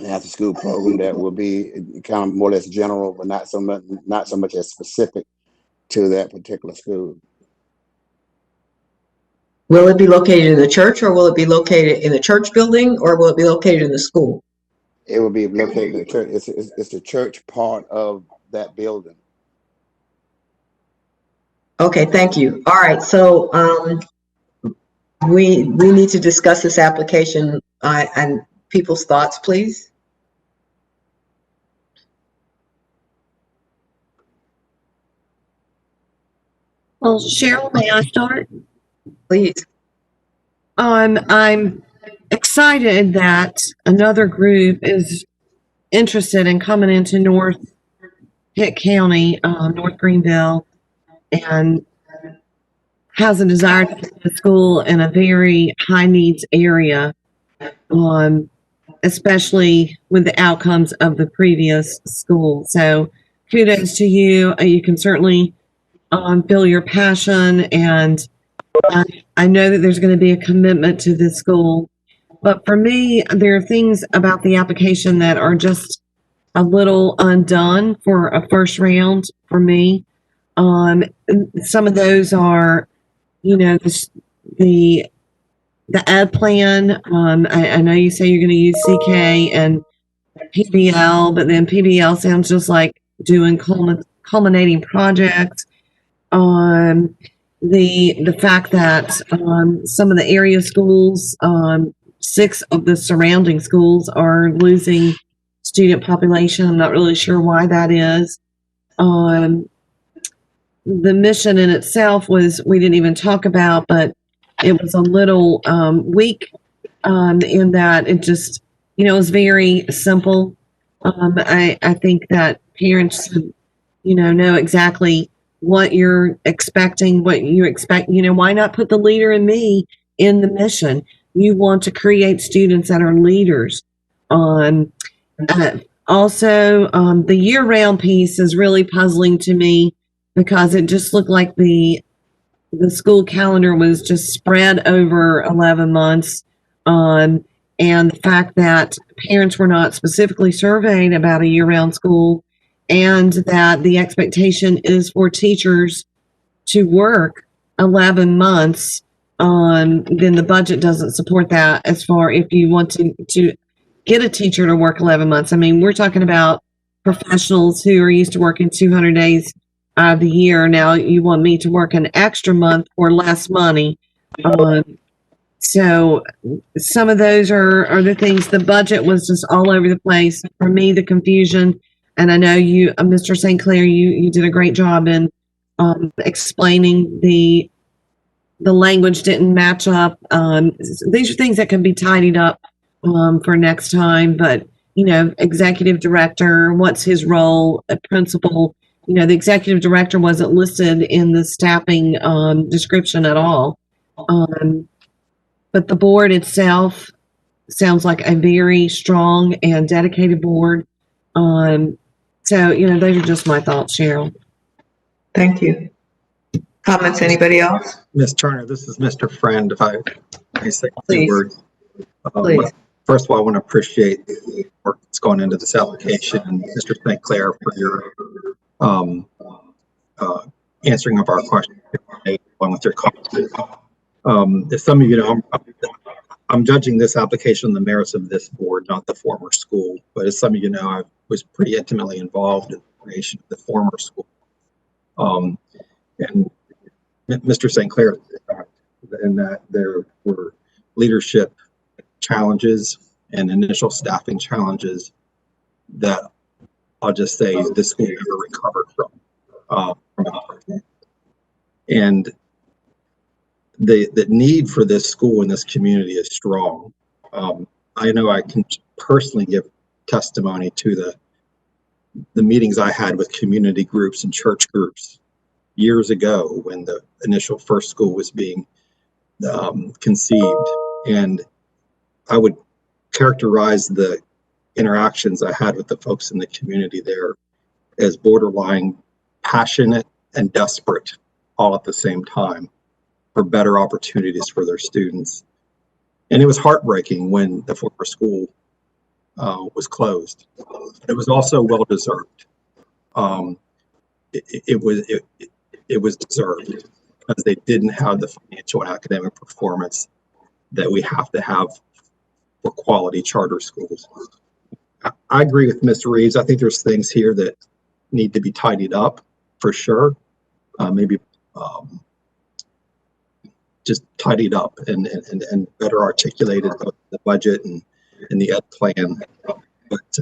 after school program that will be kind of more or less general, but not so much as specific to that particular school. Will it be located in the church, or will it be located in the church building, or will it be located in the school? It will be located in the church. It's the church part of that building. Okay, thank you. All right, so we need to discuss this application and people's thoughts, please. Well, Cheryl, may I start? Please. I'm excited that another group is interested in coming into North Pitt County, North Greenville, and has a desire to put the school in a very high needs area, especially with the outcomes of the previous school. So kudos to you. You can certainly feel your passion, and I know that there's going to be a commitment to this school. But for me, there are things about the application that are just a little undone for a first round for me. Some of those are, the ed plan. I know you say you're going to use CK and PBL, but then PBL sounds just like doing culminating projects. The fact that some of the area schools, 6 of the surrounding schools are losing student population. I'm not really sure why that is. The mission in itself we didn't even talk about, but it was a little weak in that it just, it was very simple. I think that parents should know exactly what you're expecting, what you expect. Why not put the leader in me in the mission? You want to create students that are leaders. Also, the year-round piece is really puzzling to me because it just looked like the school calendar was just spread over 11 months. And the fact that parents were not specifically surveyed about a year-round school, and that the expectation is for teachers to work 11 months, then the budget doesn't support that as far if you want to get a teacher to work 11 months. I mean, we're talking about professionals who are used to working 200 days out of the year. Now you want me to work an extra month for less money. So some of those are the things. The budget was just all over the place. For me, the confusion, and I know you, Mr. St. Clair, you did a great job in explaining the language didn't match up. These are things that can be tidied up for next time, but executive director, what's his role, a principal, the executive director wasn't listed in the staffing description at all. But the board itself sounds like a very strong and dedicated board. So, those are just my thoughts, Cheryl. Thank you. Comments, anybody else? Ms. Turner, this is Mr. Friend, if I may say a few Please. words. Please. First of all, I want to appreciate the work that's gone into this application, and Mr. St. Clair for your answering of our questions along with your comments. As some of you know, I'm judging this application on the merits of this board, not the former school. But as some of you know, I was pretty intimately involved in the creation of the former school. And Mr. St. Clair, in that there were leadership challenges and initial staffing challenges that I'll just say this school never recovered from. And the need for this school in this community is strong. I know I can personally give testimony to the meetings I had with community groups and church groups years ago when the initial first school was being conceived. And I would characterize the interactions I had with the folks in the community there as borderline passionate and desperate all at the same time for better opportunities for their students. And it was heartbreaking when the former school was closed. It was also well-deserved. It was deserved because they didn't have the financial and academic performance that we have to have for quality charter schools. I agree with Ms. Reeves. I think there's things here that need to be tidied up for sure. Maybe just tidied up and better articulated both the budget and the ed plan. But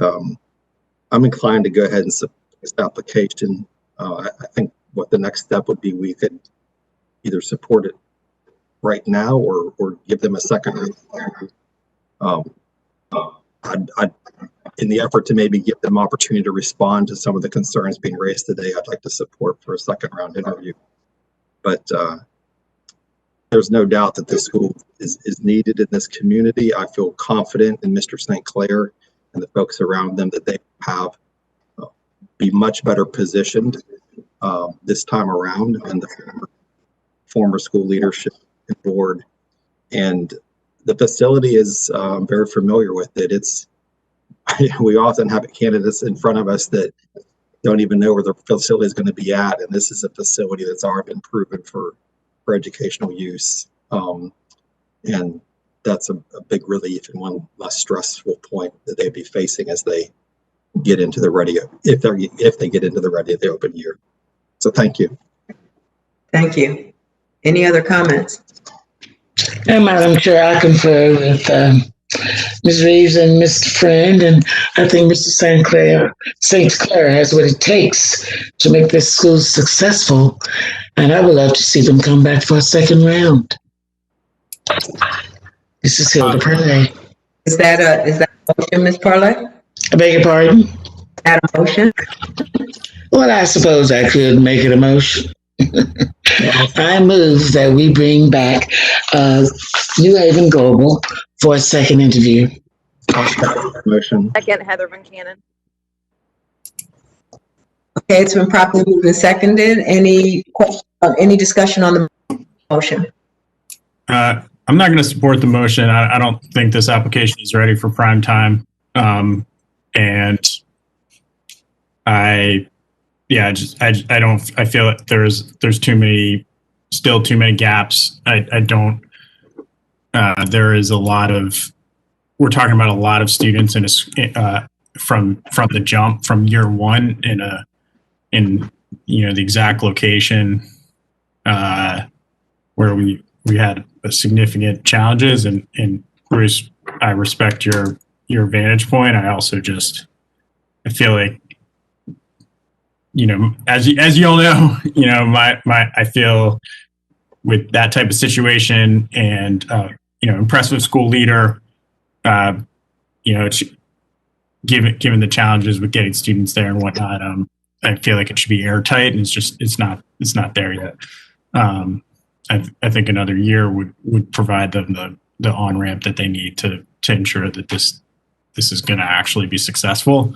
I'm inclined to go ahead and support this application. I think what the next step would be, we could either support it right now or give them a second. I'd in the effort to maybe give them opportunity to respond to some of the concerns being raised today, I'd like to support for a second round interview. But there's no doubt that this school is needed in this community. I feel confident in Mr. St. Clair and the folks around them that they have be much better positioned this time around than the former school leadership and board. And the facility is very familiar with it. We often have candidates in front of us that don't even know where the facility is going to be at, and this is a facility that's already been proven for educational use, and that's a big relief and one less stressful point that they'd be facing as they get into the ready, if they get into the ready of the open year. So thank you. Thank you. Any other comments? And Madam Chair, I confer with Ms. Reeves and Mr. Friend, and I think Mr. St. Clair has what it takes to make this school successful, and I would love to see them come back for a second round. This is Hilda Parlay. Is that a motion, Ms. Parlay? I beg your pardon? Is that a motion? Well, I suppose I could make it a motion. I move that we bring back New Haven Global for a second interview. Motion. Second, Heather Van Cannon. Okay, it's been properly moved and seconded. Any question, any discussion on the motion? I'm not going to support the motion. I don't think this application is ready for prime time. And I feel that there's still too many gaps. There is a lot of, we're talking about a lot of students from the jump, from year one in the exact location where we had significant challenges, and Bruce, I respect your vantage point. I also I feel like, as you all know, I feel with that type of situation and, impressive school leader, it's given the challenges with getting students there and whatnot, I feel like it should be airtight, and it's not there yet. I think another year would provide them the on-ramp that they need to ensure that this is going to actually be successful.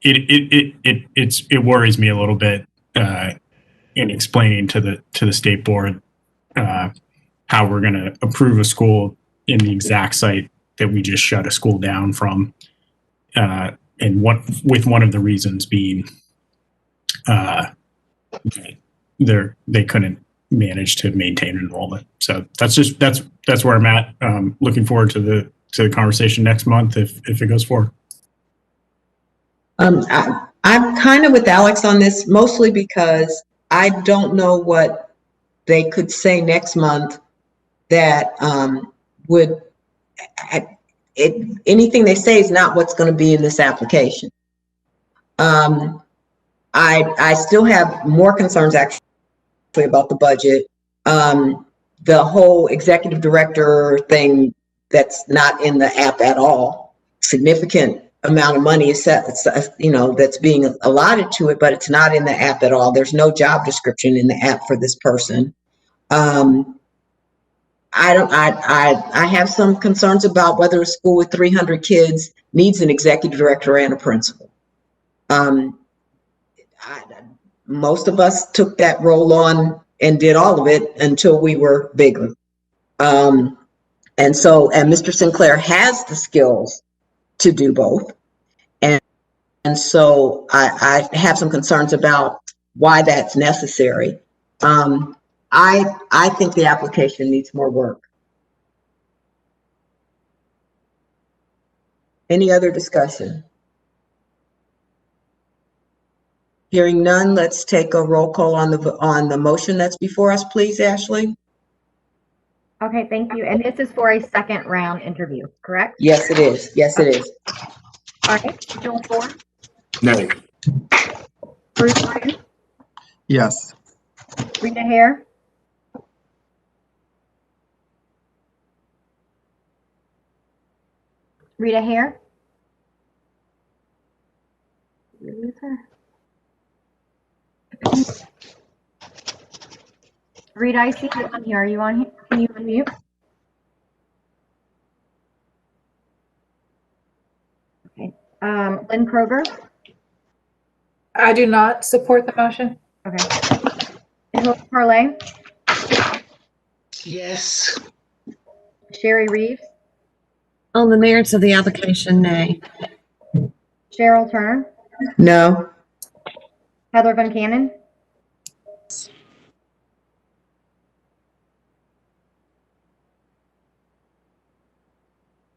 It worries me a little bit in explaining to the state board how we're going to approve a school in the exact site that we just shut a school down from, and with one of the reasons being they couldn't manage to maintain enrollment. So that's where I'm at. Looking forward to the conversation next month if it goes forward. I'm kind of with Alex on this, mostly because I don't know what they could say next month that anything they say is not what's going to be in this application. I still have more concerns actually about the budget. The whole executive director thing that's not in the app at all. Significant amount of money is set, that's being allotted to it, but it's not in the app at all. There's no job description in the app for this person. I have some concerns about whether a school with 300 kids needs an executive director and a principal. Most of us took that role on and did all of it until we were bigger. And Mr. Sinclair has the skills to do both. And so I have some concerns about why that's necessary. I think the application needs more work. Any other discussion? Hearing none, let's take a roll call on the motion that's before us, please, Ashley. Okay, thank you. And this is for a second round interview, correct? Yes, it is. Yes, it is. All right, Joel Ford, No. Bruce Ryan, Yes. Rita Hare, Rita Hare. Did we lose her? Rita, I see you on here. Are you on here? Can you unmute? Okay. Lynn Kroger. I do not support the motion. Okay. Nicholas Parlay. Yes. Sherry Reeves. On the merits of the application, nay. Cheryl Turner. No. Heather Van Cannon.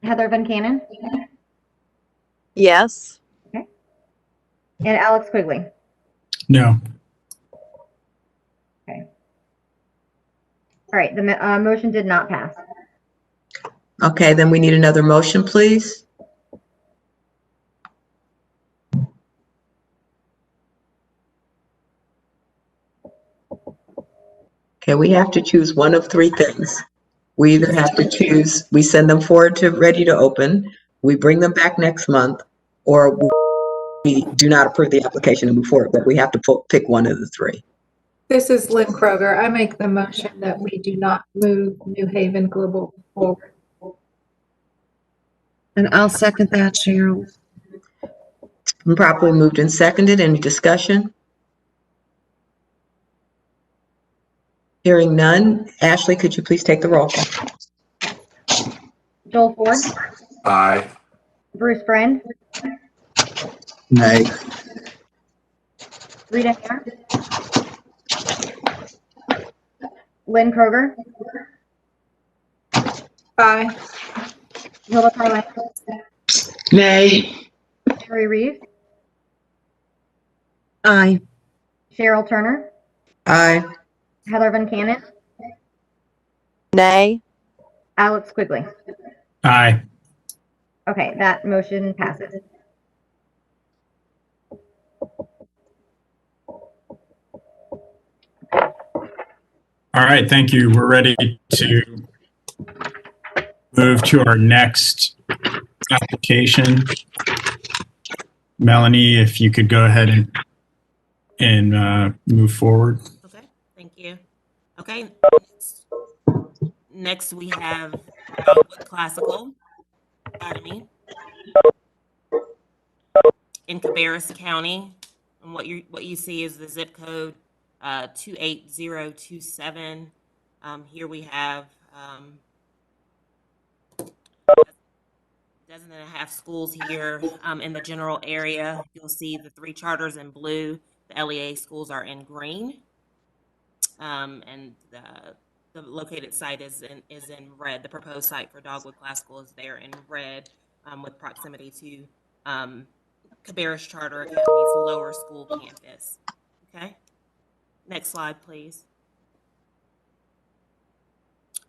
Heather Van Cannon. Yes. Okay. And Alex Quigley. No. Okay. All right, the motion did not pass. Okay, then we need another motion, please. Okay, we have to choose one of three things. We either have to choose, we send them forward to ready to open, we bring them back next month, or we do not approve the application and move forward, but we have to pick one of the three. This is Lynn Kroger. I make the motion that we do not move New Haven Global forward. And I'll second that, Cheryl. Properly moved and seconded. Any discussion? Hearing none. Ashley, could you please take the roll? Joel Ford, Aye. Bruce Friend, Nay. Rita Hare, Lynn Kroger, Aye. Hilda Carlin, Nay. Terry Reeves, Aye. Cheryl Turner, Aye. Heather Van Cannon, Nay. Alex Quigley. Aye. Okay, that motion passes. All right, thank you. We're ready to move to our next application. Melanie, if you could go ahead and move forward. Okay, thank you. Okay, next we have Dogwood Classical Academy in Cabarrus County. And what you see is the zip code 28027. Here we have dozen and a half schools here in the general area. You'll see the 3 charters in blue. The LEA schools are in green. And the located site is in red. The proposed site for Dogwood Classical is there in red with proximity to Cabarrus Charter Academy's lower school campus. Okay, next slide, please.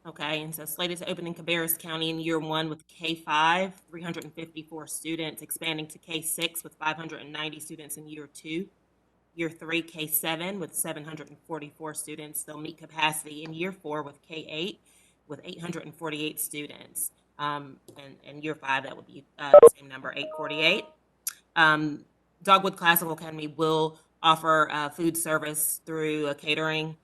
Okay, and so slated to open in Cabarrus County in year 1 with K5, 354 students, expanding to K6 with 590 students in year 2. Year 3, K7 with 744 students. They'll meet capacity in year 4 with K8 with 848 students. And year 5, that would be the same number, 848. Dogwood Classical Academy will offer food service through a catering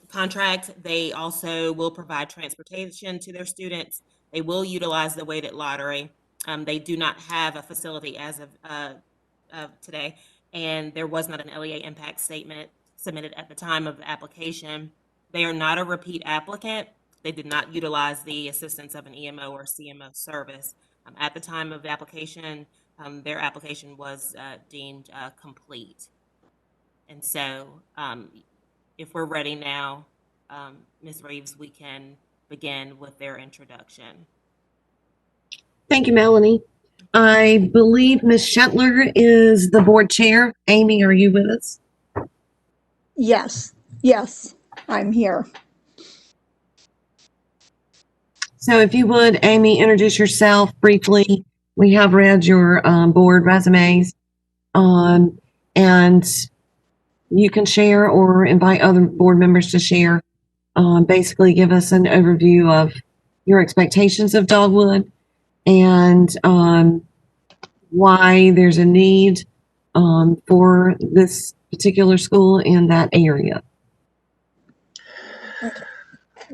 contract. They also will provide transportation to their students. They will utilize the weighted lottery. They do not have a facility as of today, and there was not an LEA impact statement submitted at the time of the application. They are not a repeat applicant. They did not utilize the assistance of an EMO or CMO service. At the time of the application, their application was deemed complete. And so if we're ready now, Ms. Reeves, we can begin with their introduction. Thank you, Melanie. I believe Ms. Shetler is the board chair. Amy, are you with us? Yes, I'm here. So if you would, Amy, introduce yourself briefly. We have read your board resumes, and you can share or invite other board members to share. Basically, give us an overview of your expectations of Dogwood and why there's a need for this particular school in that area.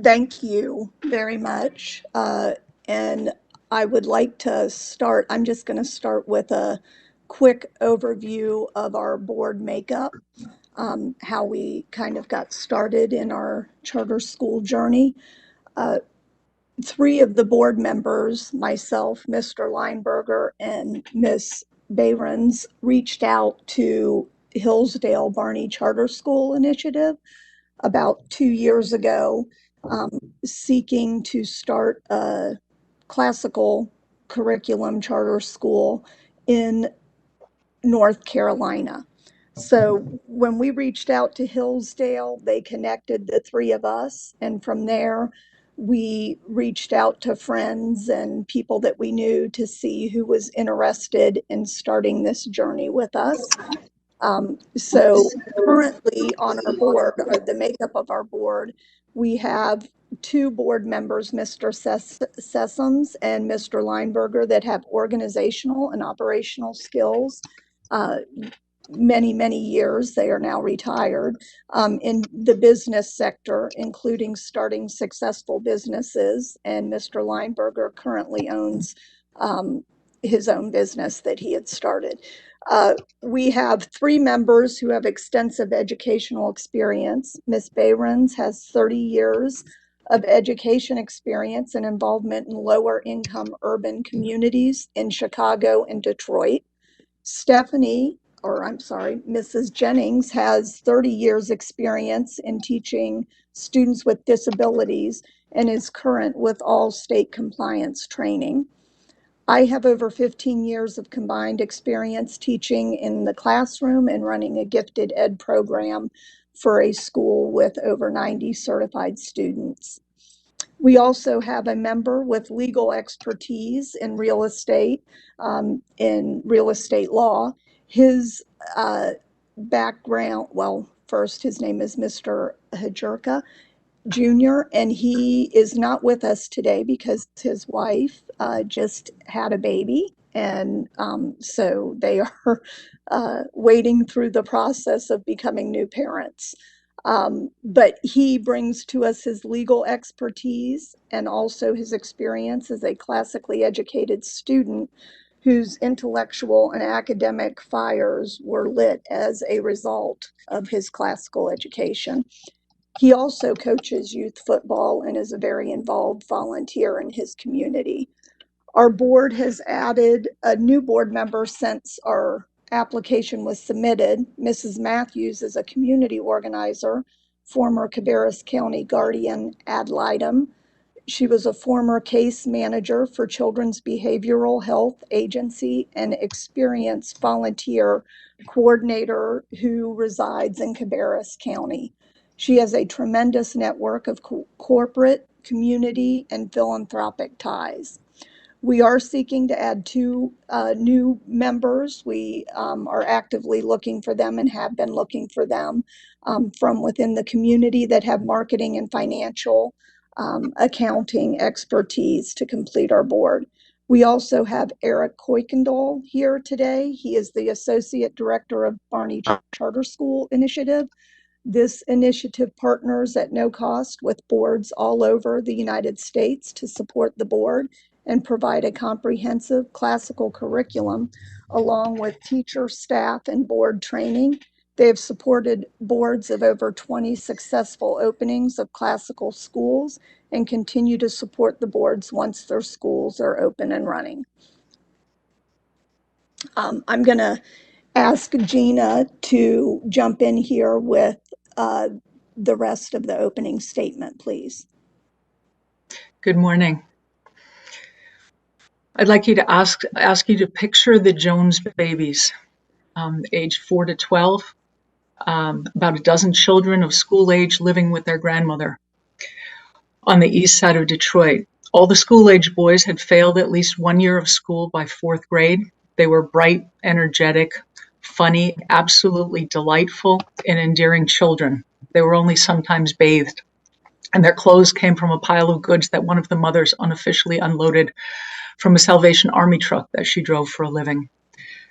Thank you very much. And I would like to start, I'm just going to start with a quick overview of our board makeup, how we kind of got started in our charter school journey. 3 of the board members, myself, Mr. Lineberger, and Ms. Behrens, reached out to Hillsdale Barney Charter School Initiative about 2 years ago, seeking to start a classical curriculum charter school in North Carolina. So when we reached out to Hillsdale, they connected the 3 of us, and from there we reached out to friends and people that we knew to see who was interested in starting this journey with us. So currently on our board, or the makeup of our board, we have two board members, Mr. Sessoms and Mr. Lineberger, that have organizational and operational skills. Many years, they are now retired, in the business sector, including starting successful businesses. And Mr. Lineberger currently owns his own business that he had started. We have three members who have extensive educational experience. Ms. Behrens has 30 years of education experience and involvement in lower income urban communities in Chicago and Detroit. Mrs. Jennings has 30 years experience in teaching students with disabilities and is current with all state compliance training. I have over 15 years of combined experience teaching in the classroom and running a gifted ed program for a school with over 90 certified students. We also have a member with legal expertise in real estate law. His background, well, first, his name is Mr. Hajurka Jr., and he is not with us today because his wife just had a baby. And so they are wading through the process of becoming new parents. But he brings to us his legal expertise and also his experience as a classically educated student whose intellectual and academic fires were lit as a result of his classical education. He also coaches youth football and is a very involved volunteer in his community. Our board has added a new board member since our application was submitted. Mrs. Matthews is a community organizer, former Cabarrus County guardian ad litem. She was a former case manager for Children's Behavioral Health Agency and experienced volunteer coordinator who resides in Cabarrus County. She has a tremendous network of corporate, community, and philanthropic ties. We are seeking to add two new members. We are actively looking for them and have been looking for them from within the community that have marketing and financial accounting expertise to complete our board. We also have Eric Kuykendall here today. He is the Associate Director of Barney Charter School Initiative. This initiative partners at no cost with boards all over the United States to support the board and provide a comprehensive classical curriculum along with teacher, staff, and board training. They have supported boards of over 20 successful openings of classical schools and continue to support the boards once their schools are open and running. I'm going to ask Gina to jump in here with the rest of the opening statement, please. Good morning. I'd like you to ask you to picture the Jones babies, age 4 to 12, about a dozen children of school age living with their grandmother on the east side of Detroit. All the school age boys had failed at least 1 year of school by 4th grade. They were bright, energetic, funny, absolutely delightful, and endearing children. They were only sometimes bathed, and their clothes came from a pile of goods that one of the mothers unofficially unloaded from a Salvation Army truck that she drove for a living.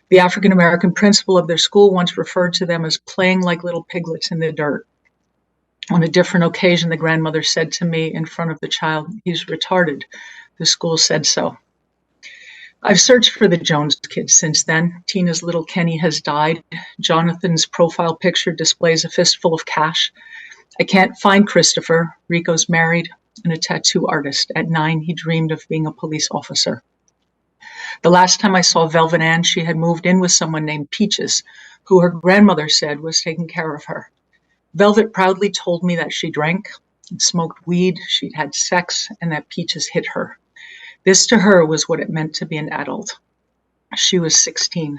The African-American principal of their school once referred to them as playing like little piglets in the dirt. On a different occasion, the grandmother said to me in front of the child, "He's retarded. The school said so." I've searched for the Jones kids since then. Tina's little Kenny has died. Jonathan's profile picture displays a fistful of cash. I can't find Christopher. Rico's married and a tattoo artist. At 9, he dreamed of being a police officer. The last time I saw Velvet Ann, she had moved in with someone named Peaches, who her grandmother said was taking care of her. Velvet proudly told me that she drank and smoked weed, she'd had sex, and that Peaches hit her. This to her was what it meant to be an adult. She was 16.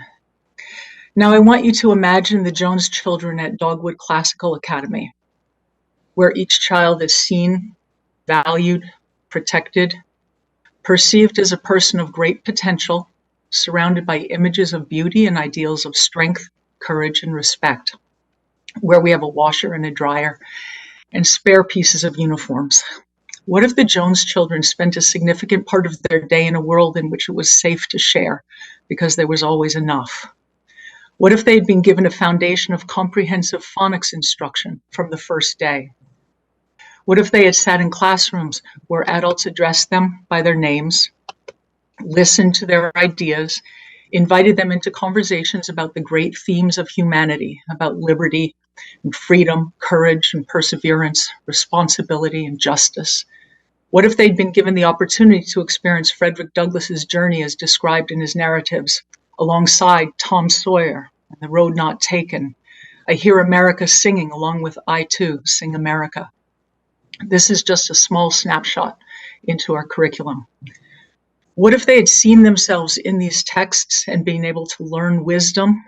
Now I want you to imagine the Jones children at Dogwood Classical Academy, where each child is seen, valued, protected, perceived as a person of great potential, surrounded by images of beauty and ideals of strength, courage, and respect, where we have a washer and a dryer and spare pieces of uniforms? What if the Jones children spent a significant part of their day in a world in which it was safe to share because there was always enough? What if they'd been given a foundation of comprehensive phonics instruction from the first day? What if they had sat in classrooms where adults addressed them by their names, listened to their ideas, invited them into conversations about the great themes of humanity, about liberty and freedom, courage and perseverance, responsibility and justice? What if they'd been given the opportunity to experience Frederick Douglass's journey as described in his narratives, alongside Tom Sawyer and The Road Not Taken, I Hear America Singing, along with I Too Sing America? This is just a small snapshot into our curriculum. What if they had seen themselves in these texts and been able to learn wisdom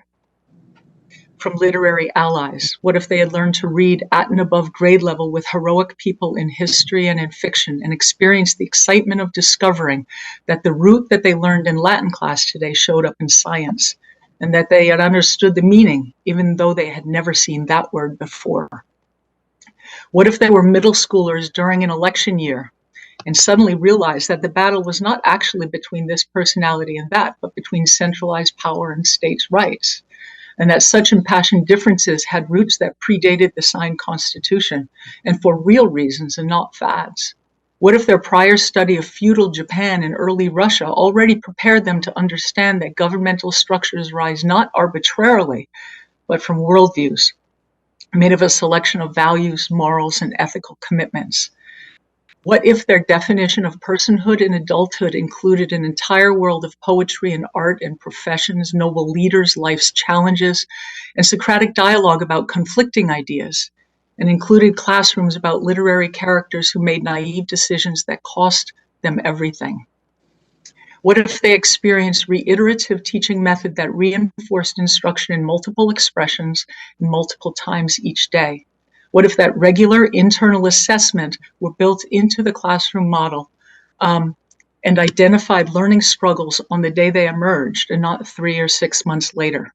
from literary allies? What if they had learned to read at and above grade level with heroic people in history and in fiction, and experienced the excitement of discovering that the root that they learned in Latin class today showed up in science, and that they had understood the meaning even though they had never seen that word before? What if they were middle schoolers during an election year and suddenly realized that the battle was not actually between this personality and that, but between centralized power and states' rights, and that such impassioned differences had roots that predated the signed Constitution, and for real reasons and not fads? What if their prior study of feudal Japan and early Russia already prepared them to understand that governmental structures rise not arbitrarily, but from worldviews made of a selection of values, morals, and ethical commitments? What if their definition of personhood and adulthood included an entire world of poetry and art and professions, noble leaders, life's challenges, and Socratic dialogue about conflicting ideas, and included classrooms about literary characters who made naive decisions that cost them everything? What if they experienced reiterative teaching method that reinforced instruction in multiple expressions and multiple times each day? What if that regular internal assessment were built into the classroom model and identified learning struggles on the day they emerged and not 3 or 6 months later?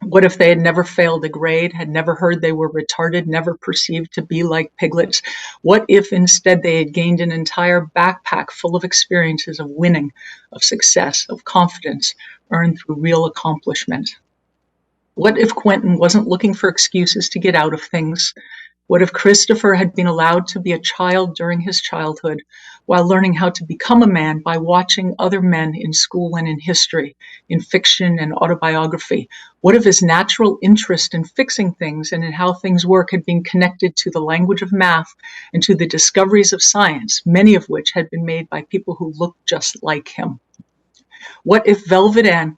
What if they had never failed a grade, had never heard they were retarded, never perceived to be like piglets? What if instead they had gained an entire backpack full of experiences of winning, of success, of confidence, earned through real accomplishment? What if Quentin wasn't looking for excuses to get out of things? What if Christopher had been allowed to be a child during his childhood while learning how to become a man by watching other men in school and in history, in fiction and autobiography? What if his natural interest in fixing things and in how things work had been connected to the language of math and to the discoveries of science, many of which had been made by people who looked just like him? What if Velvet Ann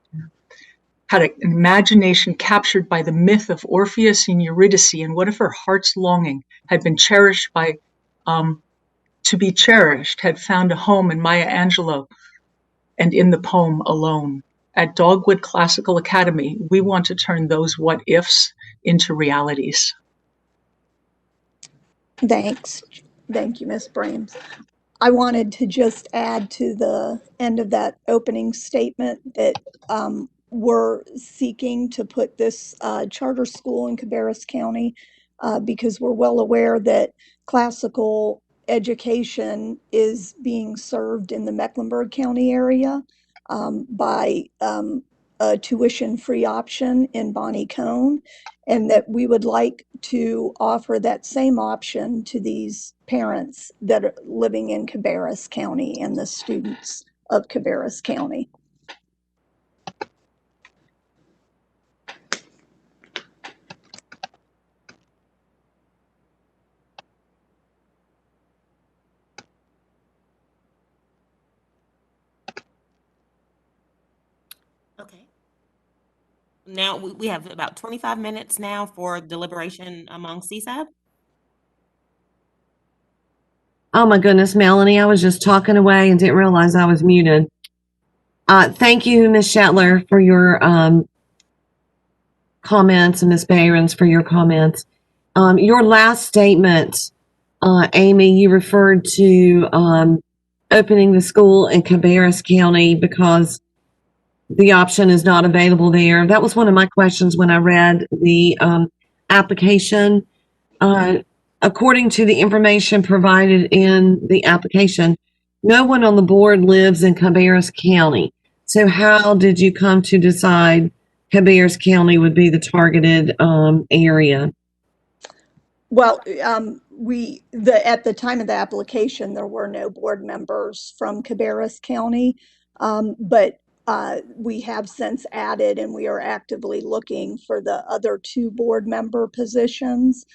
had an imagination captured by the myth of Orpheus and Eurydice, and what if her heart's longing had been cherished by, to be cherished, had found a home in Maya Angelou and in the poem Alone? At Dogwood Classical Academy, we want to turn those what ifs into realities. Thanks. Thank you, Ms. Brames. I wanted to just add to the end of that opening statement that we're seeking to put this charter school in Cabarrus County because we're well aware that classical education is being served in the Mecklenburg County area by a tuition-free option in Bonnie Cone, and that we would like to offer that same option to these parents that are living in Cabarrus County and the students of Cabarrus County. Okay. Now we have about 25 minutes now for deliberation among CSAB. Oh my goodness, Melanie, I was just talking away and didn't realize I was muted. Thank you, Ms. Shetler, for your comments, and Ms. Behrens for your comments. Your last statement, Amy, you referred to opening the school in Cabarrus County because the option is not available there. That was one of my questions when I read the application. According to the information provided in the application, no one on the board lives in Cabarrus County. So how did you come to decide Cabarrus County would be the targeted area? Well, at the time of the application, there were no board members from Cabarrus County, but we have since added, and we are actively looking for the other 2 board member positions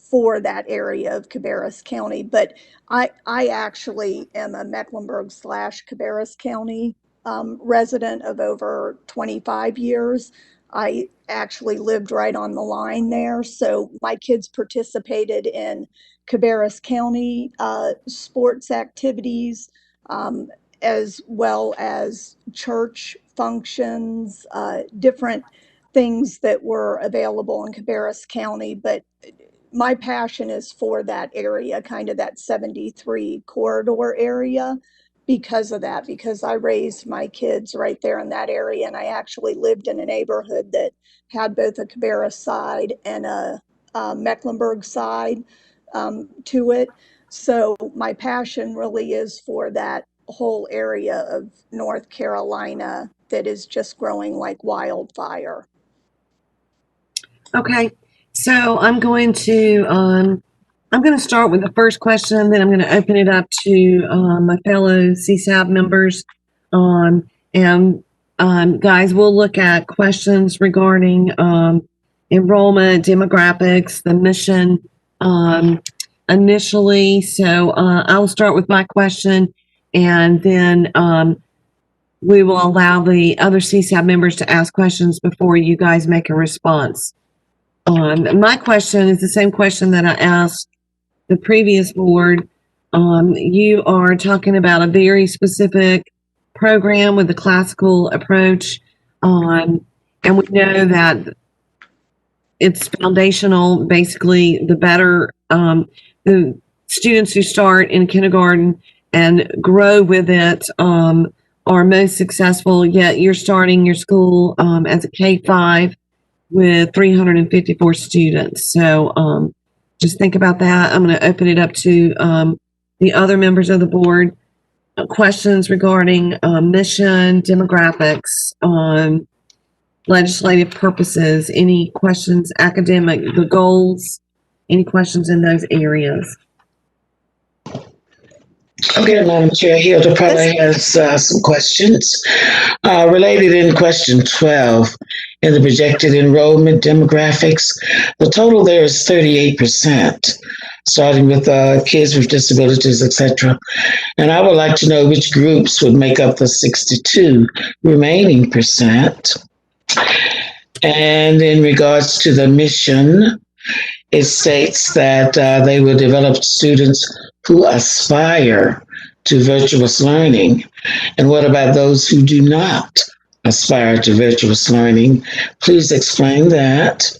for that area of Cabarrus County. But I actually am a Mecklenburg/Cabarrus County resident of over 25 years. I actually lived right on the line there. So my kids participated in Cabarrus County sports activities, as well as church functions, different things that were available in Cabarrus County. But my passion is for that area, kind of that 73 corridor area, because of that, because I raised my kids right there in that area. And I actually lived in a neighborhood that had both a Cabarrus side and a Mecklenburg side to it. So my passion really is for that whole area of North Carolina that is just growing like wildfire. Okay, so I'm going to start with the first question, then I'm going to open it up to my fellow CSAB members. Guys, we'll look at questions regarding enrollment, demographics, the mission initially. So I'll start with my question, and then we will allow the other CSAB members to ask questions before you guys make a response. My question is the same question that I asked the previous board. You are talking about a very specific program with the classical approach, and we know that it's foundational. Basically, the better the students who start in kindergarten and grow with it are most successful. Yet you're starting your school as a K-5 with 354 students. So just think about that. I'm going to open it up to the other members of the board. Questions regarding mission, demographics, legislative purposes, any questions, academic, the goals, any questions in those areas? Okay, Madam Chair, Hilda probably has some questions. Related in question 12, in the projected enrollment demographics, the total there is 38%, starting with kids with disabilities, etc. And I would like to know which groups would make up the 62 remaining percent. And in regards to the mission, it states that they will develop students who aspire to virtuous learning. And what about those who do not aspire to virtuous learning? Please explain that.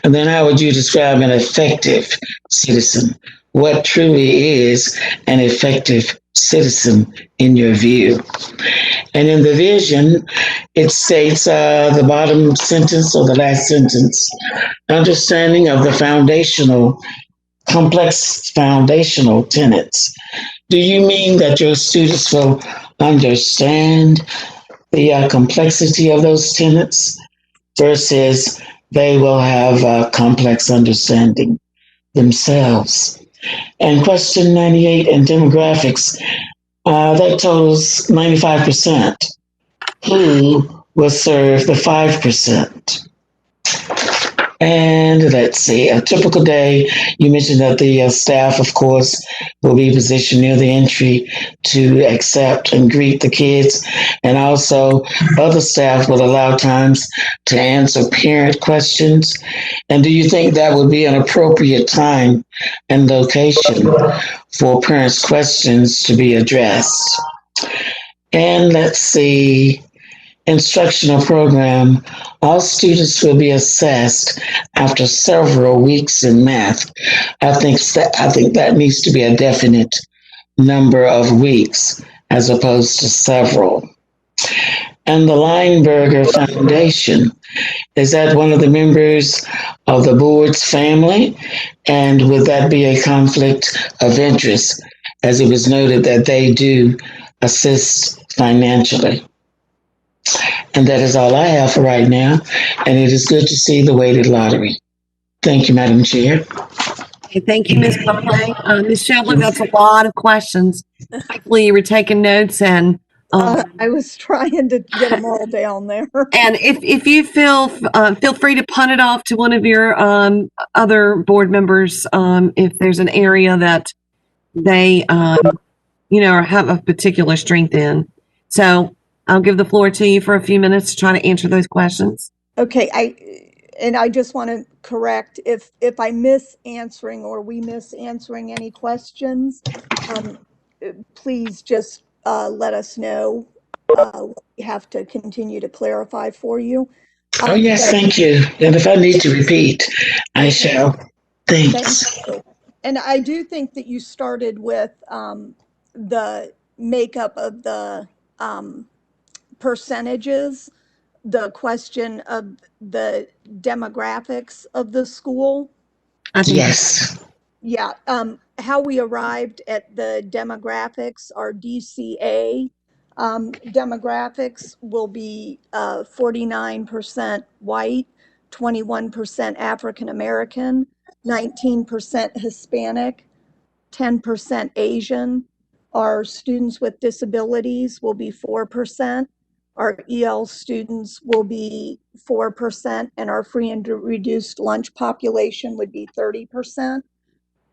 And then how would you describe an effective citizen? What truly is an effective citizen in your view? And in the vision, it states the bottom sentence or the last sentence, understanding of the complex foundational tenets. Do you mean that your students will understand the complexity of those tenets versus they will have a complex understanding themselves? And question 98 in demographics, that totals 95%. Who will serve the 5%? And let's see, a typical day, you mentioned that the staff, of course, will be positioned near the entry to accept and greet the kids. And also other staff will allow times to answer parent questions. And do you think that would be an appropriate time and location for parents' questions to be addressed? And let's see, instructional program, all students will be assessed after several weeks in math. I think that needs to be a definite number of weeks as opposed to several. and the Lineberger Foundation. Is that one of the members of the board's family? And would that be a conflict of interest, as it was noted that they do assist financially? And that is all I have for right now. And it is good to see the weighted lottery. Thank you, Madam Chair. Okay, thank you, Ms. Buckley. Ms. Sheldon, that's a lot of questions. Hopefully you were taking notes and I was trying to get them all down there. and if you feel free to punt it off to one of your other board members if there's an area that they have a particular strength in. So I'll give the floor to you for a few minutes to try to answer those questions. Okay, I just want to correct if I miss answering or we miss answering any questions, please just let us know. We have to continue to clarify for you. Oh, yes, thank you. And if I need to repeat, I shall. Thanks. Thank you. And I do think that you started with the makeup of the percentages, the question of the demographics of the school. Yes. Yeah. How we arrived at the demographics, our DCA demographics will be 49% white, 21% African American, 19% Hispanic, 10% Asian. Our students with disabilities will be 4%. Our EL students will be 4%, and our free and reduced lunch population would be 30%.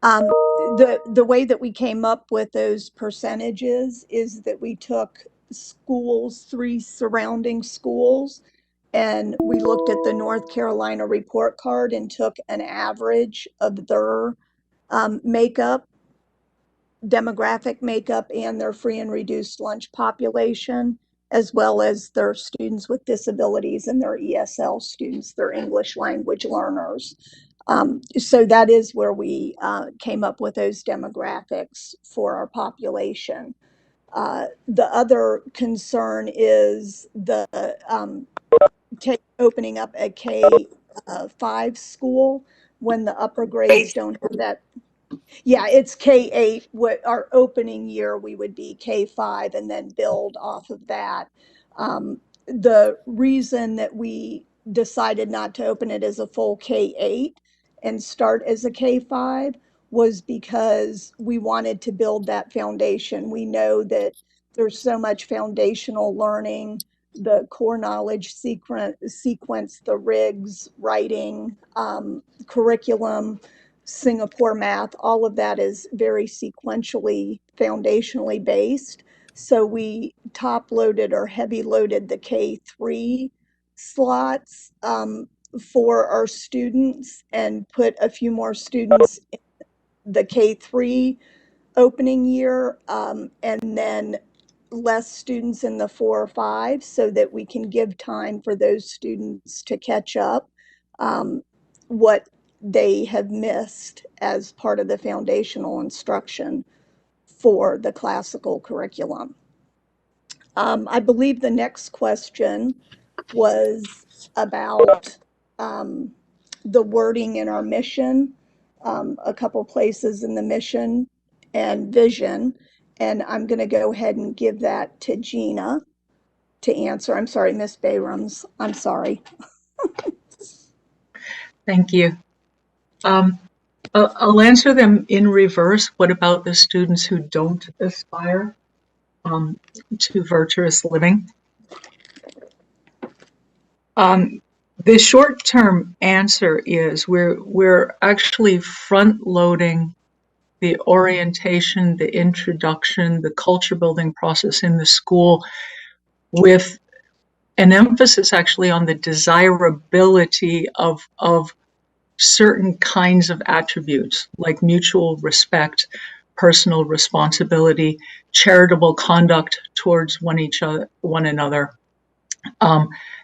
The way that we came up with those percentages is that we took schools, 3 surrounding schools, and we looked at the North Carolina report card and took an average of their makeup, demographic makeup, and their free and reduced lunch population, as well as their students with disabilities and their ESL students, their English language learners. So that is where we came up with those demographics for our population. The other concern is the opening up a K-5 school when the upper grades don't have that. Yeah, it's K-8. What our opening year, we would be K-5 and then build off of that. The reason that we decided not to open it as a full K-8 and start as a K-5 was because we wanted to build that foundation. We know that there's so much foundational learning, the core knowledge sequence, the RIGS, writing, curriculum, Singapore math, all of that is very sequentially, foundationally based. So we top loaded or heavy loaded the K3 slots for our students and put a few more students in the K3 opening year and then less students in the 4 or 5 so that we can give time for those students to catch up what they have missed as part of the foundational instruction for the classical curriculum. I believe the next question was about the wording in our mission, a couple places in the mission and vision, and I'm going to go ahead and give that to Gina to answer. I'm sorry, Ms. Bayrams. I'm sorry. Thank you. I'll answer them in reverse. What about the students who don't aspire to virtuous living? The short-term answer is we're actually front-loading the orientation, the introduction, the culture building process in the school with an emphasis actually on the desirability of certain kinds of attributes like mutual respect, personal responsibility, charitable conduct towards one another.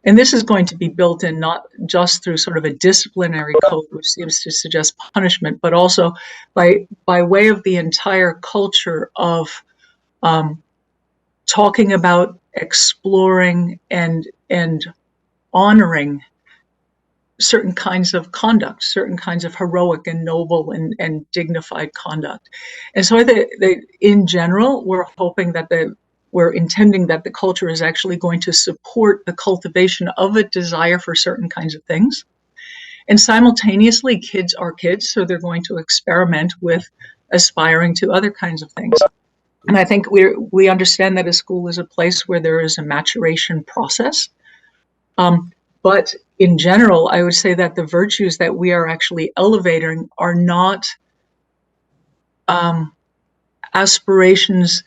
And this is going to be built in not just through sort of a disciplinary code, which seems to suggest punishment, but also by way of the entire culture of talking about exploring and honoring certain kinds of conduct, certain kinds of heroic and noble and dignified conduct. And so I think that in general, we're hoping that we're intending that the culture is actually going to support the cultivation of a desire for certain kinds of things. And simultaneously, kids are kids, so they're going to experiment with aspiring to other kinds of things. And I think we understand that a school is a place where there is a maturation process. But in general, I would say that the virtues that we are actually elevating are not aspirations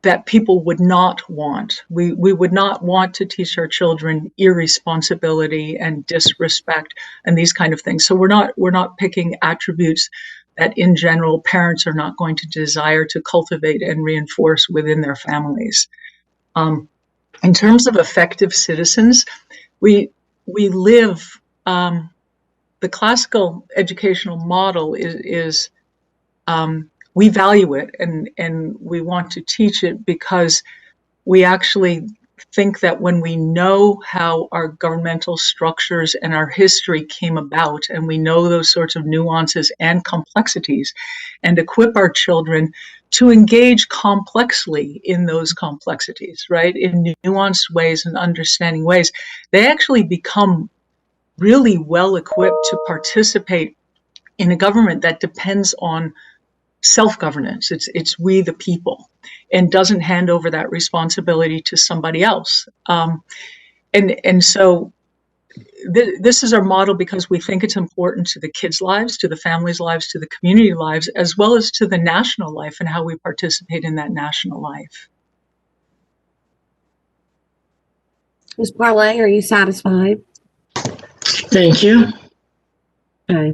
that people would not want. We would not want to teach our children irresponsibility and disrespect and these kind of things. So we're not picking attributes that in general parents are not going to desire to cultivate and reinforce within their families. In terms of effective citizens, we live, the classical educational model is we value it and we want to teach it because we actually think that when we know how our governmental structures and our history came about, and we know those sorts of nuances and complexities, and equip our children to engage complexly in those complexities, right? In nuanced ways and understanding ways, they actually become really well equipped to participate in a government that depends on self-governance. It's we the people, and doesn't hand over that responsibility to somebody else. And so this is our model because we think it's important to the kids' lives, to the families' lives, to the community lives, as well as to the national life and how we participate in that national life. Ms. Parlay, are you satisfied? Thank you. Okay.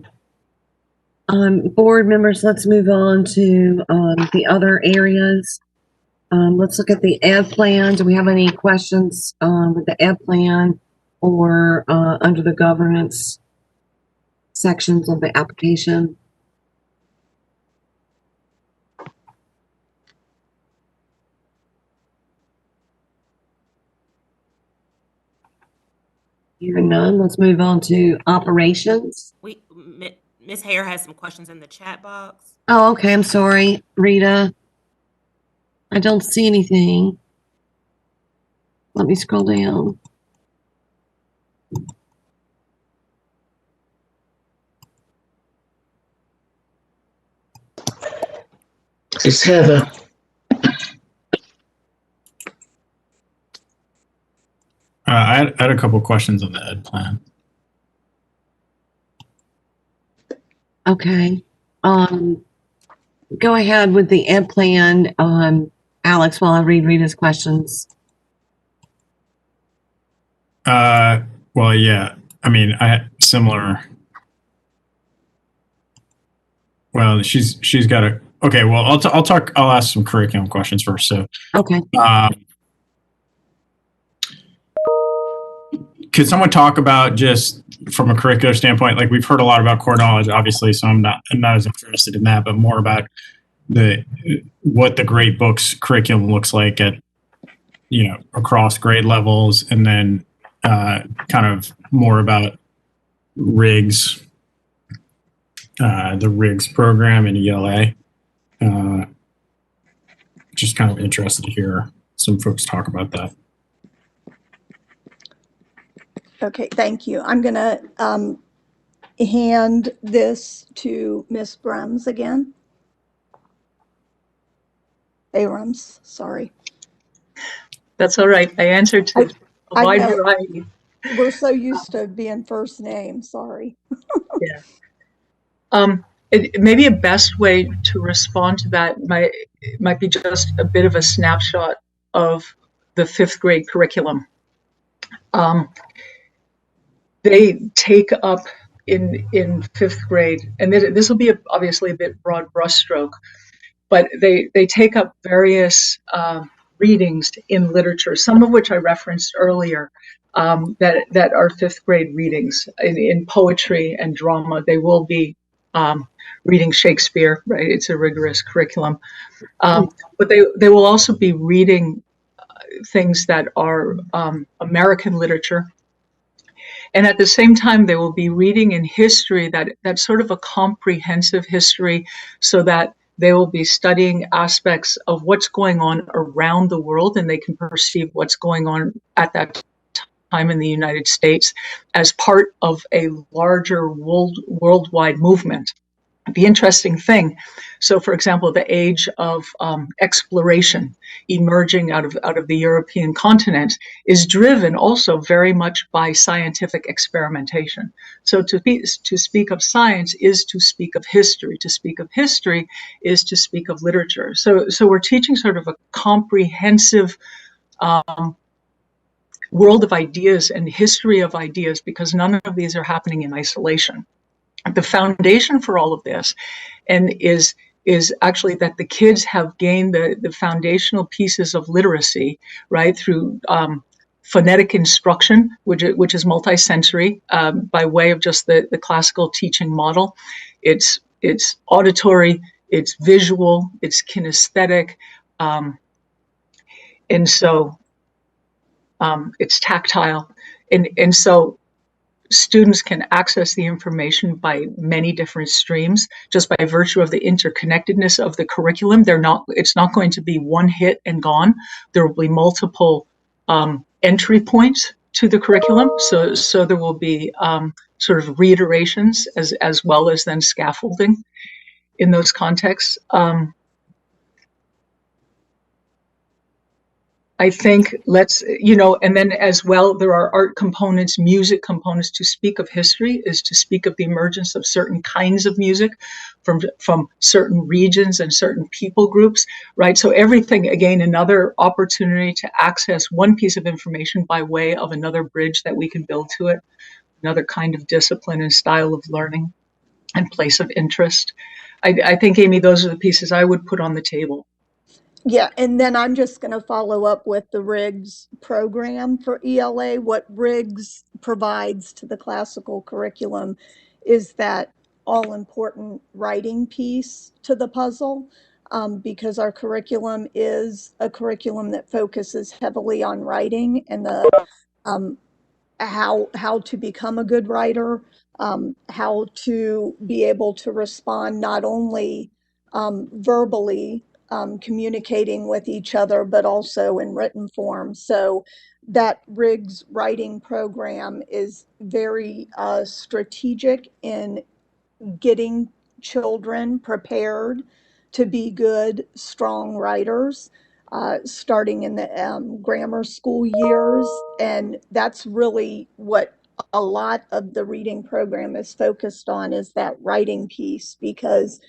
Board members, let's move on to the other areas. Let's look at the ed plan. Do we have any questions with the ed plan or under the governance sections of the application? Hearing none, let's move on to operations. Ms. Hare has some questions in the chat box. Oh, okay. I'm sorry, Rita. I don't see anything. Let me scroll down. It's Heather. I had a couple questions on the ed plan. Okay. Go ahead with the ed plan, Alex, while I read Rita's questions. Well, yeah. I mean, I had similar. Well, she's got a. Okay. Well, I'll ask some curriculum questions first. So. Okay. Could someone talk about, just from a curricular standpoint, like we've heard a lot about core knowledge, obviously, so I'm not as interested in that, but more about what the Great Books curriculum looks like at, across grade levels, and then kind of more about RIGS, the RIGS program in ELA. Just kind of interested to hear some folks talk about that. Okay, thank you. I'm going to hand this to Ms. Brums again. Abrams, sorry. That's all right. I answered to a wide variety. We're so used to being first name, sorry. Yeah. Maybe a best way to respond to that might be just a bit of a snapshot of the 5th grade curriculum. They take up in 5th grade, and this will be obviously a bit broad brushstroke, but they take up various readings in literature, some of which I referenced earlier, that are 5th grade readings in poetry and drama. They will be reading Shakespeare, right? It's a rigorous curriculum, but they will also be reading things that are American literature. And at the same time, they will be reading in history that's sort of a comprehensive history, so that they will be studying aspects of what's going on around the world, and they can perceive what's going on at that time in the United States as part of a larger worldwide movement. The interesting thing, so for example, the age of exploration emerging out of the European continent is driven also very much by scientific experimentation. So to speak of science is to speak of history. To speak of history is to speak of literature. So we're teaching sort of a comprehensive world of ideas and history of ideas, because none of these are happening in isolation. The foundation for all of this and is actually that the kids have gained the foundational pieces of literacy, right, through phonetic instruction, which is multisensory by way of just the classical teaching model. It's auditory, it's visual, it's kinesthetic, and so it's tactile, and so students can access the information by many different streams just by virtue of the interconnectedness of the curriculum. It's not going to be one hit and gone. There will be multiple entry points to the curriculum. So there will be sort of reiterations as well as then scaffolding in those contexts. I think and then as well, there are art components, music components. To speak of history is to speak of the emergence of certain kinds of music from certain regions and certain people groups, right? So everything, again, another opportunity to access one piece of information by way of another bridge that we can build to it, another kind of discipline and style of learning and place of interest. I think, Amy, those are the pieces I would put on the table. Yeah, and then I'm just going to follow up with the RIGS program for ELA. What RIGS provides to the classical curriculum is that all-important writing piece to the puzzle, because our curriculum is a curriculum that focuses heavily on writing and the how to become a good writer, how to be able to respond not only verbally, communicating with each other, but also in written form. So that RIGS writing program is very strategic in getting children prepared to be good, strong writers, starting in the grammar school years. And that's really what a lot of the reading program is focused on, is that writing piece, because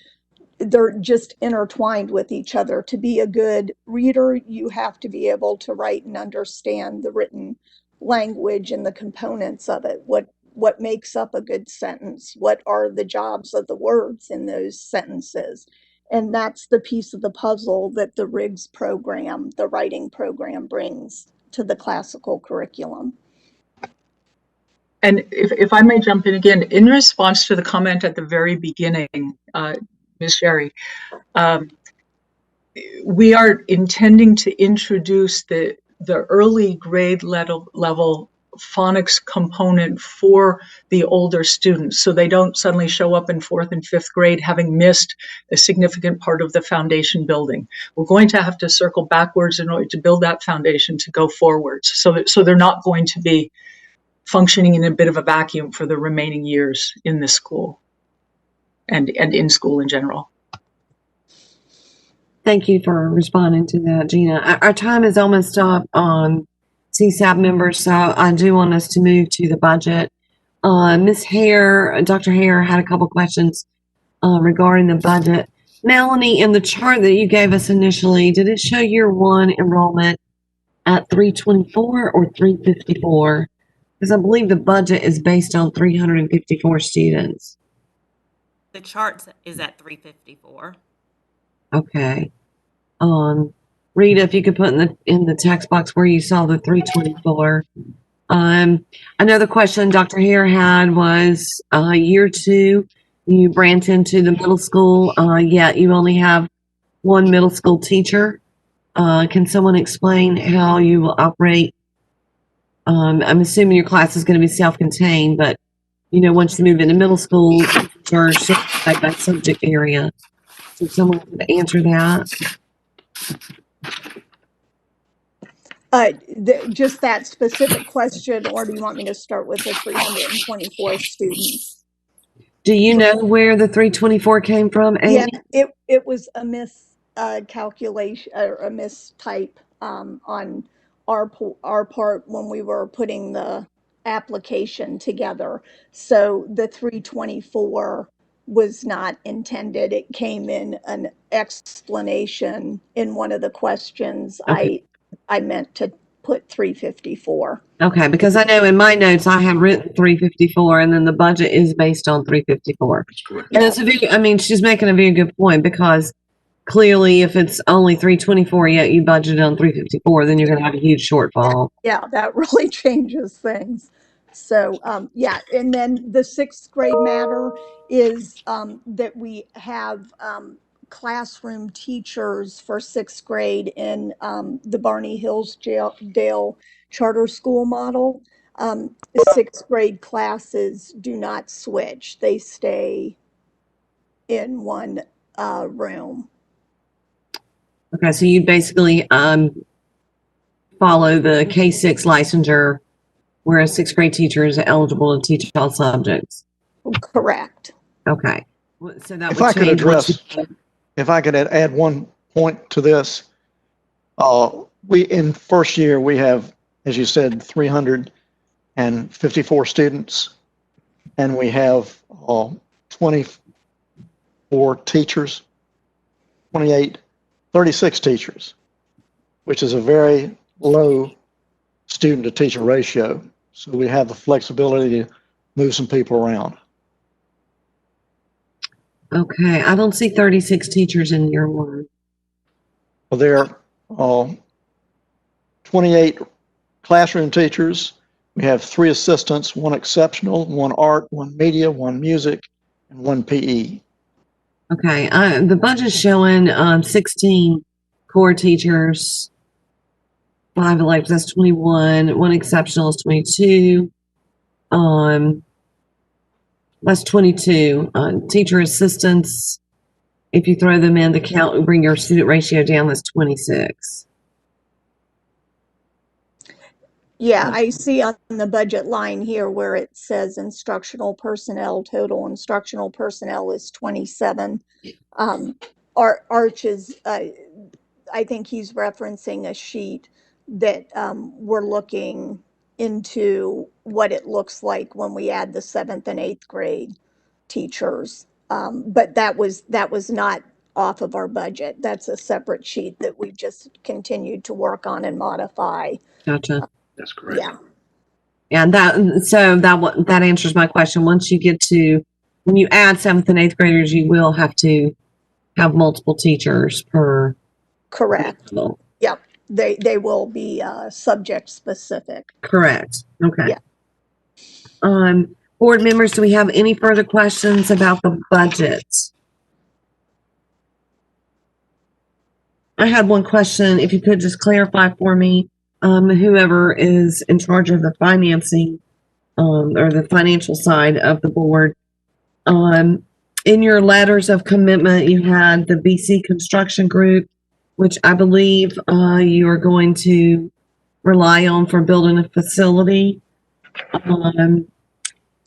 they're just intertwined with each other. To be a good reader, you have to be able to write and understand the written language and the components of it. What makes up a good sentence? What are the jobs of the words in those sentences? And that's the piece of the puzzle that the RIGS program, the writing program, brings to the classical curriculum. And if I may jump in again, in response to the comment at the very beginning, Ms. Sherry, we are intending to introduce the early grade level phonics component for the older students, so they don't suddenly show up in 4th and 5th grade having missed a significant part of the foundation building. We're going to have to circle backwards in order to build that foundation to go forwards. So they're not going to be functioning in a bit of a vacuum for the remaining years in this school and in school in general. Thank you for responding to that, Gina. Our time is almost up on CSAB members, so I do want us to move to the budget. Ms. Hare, Dr. Hare had a couple questions regarding the budget. Melanie, in the chart that you gave us initially, did it show year one enrollment at 324 or 354? Because I believe the budget is based on 354 students. The chart is at 354. Okay. Rita, if you could put in the text box where you saw the 324. Another question Dr. Hare had was year two, you branch into the middle school, yet you only have one middle school teacher. Can someone explain how you will operate? I'm assuming your class is going to be self-contained, but once you move into middle school, you're certified by subject area. So someone could answer that. Just that specific question, or do you want me to start with the 324 students? Do you know where the 324 came from, Amy? Yeah, it was a miscalculation or a mistype on our part when we were putting the application together. So the 324 was not intended. It came in an explanation in one of the questions. Okay. I meant to put 354. Okay, because I know in my notes I have written 354, and then the budget is based on 354. And it's she's making a very good point, because clearly if it's only 324 yet you budgeted on 354, then you're going to have a huge shortfall. Yeah, that really changes things. So, yeah, and then the 6th grade matter is that we have classroom teachers for 6th grade in the Barney Hillsdale charter school model. The 6th grade classes do not switch. They stay in one room. Okay, so you basically follow the K-6 licensure, whereas 6th grade teacher is eligible to teach all subjects. Correct. Okay. So that If would I could change address, if I could add one point to this, we in first year we have, as you said, 354 students, and we have 24 teachers, 36 teachers, which is a very low student to teacher ratio. So we have the flexibility to move some people around. Okay, I don't see 36 teachers in year one. Well, there are 28 classroom teachers. We have 3 assistants, 1 exceptional, 1 art, 1 media, 1 music, and 1 PE. Okay, the budget's showing 16 core teachers, 5 electives, that's 21, 1 exceptional is 22. That's 22. Teacher assistants, if you throw them in the count and bring your student ratio down, that's 26. Yeah, I see on the budget line here where it says instructional personnel, total instructional personnel is 27. Arch is, I think he's referencing a sheet that we're looking into what it looks like when we add the 7th and 8th grade teachers. But that was not off of our budget. That's a separate sheet that we just continued to work on and modify. Gotcha. That's correct. Yeah. And that answers my question. Once you get to, when you add 7th and 8th graders, you will have to have multiple teachers per. Correct. Level. Yep. They will be subject specific. Correct. Okay. Yeah. Board members, do we have any further questions about the budget? I had one question. If you could just clarify for me, whoever is in charge of the financing or the financial side of the board, in your letters of commitment, you had the BC Construction Group, which I believe you are going to rely on for building a facility.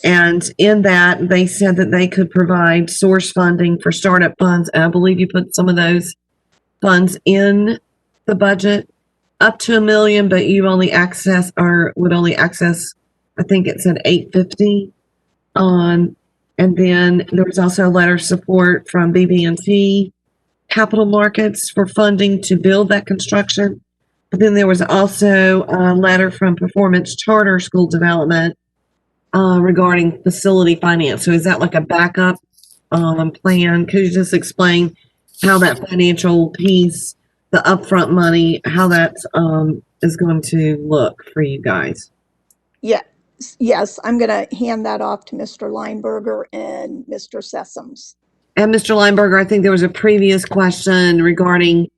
And in that, they said that they could provide source funding for startup funds. And I believe you put some of those funds in the budget up to $1 million, but you only access or would only access, I think it said 850. And then there was also a letter of support from BB&T Capital Markets for funding to build that construction. But then there was also a letter from Performance Charter School Development regarding facility finance. So is that like a backup plan? Could you just explain how that financial piece, the upfront money, how that is going to look for you guys? Yes, I'm going to hand that off to Mr. Lineberger and Mr. Sessoms. And Mr. Lineberger, I think there was a previous question regarding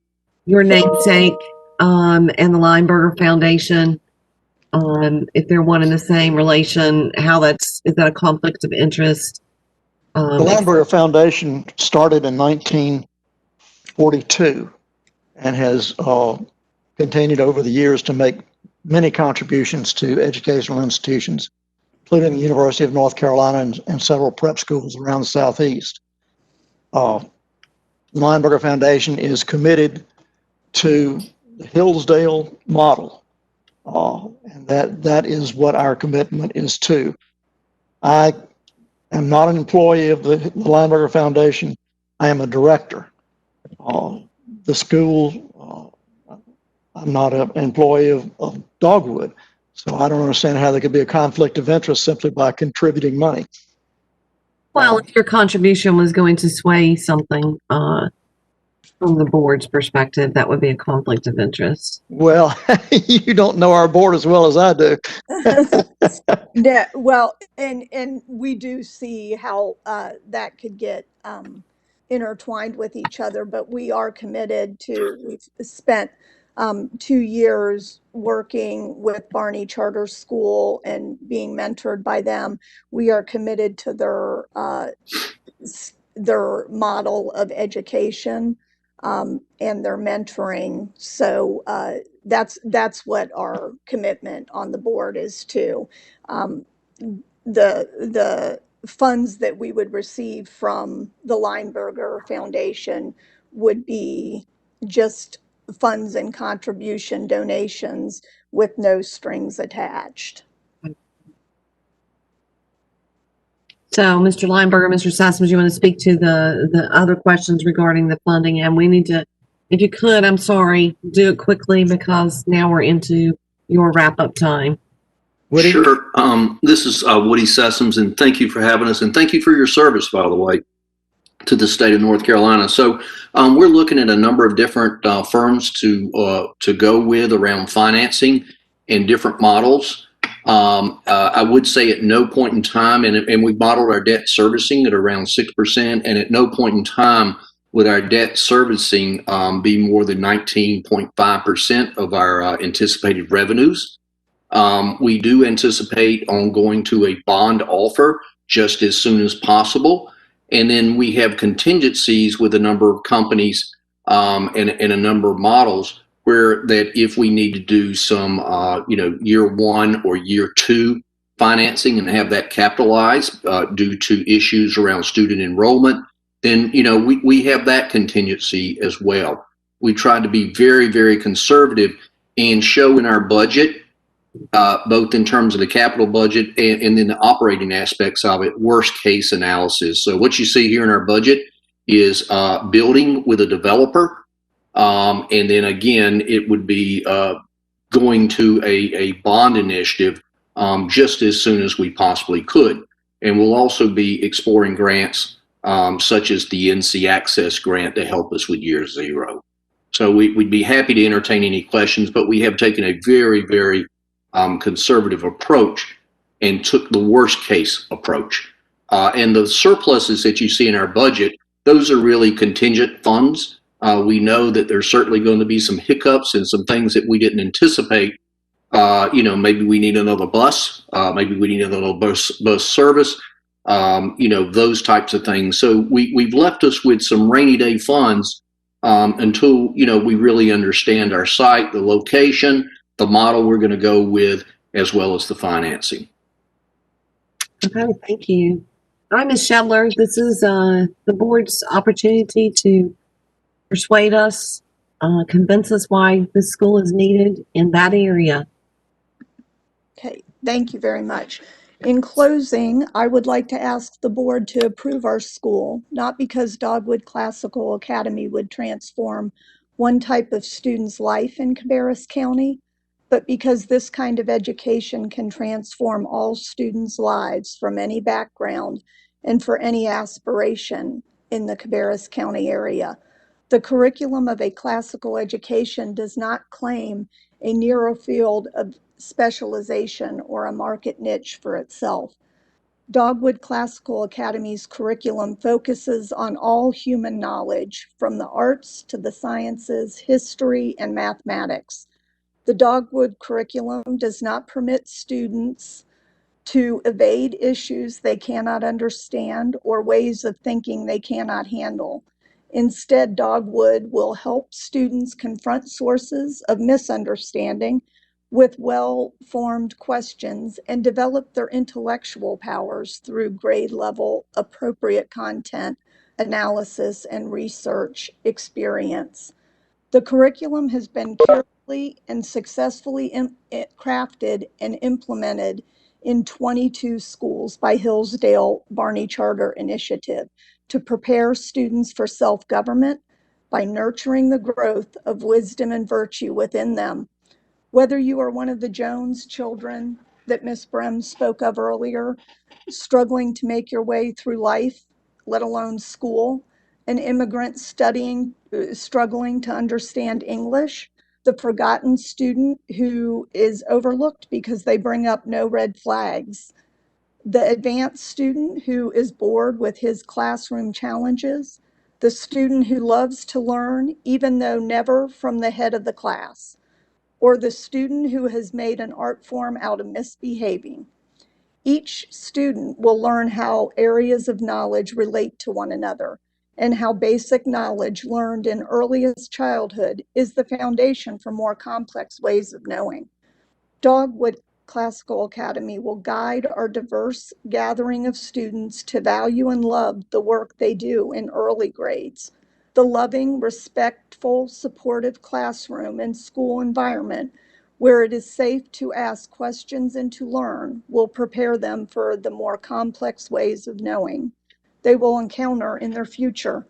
your namesake, and the Lineberger Foundation, if they're one and the same relation, is that a conflict of interest? The Lineberger Foundation started in 1942 and has continued over the years to make many contributions to educational institutions, including the University of North Carolina and several prep schools around the Southeast. The Lineberger Foundation is committed to the Hillsdale model, and that is what our commitment is to. I am not an employee of the Lineberger Foundation. I am a director. The school, I'm not an employee of Dogwood, so I don't understand how there could be a conflict of interest simply by contributing money. Well, if your contribution was going to sway something from the board's perspective, that would be a conflict of interest. Well, you don't know our board as well as I do. Yeah, well, and we do see how that could get intertwined with each other, but we are committed to, we've spent 2 years working with Barney Charter School and being mentored by them. We are committed to their model of education and their mentoring. So that's what our commitment on the board is to. The funds that we would receive from the Lineberger Foundation would be just funds and contribution donations with no strings attached. So, Mr. Lineberger, Mr. Sassman, you want to speak to the other questions regarding the funding? And we need to, if you could, I'm sorry, do it quickly because now we're into your wrap-up time. Woody? Sure. This is Woody Sessoms, and thank you for having us, and thank you for your service, by the way, to the state of North Carolina. So we're looking at a number of different firms to go with around financing and different models. I would say at no point in time, and we modeled our debt servicing at around 6%, and at no point in time would our debt servicing be more than 19.5% of our anticipated revenues. We do anticipate on going to a bond offer just as soon as possible. And then we have contingencies with a number of companies and a number of models where that if we need to do some, year one or year two financing and have that capitalized due to issues around student enrollment, then, we have that contingency as well. We try to be very, very conservative and show in our budget both in terms of the capital budget and then the operating aspects of it, worst case analysis. So what you see here in our budget is building with a developer. And then again, it would be going to a bond initiative just as soon as we possibly could. And we'll also be exploring grants such as the NC Access grant to help us with year zero. So we'd be happy to entertain any questions, but we have taken a very, very conservative approach and took the worst case approach. And the surpluses that you see in our budget, those are really contingent funds. We know that there's certainly going to be some hiccups and some things that we didn't anticipate. Maybe we need another bus, maybe we need another bus service, those types of things. So we've left us with some rainy day funds until, we really understand our site, the location, the model we're going to go with, as well as the financing. Okay, thank you. All right, Ms. Shedler, this is the board's opportunity to persuade us, convince us why this school is needed in that area. Okay, thank you very much. In closing, I would like to ask the board to approve our school, not because Dogwood Classical Academy would transform one type of student's life in Cabarrus County, but because this kind of education can transform all students' lives from any background and for any aspiration in the Cabarrus County area. The curriculum of a classical education does not claim a narrow field of specialization or a market niche for itself. Dogwood Classical Academy's curriculum focuses on all human knowledge, from the arts to the sciences, history, and mathematics. The Dogwood curriculum does not permit students to evade issues they cannot understand or ways of thinking they cannot handle. Instead, Dogwood will help students confront sources of misunderstanding with well-formed questions and develop their intellectual powers through grade level appropriate content analysis and research experience. The curriculum has been carefully and successfully crafted and implemented in 22 schools by Hillsdale Barney Charter Initiative to prepare students for self-government by nurturing the growth of wisdom and virtue within them. Whether you are one of the Jones children that Ms. Brem spoke of earlier, struggling to make your way through life, let alone school, an immigrant struggling to understand English, the forgotten student who is overlooked because they bring up no red flags, the advanced student who is bored with his classroom challenges, the student who loves to learn even though never from the head of the class, or the student who has made an art form out of misbehaving. Each student will learn how areas of knowledge relate to one another and how basic knowledge learned in earliest childhood is the foundation for more complex ways of knowing. Dogwood Classical Academy will guide our diverse gathering of students to value and love the work they do in early grades. The loving, respectful, supportive classroom and school environment where it is safe to ask questions and to learn will prepare them for the more complex ways of knowing they will encounter in their future.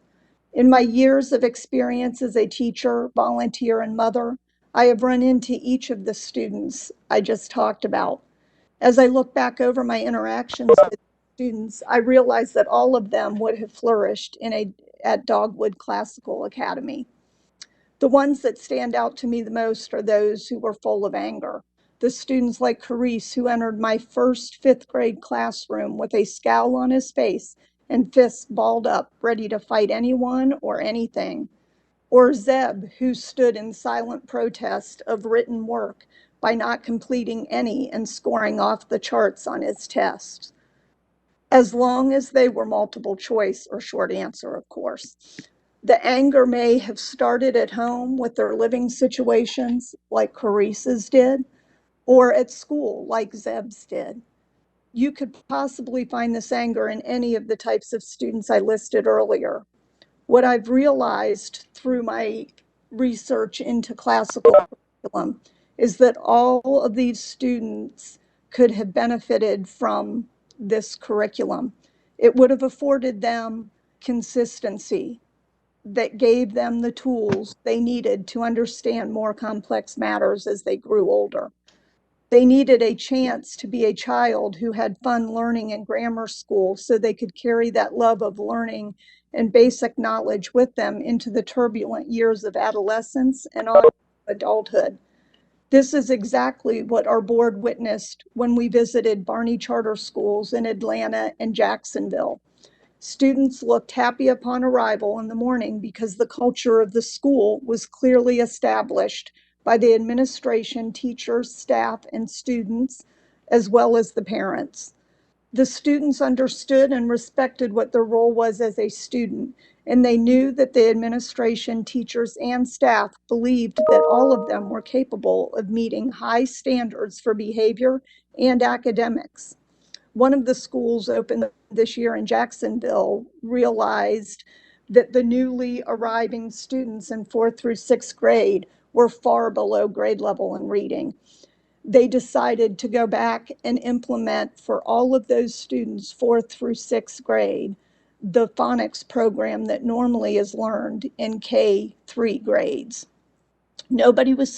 In my years of experience as a teacher, volunteer, and mother, I have run into each of the students I just talked about. As I look back over my interactions with students, I realize that all of them would have flourished at Dogwood Classical Academy. The ones that stand out to me the most are those who were full of anger. The students like Carice, who entered my first fifth grade classroom with a scowl on his face and fists balled up, ready to fight anyone or anything. Or Zeb, who stood in silent protest of written work by not completing any and scoring off the charts on his tests, as long as they were multiple choice or short answer, of course. The anger may have started at home with their living situations, like Carice's did, or at school, like Zeb's did. You could possibly find this anger in any of the types of students I listed earlier. What I've realized through my research into classical curriculum is that all of these students could have benefited from this curriculum. It would have afforded them consistency that gave them the tools they needed to understand more complex matters as they grew older. They needed a chance to be a child who had fun learning in grammar school so they could carry that love of learning and basic knowledge with them into the turbulent years of adolescence and on adulthood. This is exactly what our board witnessed when we visited Barney Charter Schools in Atlanta and Jacksonville. Students looked happy upon arrival in the morning because the culture of the school was clearly established by the administration, teachers, staff, and students, as well as the parents. The students understood and respected what their role was as a student, and they knew that the administration, teachers, and staff believed that all of them were capable of meeting high standards for behavior and academics. One of the schools opened this year in Jacksonville realized that the newly arriving students in 4th through 6th grade were far below grade level in reading. They decided to go back and implement for all of those students 4th through 6th grade the phonics program that normally is learned in K3 grades. Nobody was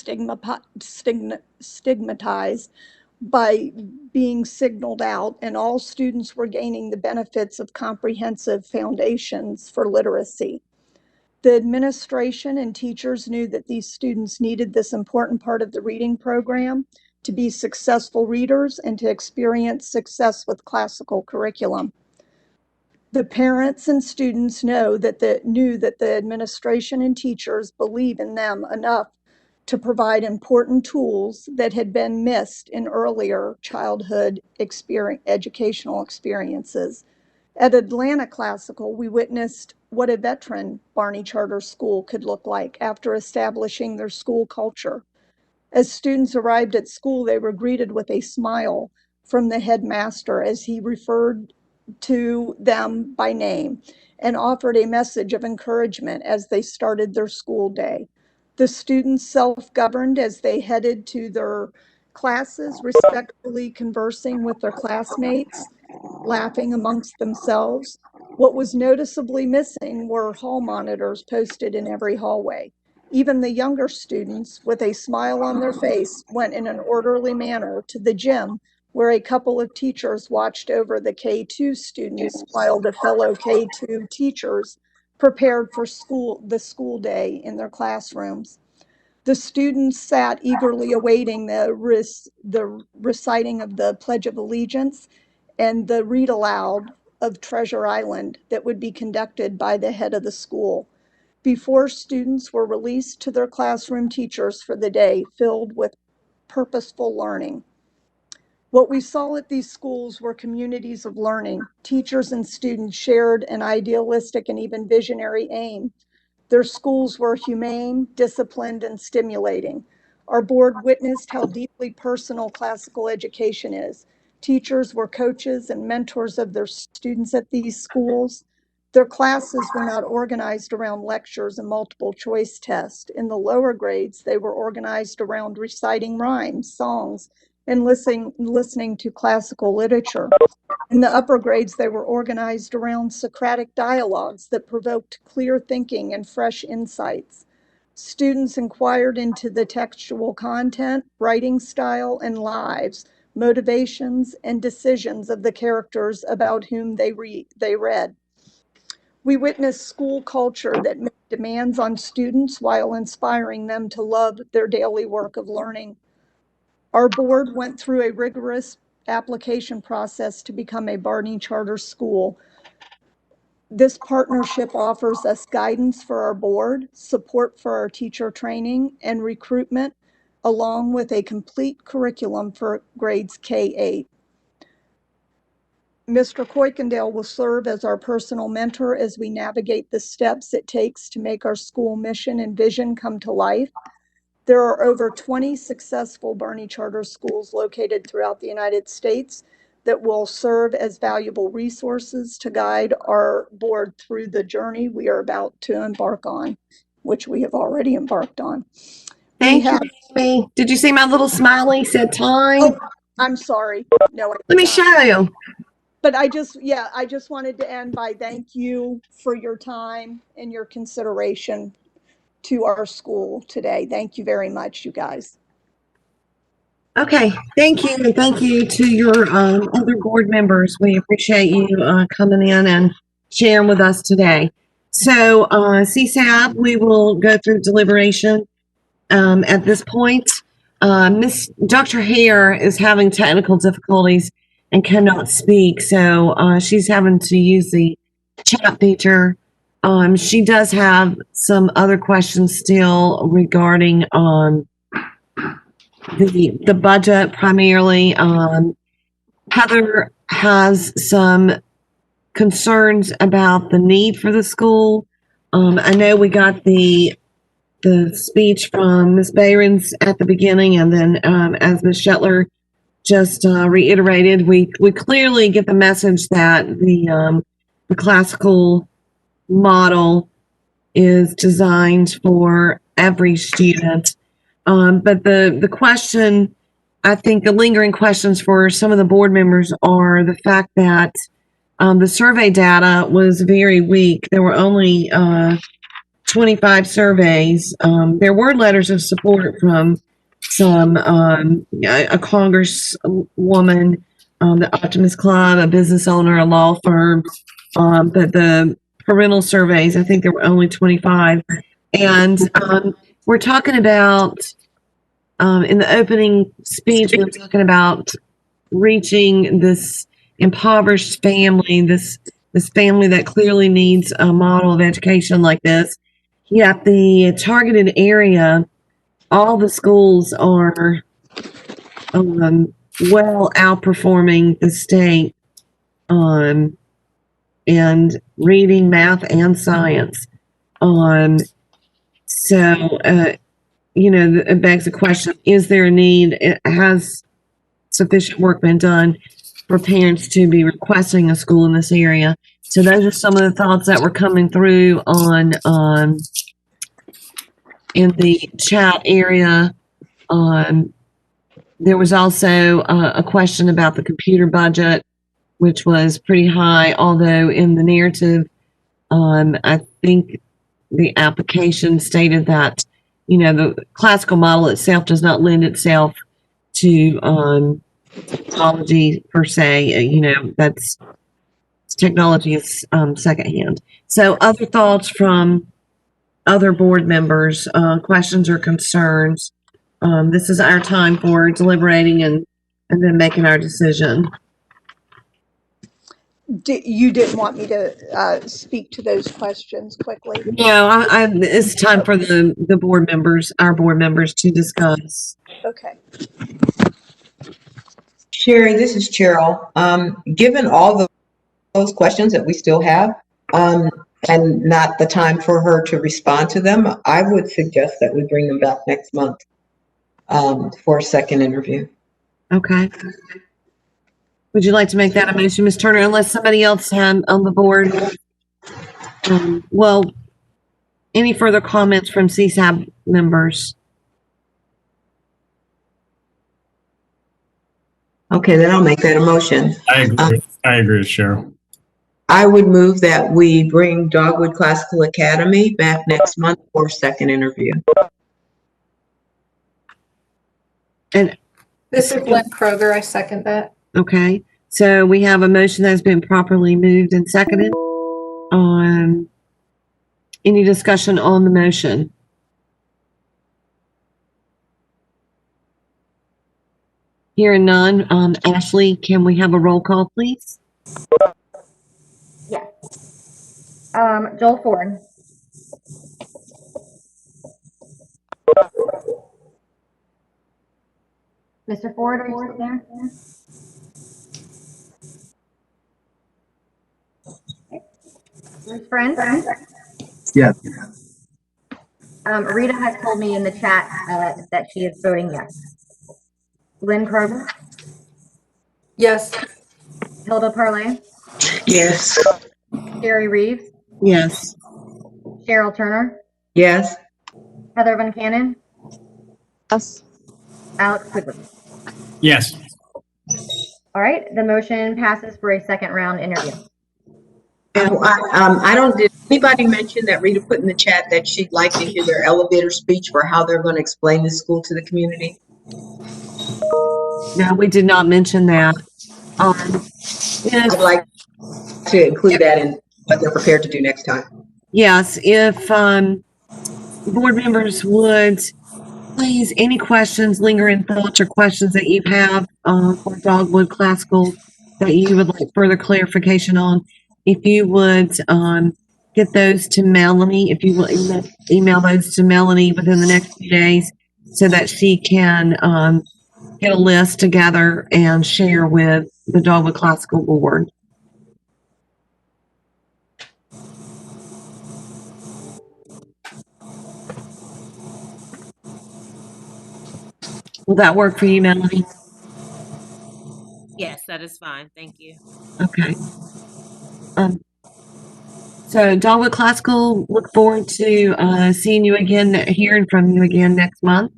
stigmatized by being signaled out, and all students were gaining the benefits of comprehensive foundations for literacy. The administration and teachers knew that these students needed this important part of the reading program to be successful readers and to experience success with classical curriculum. The parents and students knew that the administration and teachers believe in them enough to provide important tools that had been missed in earlier childhood educational experiences. At Atlanta Classical, we witnessed what a veteran Barney Charter School could look like after establishing their school culture. As students arrived at school, they were greeted with a smile from the headmaster as he referred to them by name and offered a message of encouragement as they started their school day. The students self-governed as they headed to their classes, respectfully conversing with their classmates, laughing amongst themselves. What was noticeably missing were hall monitors posted in every hallway. Even the younger students, with a smile on their face, went in an orderly manner to the gym where a couple of teachers watched over the K2 students while the fellow K2 teachers prepared for the school day in their classrooms. The students sat eagerly awaiting the reciting of the Pledge of Allegiance and the read aloud of Treasure Island that would be conducted by the head of the school before students were released to their classroom teachers for the day filled with purposeful learning. What we saw at these schools were communities of learning. Teachers and students shared an idealistic and even visionary aim. Their schools were humane, disciplined, and stimulating. Our board witnessed how deeply personal classical education is. Teachers were coaches and mentors of their students at these schools. Their classes were not organized around lectures and multiple choice tests. In the lower grades, they were organized around reciting rhymes, songs, and listening to classical literature. In the upper grades, they were organized around Socratic dialogues that provoked clear thinking and fresh insights. Students inquired into the textual content, writing style, and lives, motivations, and decisions of the characters about whom they read. We witnessed school culture that made demands on students while inspiring them to love their daily work of learning. Our board went through a rigorous application process to become a Barney Charter School. This partnership offers us guidance for our board, support for our teacher training and recruitment, along with a complete curriculum for grades K-8. Mr. Kuykendall will serve as our personal mentor as we navigate the steps it takes to make our school mission and vision come to life. There are over 20 successful Barney Charter schools located throughout the United States that will serve as valuable resources to guide our board through the journey we are about to embark on, which we have already embarked on. Thank you, Amy. Did you see my little smiley said time? Oh, I'm sorry. No, let me show you. But I just wanted to end by thank you for your time and your consideration to our school today. Thank you very much, you guys. Okay, thank you, and thank you to your other board members. We appreciate you coming in and sharing with us today. So, CSAB, we will go through deliberation at this point. Miss Dr. Hare is having technical difficulties and cannot speak, so she's having to use the chat feature. She does have some other questions still regarding the budget primarily. Heather has some concerns about the need for the school. I know we got the speech from Ms. Behrens at the beginning, and then as Ms. Shetler just reiterated, we clearly get the message that the classical model is designed for every student. But the question, I think the lingering questions for some of the board members are the fact that the survey data was very weak. There were only 25 surveys. There were letters of support from some, a congresswoman, the Optimist Club, a business owner, a law firm, but the parental surveys, I think there were only 25. And we're talking about in the opening speech, we were talking about reaching this impoverished family, this family that clearly needs a model of education like this. Yet the targeted area, all the schools are well outperforming the state and reading, math, and science. It begs the question, is there a need? Has sufficient work been done for parents to be requesting a school in this area? So those are some of the thoughts that were coming through in the chat area. There was also a question about the computer budget, which was pretty high, although in the narrative, I think the application stated that, the classical model itself does not lend itself to technology per se. That's technology is secondhand. So other thoughts from other board members, questions or concerns? This is our time for deliberating and then making our decision. You didn't want me to speak to those questions quickly? No, it's time for the board members, our board members, to discuss. Okay. Sherry, this is Cheryl. Given all those questions that we still have, and not the time for her to respond to them, I would suggest that we bring them back next month for a second interview. Okay. Would you like to make that a motion, Ms. Turner, unless somebody else on the board? Any further comments from CSAB members? Okay, then I'll make that a motion. I agree with Cheryl. I would move that we bring Dogwood Classical Academy back next month for a second interview. And this is Lynn Kroger. I second that. Okay, so we have a motion that has been properly moved and seconded. Any discussion on the motion? Hearing none. Ashley, can we have a roll call, please? Yeah. Joel Ford. Mr. Ford, are you still there? Okay. Bruce Friend? Yes. Rita has told me in the chat that she is voting yes. Lynn Kroger? Yes. Hilda Parlay? Yes. Sherry Reeves? Yes. Cheryl Turner? Yes. Heather Van Cannon? Yes. Alex Quigley? Yes. All right, the motion passes for a second round interview. I don't, did anybody mention that Rita put in the chat that she'd like to hear their elevator speech for how they're going to explain this school to the community? No, we did not mention that. I'd like to include that in what they're prepared to do next time. Yes, if board members would please, any questions, lingering thoughts or questions that you have for Dogwood Classical that you would like further clarification on, if you would get those to Melanie, if you will email those to Melanie within the next few days so that she can get a list together and share with the Dogwood Classical Board. Will that work for you, Melanie? Yes, that is fine. Thank you. Okay. So Dogwood Classical, look forward to seeing you again, hearing from you again next month,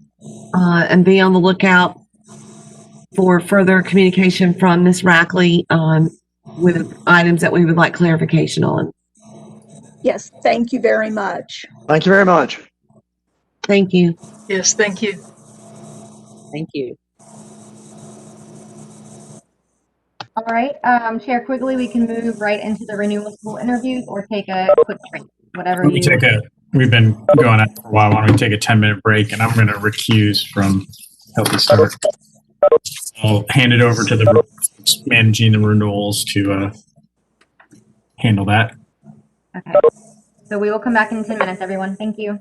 and be on the lookout for further communication from Ms. Rackley with items that we would like clarification on. Yes, thank you very much. Thank you very much. Thank you. Yes, thank you. Thank you. All right, Chair Quigley, we can move right into the renewal school interviews or take a quick break, whatever We've been going on for a while. Why don't we take a 10-minute break, and I'm going to recuse from help you start. I'll hand it over to the managing the renewals to handle that. Okay. So we will come back in 10 minutes, everyone. Thank you.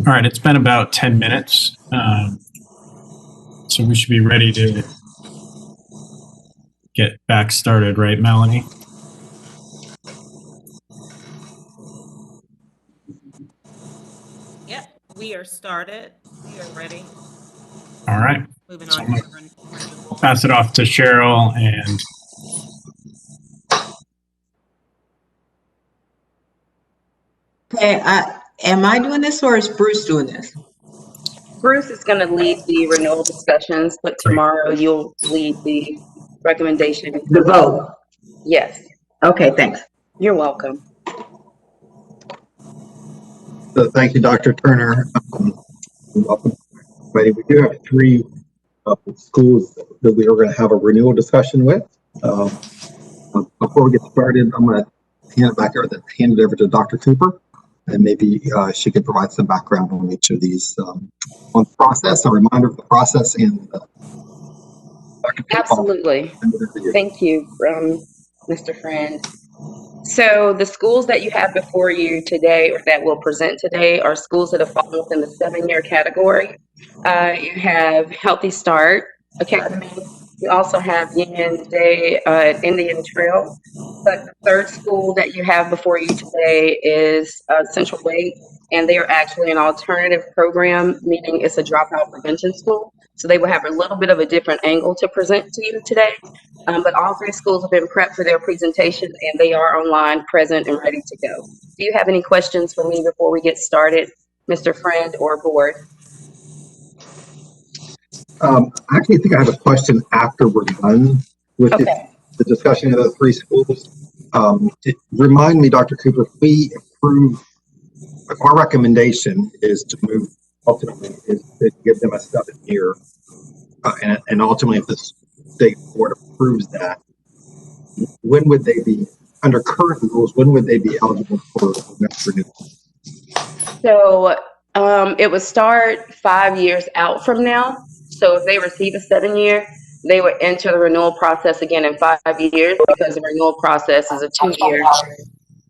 All right, it's been about 10 minutes, so we should be ready to get back started, right, Melanie? Yep, we are started. We are ready. All right. Moving So on I'm to gonna the pass it off to Cheryl and Okay, am I doing this or is Bruce doing this? Bruce is going to lead the renewal discussions, but tomorrow you'll lead the recommendation. The vote? Yes. Okay, thanks. You're welcome. So thank you, Dr. Turner. Welcome, everybody. We do have three schools that we are going to have a renewal discussion with. Before we get started, I'm going to hand it over to Dr. Cooper, and maybe she could provide some background on each of these, on the process, a reminder of the process, and Dr. Cooper. Absolutely. Thank you, Mr. Friend. So the schools that you have before you today, or that will present today, are schools that have fallen within the 7-year category. You have Healthy Start Academy. You also have Union Day Indian Trail. But the third school that you have before you today is Central Wake, and they are actually an alternative program, meaning it's a dropout prevention school. So they will have a little bit of a different angle to present to you today. But all three schools have been prepped for their presentation, and they are online, present, and ready to go. Do you have any questions for me before we get started, Mr. Friend or board? I actually think I have a question after we're done with the discussion of the three schools. Remind me, Dr. Cooper, if we approve, if our recommendation is to move, ultimately, is to give them a 7-year, and ultimately, if the state board approves that, when would they be, under current rules, when would they be eligible for next renewal? So it would start 5 years out from now. So if they receive a 7-year, they would enter the renewal process again in 5 years, because the renewal process is a 2-year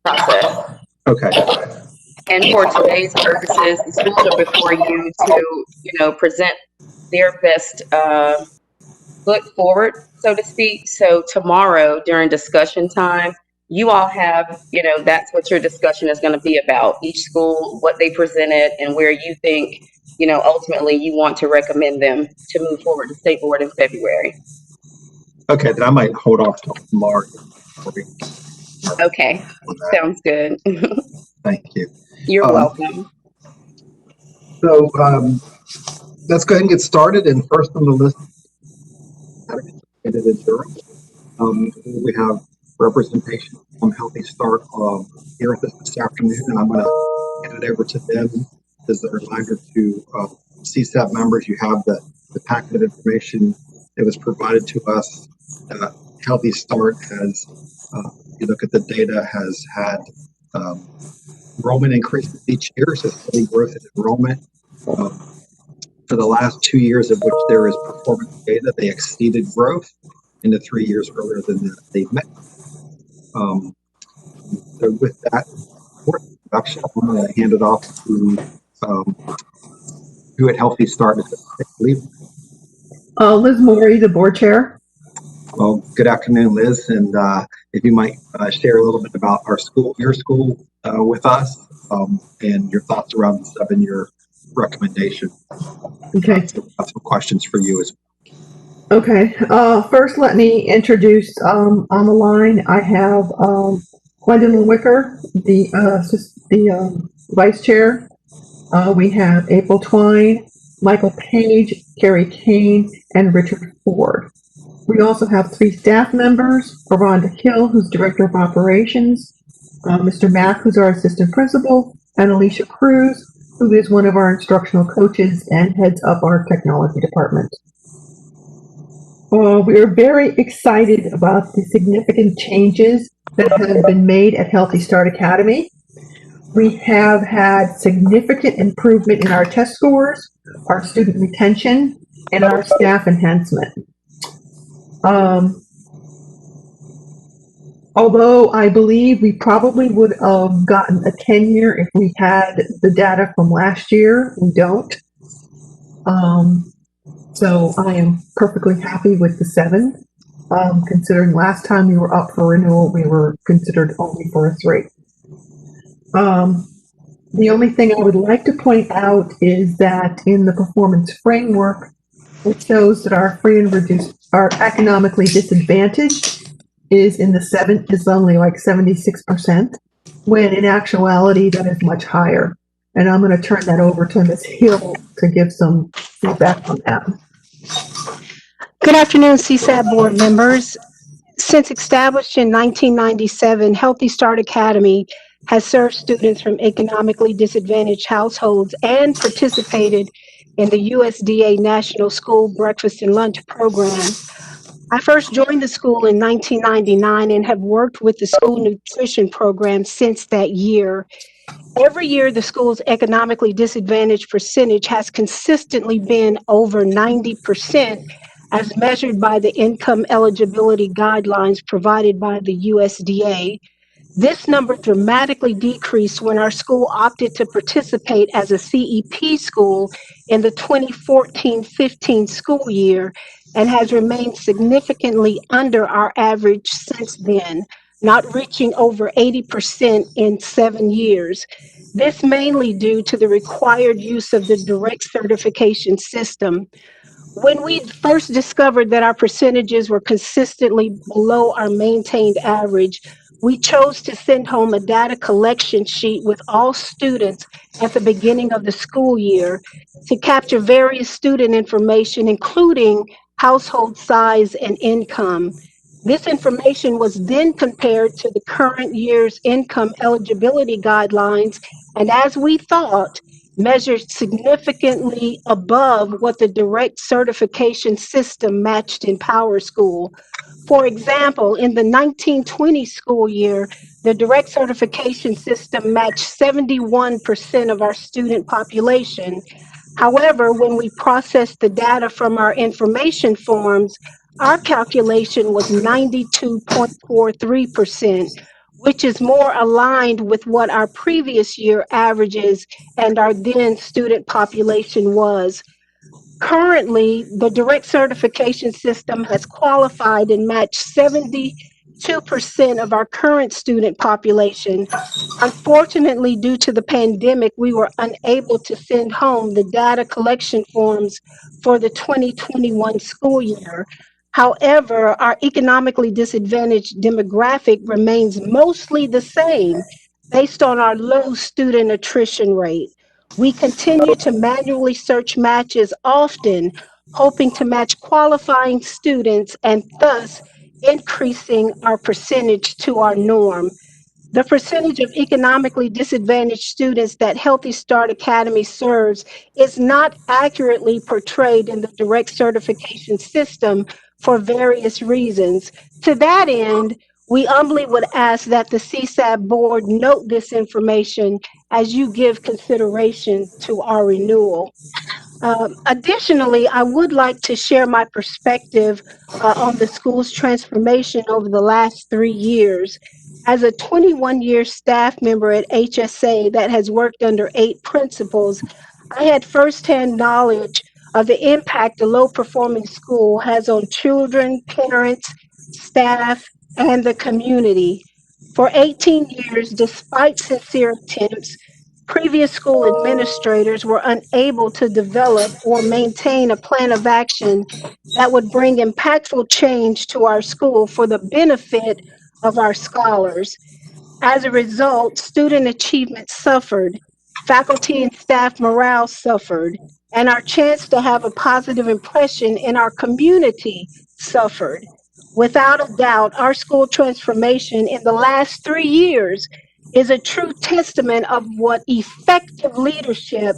process. Okay. And for today's purposes, the schools are before you to, present their best foot forward, so to speak. So tomorrow during discussion time, you all have, that's what your discussion is going to be about. Each school, what they presented, and where you think, ultimately you want to recommend them to move forward to state board in February. Okay, then I might hold off till tomorrow. Okay, sounds good. Thank you. You're welcome. So let's go ahead and get started. And first on the list, we have representation from Healthy Start here this afternoon, and I'm going to hand it over to them as a reminder to CSAP members. You have the packet of information that was provided to us. Healthy Start has, if you look at the data, has had enrollment increases each year, so steady growth in enrollment. For the last 2 years of which there is performance data, they exceeded growth in the 3 years earlier than that they met. So with that introduction, I'm going to hand it off to who at Healthy Start is Liz Morey, the board chair. Well, good afternoon, Liz, and if you might share a little bit about our school, your school, with us, and your thoughts around the 7-year recommendation. Okay. So I have some questions for you as well. Okay. First, let me introduce on the line. I have Gwendolyn Wicker, the vice chair. We have April Twine, Michael Page, Carrie Kane, and Richard Ford. We also have 3 staff members: Veronda Hill, who's director of operations, Mr. Mack, who's our assistant principal, and Alicia Cruz, who is one of our instructional coaches and heads up our technology department. We are very excited about the significant changes that have been made at Healthy Start Academy. We have had significant improvement in our test scores, our student retention, and our staff enhancement. Although I believe we probably would have gotten a 10-year if we had the data from last year, we don't. So I am perfectly happy with the 7, considering last time we were up for renewal, we were considered only for a 3. The only thing I would like to point out is that in the performance framework, it shows that our free and reduced, our economically disadvantaged is only like 76%, when in actuality that is much higher. And I'm going to turn that over to Ms. Hill to give some feedback on that. Good afternoon, CSAP board members. Since established in 1997, Healthy Start Academy has served students from economically disadvantaged households and participated in the USDA National School Breakfast and Lunch Program. I first joined the school in 1999 and have worked with the school nutrition program since that year. Every year, the school's economically disadvantaged percentage has consistently been over 90%, as measured by the income eligibility guidelines provided by the USDA. This number dramatically decreased when our school opted to participate as a CEP school in the 2014-15 school year, and has remained significantly under our average since then, not reaching over 80% in 7 years. This mainly due to the required use of the direct certification system. When we first discovered that our percentages were consistently below our maintained average, we chose to send home a data collection sheet with all students at the beginning of the school year to capture various student information, including household size and income. This information was then compared to the current year's income eligibility guidelines, and as we thought, measured significantly above what the direct certification system matched in PowerSchool. For example, in the 1920 school year, the direct certification system matched 71% of our student population. However, when we processed the data from our information forms, our calculation was 92.43%, which is more aligned with what our previous year averages and our then student population was. Currently, the direct certification system has qualified and matched 2% of our current student population. Unfortunately, due to the pandemic, we were unable to send home the data collection forms for the 2021 school year. However, our economically disadvantaged demographic remains mostly the same based on our low student attrition rate. We continue to manually search matches often, hoping to match qualifying students and thus increasing our percentage to our norm. The percentage of economically disadvantaged students that Healthy Start Academy serves is not accurately portrayed in the direct certification system for various reasons. To that end, we humbly would ask that the CSAB board note this information as you give consideration to our renewal. Additionally, I would like to share my perspective on the school's transformation over the last 3 years. As a 21-year staff member at HSA that has worked under 8 principals, I had firsthand knowledge of the impact a low-performing school has on children, parents, staff, and the community. For 18 years, despite sincere attempts, previous school administrators were unable to develop or maintain a plan of action that would bring impactful change to our school for the benefit of our scholars. As a result, student achievement suffered, faculty and staff morale suffered, and our chance to have a positive impression in our community suffered. Without a doubt, our school transformation in the last 3 years is a true testament of what effective leadership,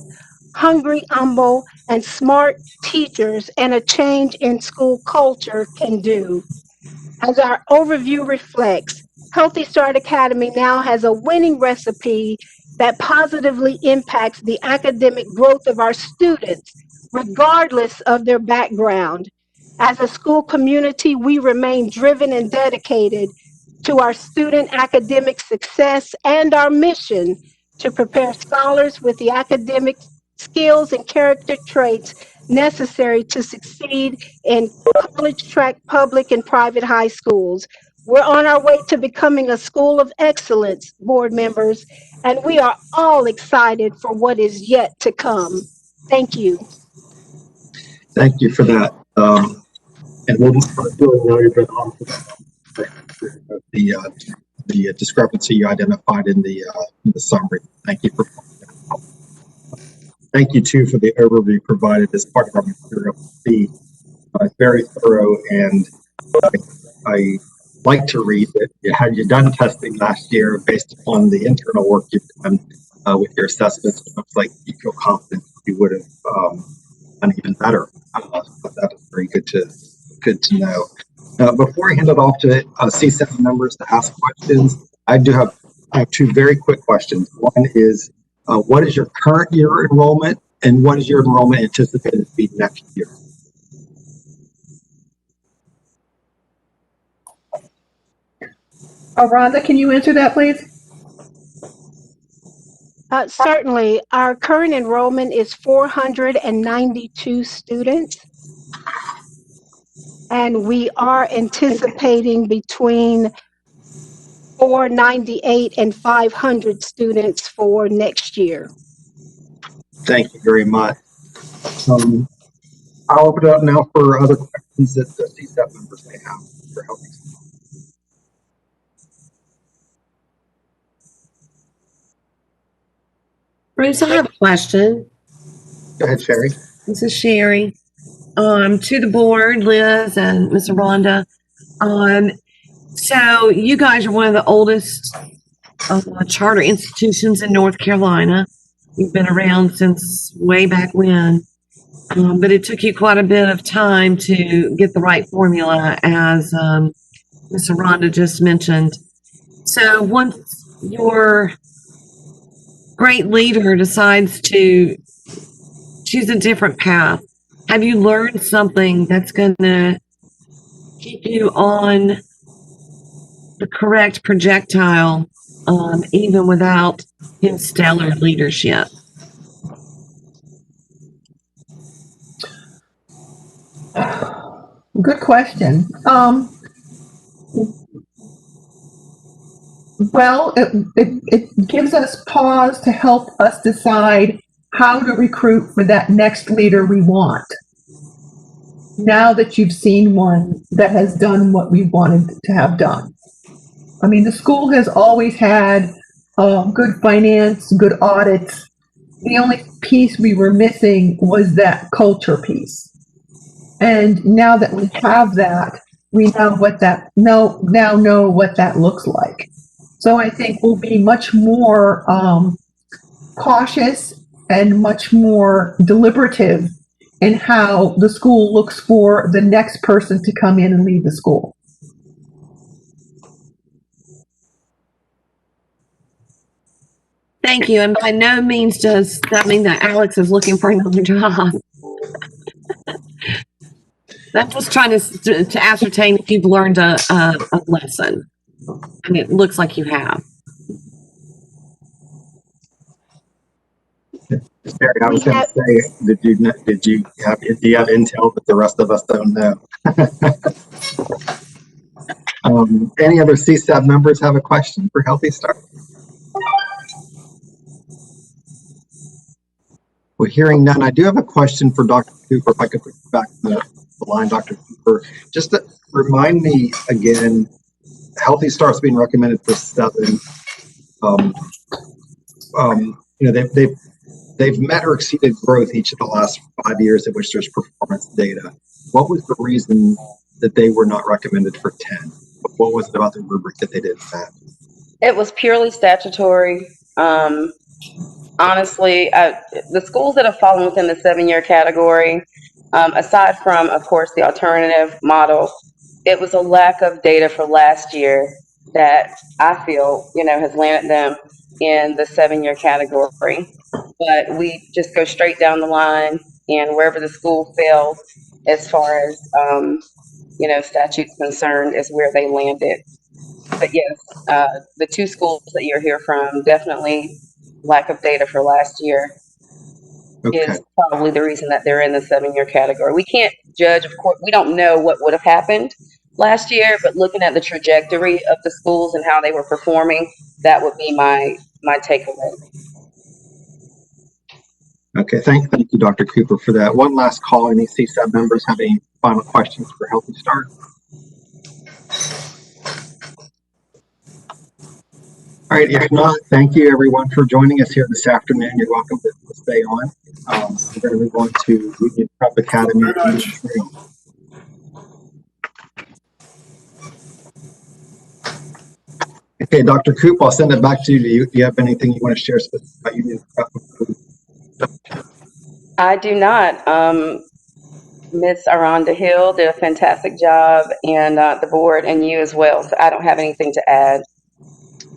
hungry, humble, and smart teachers, and a change in school culture can do. As our overview reflects, Healthy Start Academy now has a winning recipe that positively impacts the academic growth of our students, regardless of their background. As a school community, we remain driven and dedicated to our student academic success and our mission to prepare scholars with the academic skills and character traits necessary to succeed in college track public and private high schools. We're on our way to becoming a school of excellence, board members, and we are all excited for what is yet to come. Thank you. Thank you for that. And we'll noted the discrepancy you identified in the summary. Thank you for. Thank you too for the overview provided as part of our material. Very thorough, and I like to read that. Had you done testing last year based upon the internal work you've done with your assessments? It looks like you feel confident you would have done even better. But that is very good to know. Before I hand it off to CSAB members to ask questions, I have 2 very quick questions. One is, what is your current year enrollment, and what is your enrollment anticipated to be next year? Rhonda, can you answer that, please? Certainly. Our current enrollment is 492 students, and we are anticipating between 498 and 500 students for next year. Thank you very much. I'll open it up now for other questions that the CSAB members may have for helping. Bruce, I have a question. Go ahead, Sherry. This is Sherry. To the board, Liz and Ms. Rhonda. So you guys are one of the oldest charter institutions in North Carolina. You've been around since way back when. But it took you quite a bit of time to get the right formula, as Ms. Rhonda just mentioned. So once your great leader decides to choose a different path, have you learned something that's going to keep you on the correct projectile, even without his stellar leadership? Good question. Well, it gives us pause to help us decide how to recruit for that next leader we want. Now that you've seen one that has done what we wanted to have done. I mean, the school has always had good finance, good audits. The only piece we were missing was that culture piece. And now that we have that, we now know what that looks like. So I think we'll be much more cautious and much more deliberative in how the school looks for the next person to come in and lead the school. Thank you. And by no means does that mean that Alex is looking for another job. I'm just trying to ascertain if you've learned a lesson. And it looks like you have. Mary, I was going to say, do you have intel that the rest of us don't know? Any other CSAB members have a question for Healthy Start? Well, hearing none, I do have a question for Dr. Cooper. If I could put you back to the line, Dr. Cooper, just to remind me again, Healthy Start's being recommended for 7. You know, they've met or exceeded growth each of the last 5 years at which there's performance data. What was the reason that they were not recommended for 10? What was it about the rubric that they didn't met? It was purely statutory. Honestly, the schools that have fallen within the 7-year category, aside from, of course, the alternative model, it was a lack of data for last year that I feel, you know, has landed them in the 7-year category. But we just go straight down the line, and wherever the school fell, as far as, you know, statute's concerned, is where they landed. But yes, the 2 schools that you're here from, definitely lack of data for last year is probably the reason that they're in the 7-year category. We can't judge, of course, we don't know what would have happened last year, but looking at the trajectory of the schools and how they were performing, that would be my takeaway. Okay, thank you, Dr. Cooper, for that. One last call. Any CSAB members have any final questions for Healthy Start? All right, if not, thank you everyone for joining us here this afternoon. You're welcome to stay on. We're going to move on to Union Prep Academy. Okay, Dr. Coop, I'll send it back to you. Do you have anything you want to share specific about Union Prep? I do not. Ms. Aranda Hill did a fantastic job, and the board and you as well. So I don't have anything to add.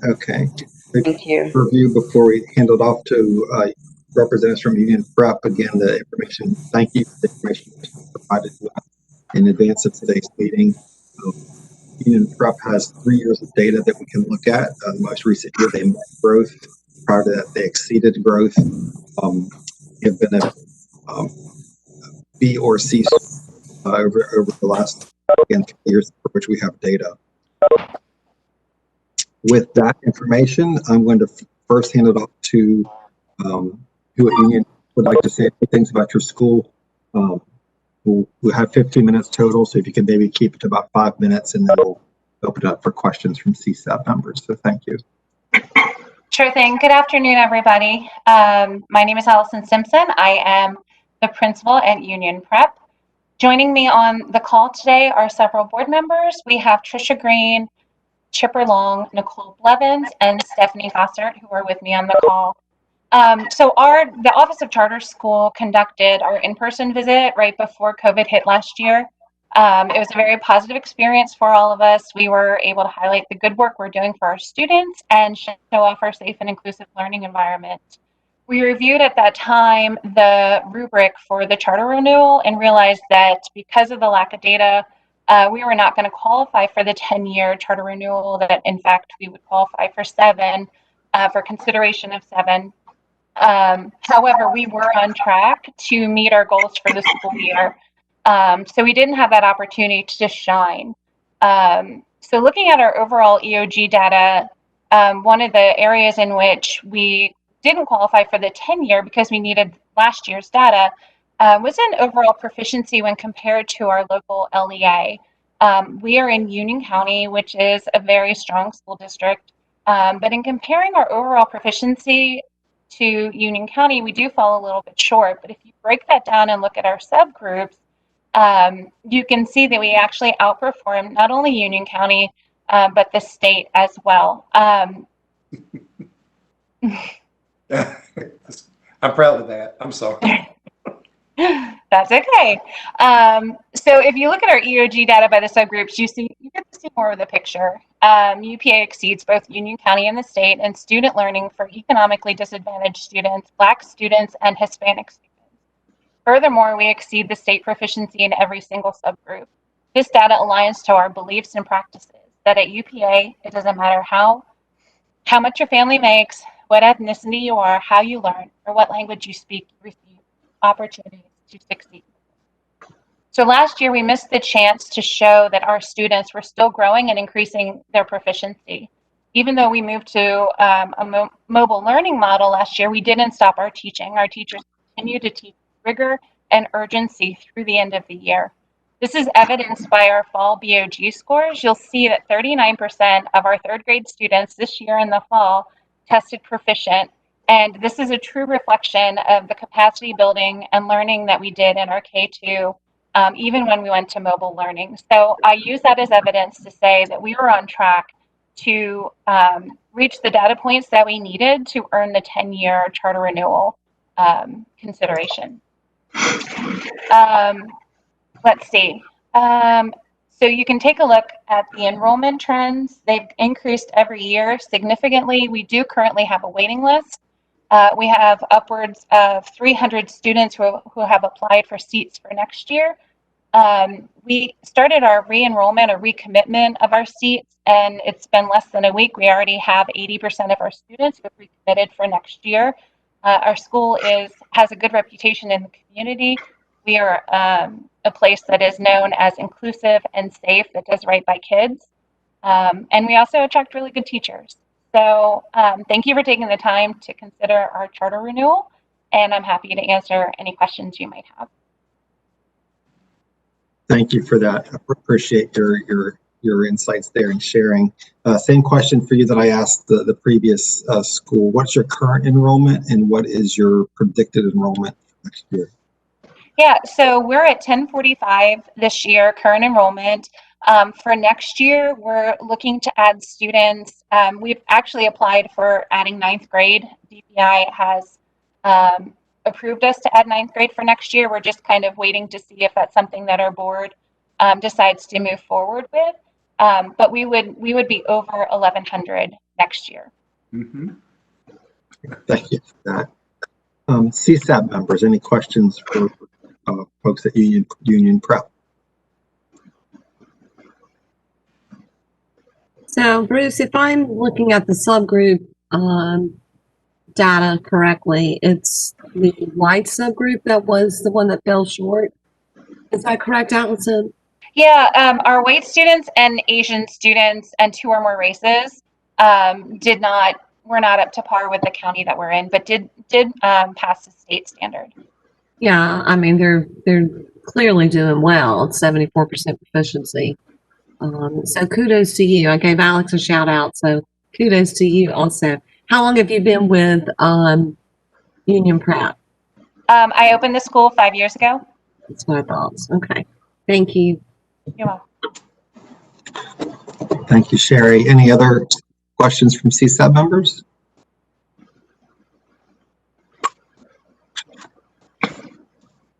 Okay. Thank you. Review before we hand it off to representatives from Union Prep. Again, the information, thank you for the information provided to us in advance of today's meeting. Union Prep has 3 years of data that we can look at. The most recent year they met growth. Prior to that, they exceeded growth. Have been a B or C over the last 3 years for which we have data. With that information, I'm going to first hand it off to who at Union would like to say a few things about your school. We'll have 15 minutes total, so if you can maybe keep it to about 5 minutes, and then we'll open it up for questions from CSAB members. So thank you. Sure thing. Good afternoon, everybody. My name is Allison Simpson. I am the principal at Union Prep. Joining me on the call today are several board members. We have Trisha Green, Chipper Long, Nicole Blevins, and Stephanie Gossert, who are with me on the call. So the Office of Charter School conducted our in-person visit right before COVID hit last year. It was a very positive experience for all of us. We were able to highlight the good work we're doing for our students and show off our safe and inclusive learning environment. We reviewed at that time the rubric for the charter renewal and realized that because of the lack of data, we were not going to qualify for the 10-year charter renewal, that in fact we would qualify for 7, for consideration of 7. However, we were on track to meet our goals for the school year. So we didn't have that opportunity to shine. So looking at our overall EOG data, one of the areas in which we didn't qualify for the 10-year because we needed last year's data was in overall proficiency when compared to our local LEA. We are in Union County, which is a very strong school district. But in comparing our overall proficiency to Union County, we do fall a little bit short. But if you break that down and look at our subgroups, you can see that we actually outperform not only Union County, but the state as well. I'm proud of that. I'm sorry. That's okay. So if you look at our EOG data by the subgroups, you get to see more of the picture. UPA exceeds both Union County and the state in student learning for economically disadvantaged students, Black students, and Hispanic students. Furthermore, we exceed the state proficiency in every single subgroup. This data aligns to our beliefs and practices that at UPA, it doesn't matter how much your family makes, what ethnicity you are, how you learn, or what language you speak, you receive opportunities to succeed. So last year we missed the chance to show that our students were still growing and increasing their proficiency. Even though we moved to a mobile learning model last year, we didn't stop our teaching. Our teachers continued to teach rigor and urgency through the end of the year. This is evidenced by our fall BOG scores. You'll see that 39% of our third grade students this year in the fall tested proficient. And this is a true reflection of the capacity building and learning that we did in our K-2, even when we went to mobile learning. So I use that as evidence to say that we were on track to reach the data points that we needed to earn the 10-year charter renewal consideration. Let's see. So you can take a look at the enrollment trends. They've increased every year significantly. We do currently have a waiting list. We have upwards of 300 students who have applied for seats for next year. We started our re-enrollment or recommitment of our seats, and it's been less than a week. We already have 80% of our students who have recommitted for next year. Our school has a good reputation in the community. We are a place that is known as inclusive and safe, that does right by kids. And we also attract really good teachers. So thank you for taking the time to consider our charter renewal, and I'm happy to answer any questions you might have. Thank you for that. I appreciate your insights there and sharing. Same question for you that I asked the previous school. What's your current enrollment and what is your predicted enrollment next year? Yeah, so we're at 1045 this year, current enrollment. For next year, we're looking to add students. We've actually applied for adding 9th grade. DPI has approved us to add 9th grade for next year. We're just kind of waiting to see if that's something that our board decides to move forward with. But we would be over 1,100 next year. Mm-hmm. Thank you for that. CSAB members, any questions for folks at Union Prep? So Bruce, if I'm looking at the subgroup data correctly, it's the white subgroup that was the one that fell short. Is that correct, Allison? Yeah, our white students and Asian students and 2 or more races were not up to par with the county that we're in, but did pass the state standard. Yeah, I mean they're clearly doing well. It's 74% proficiency. So kudos to you. I gave Alex a shout out, so kudos to you also. How long have you been with Union Prep? I opened the school 5 years ago. That's what I thought. Okay, thank you. You're welcome. Thank you, Sherry. Any other questions from CSAB members?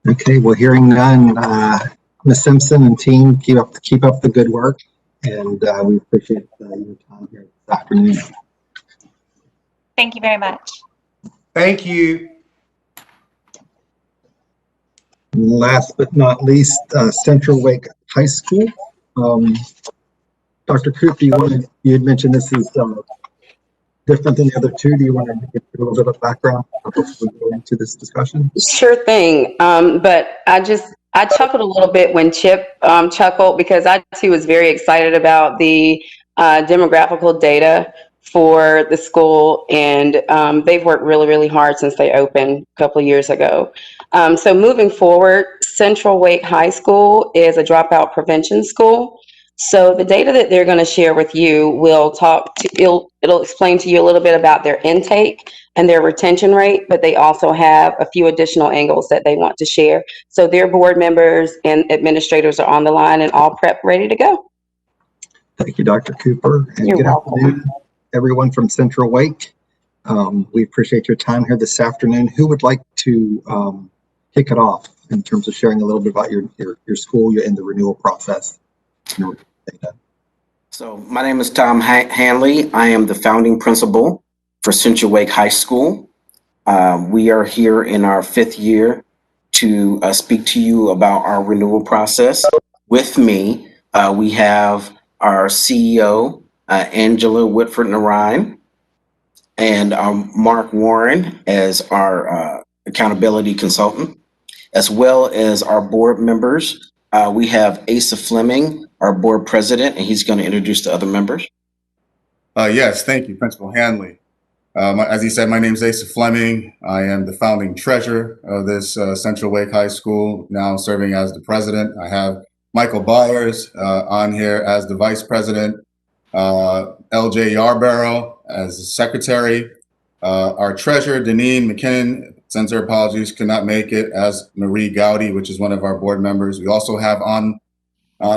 Okay, well, hearing none, Ms. Simpson and team, keep up the good work, and we appreciate your time here this afternoon. Thank you very much. Thank you. Last but not least, Central Wake High School. Dr. Coop, you had mentioned this is different than the other two. Do you want to give a little bit of background before we go into this discussion? Sure thing. But I chuckled a little bit when Chip chuckled, because I too was very excited about the demographical data for the school, and they've worked really, really hard since they opened a couple of years ago. So moving forward, Central Wake High School is a dropout prevention school. So the data that they're going to share with you will it'll explain to you a little bit about their intake and their retention rate, but they also have a few additional angles that they want to share. So their board members and administrators are on the line and all prep ready to go. Thank you, Dr. Cooper. And You're good welcome. afternoon, everyone from Central Wake. We appreciate your time here this afternoon. Who would like to kick it off in terms of sharing a little bit about your school and the renewal process? So my name is Tom Hanley. I am the founding principal for Central Wake High School. We are here in our 5th year to speak to you about our renewal process. With me, we have our CEO, Angela Whitford-Narine, and Mark Warren as our accountability consultant, as well as our board members. We have Asa Fleming, our board president, and he's going to introduce the other members. Yes, thank you, Principal Hanley. As he said, my name is Asa Fleming. I am the founding treasurer of this Central Wake High School, now serving as the president. I have Michael Byers on here as the vice president, LJ Yarborough as the secretary, our treasurer, Deneen McKinnon, sends her apologies, could not make it, as Marie Gowdy, which is one of our board members. We also have on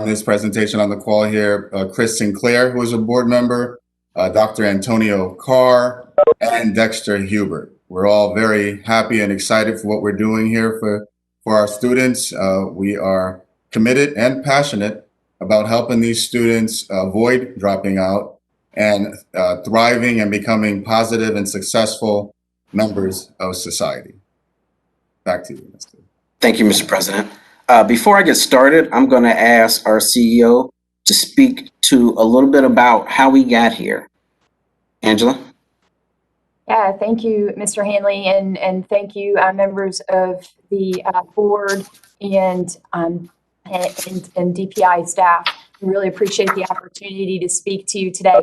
this presentation on the call here, Chris Sinclair, who is a board member, Dr. Antonio Carr, and Dexter Hubert. We're all very happy and excited for what we're doing here for our students. We are committed and passionate about helping these students avoid dropping out and thriving and becoming positive and successful members of society. Back to you, Mr. Thank you, Mr. President. Before I get started, I'm going to ask our CEO to speak to a little bit about how we got here. Angela? Yeah, thank you, Mr. Hanley, and thank you, members of the board and DPI staff. We really appreciate the opportunity to speak to you today.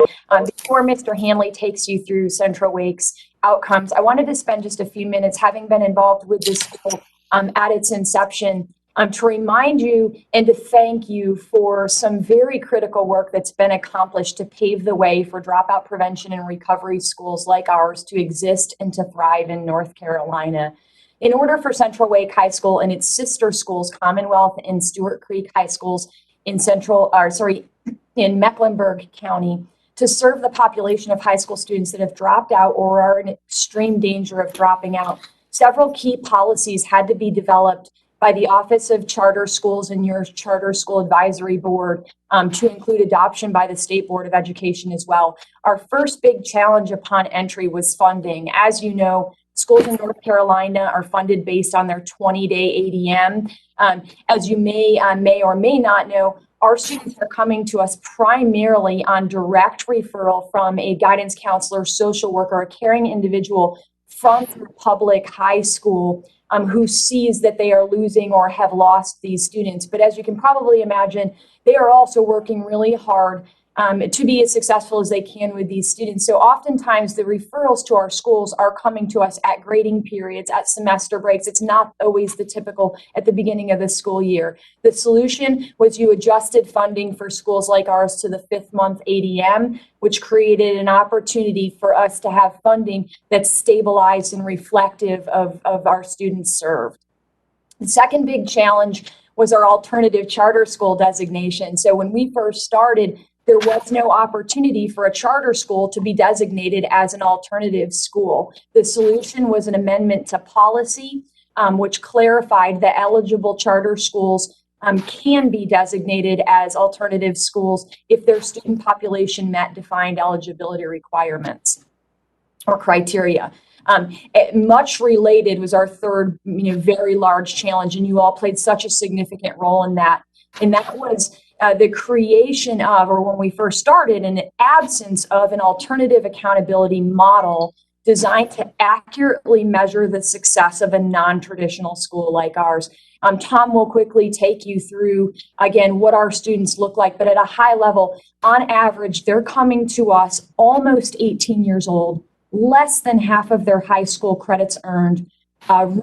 Before Mr. Hanley takes you through Central Wake's outcomes, I wanted to spend just a few minutes, having been involved with this school at its inception, to remind you and to thank you for some very critical work that's been accomplished to pave the way for dropout prevention and recovery schools like ours to exist and to thrive in North Carolina. In order for Central Wake High School and its sister schools, Commonwealth and Stewart Creek High Schools in Mecklenburg County, to serve the population of high school students that have dropped out or are in extreme danger of dropping out, several key policies had to be developed by the Office of Charter Schools and your Charter School Advisory Board to include adoption by the State Board of Education as well. Our first big challenge upon entry was funding. As you know, schools in North Carolina are funded based on their 20-day ADM. As you may or may not know, our students are coming to us primarily on direct referral from a guidance counselor, social worker, a caring individual from the public high school who sees that they are losing or have lost these students. But as you can probably imagine, they are also working really hard to be as successful as they can with these students. So oftentimes the referrals to our schools are coming to us at grading periods, at semester breaks. It's not always the typical at the beginning of the school year. The solution was you adjusted funding for schools like ours to the 5th month ADM, which created an opportunity for us to have funding that's stabilized and reflective of our students served. The second big challenge was our alternative charter school designation. So when we first started, there was no opportunity for a charter school to be designated as an alternative school. The solution was an amendment to policy, which clarified that eligible charter schools can be designated as alternative schools if their student population met defined eligibility requirements or criteria. Much related was our third, very large challenge, and you all played such a significant role in that. And that was the creation of, or when we first started, an absence of an alternative accountability model designed to accurately measure the success of a non-traditional school like ours. Tom will quickly take you through, again, what our students look like, but at a high level, on average, they're coming to us almost 18 years old, less than half of their high school credits earned,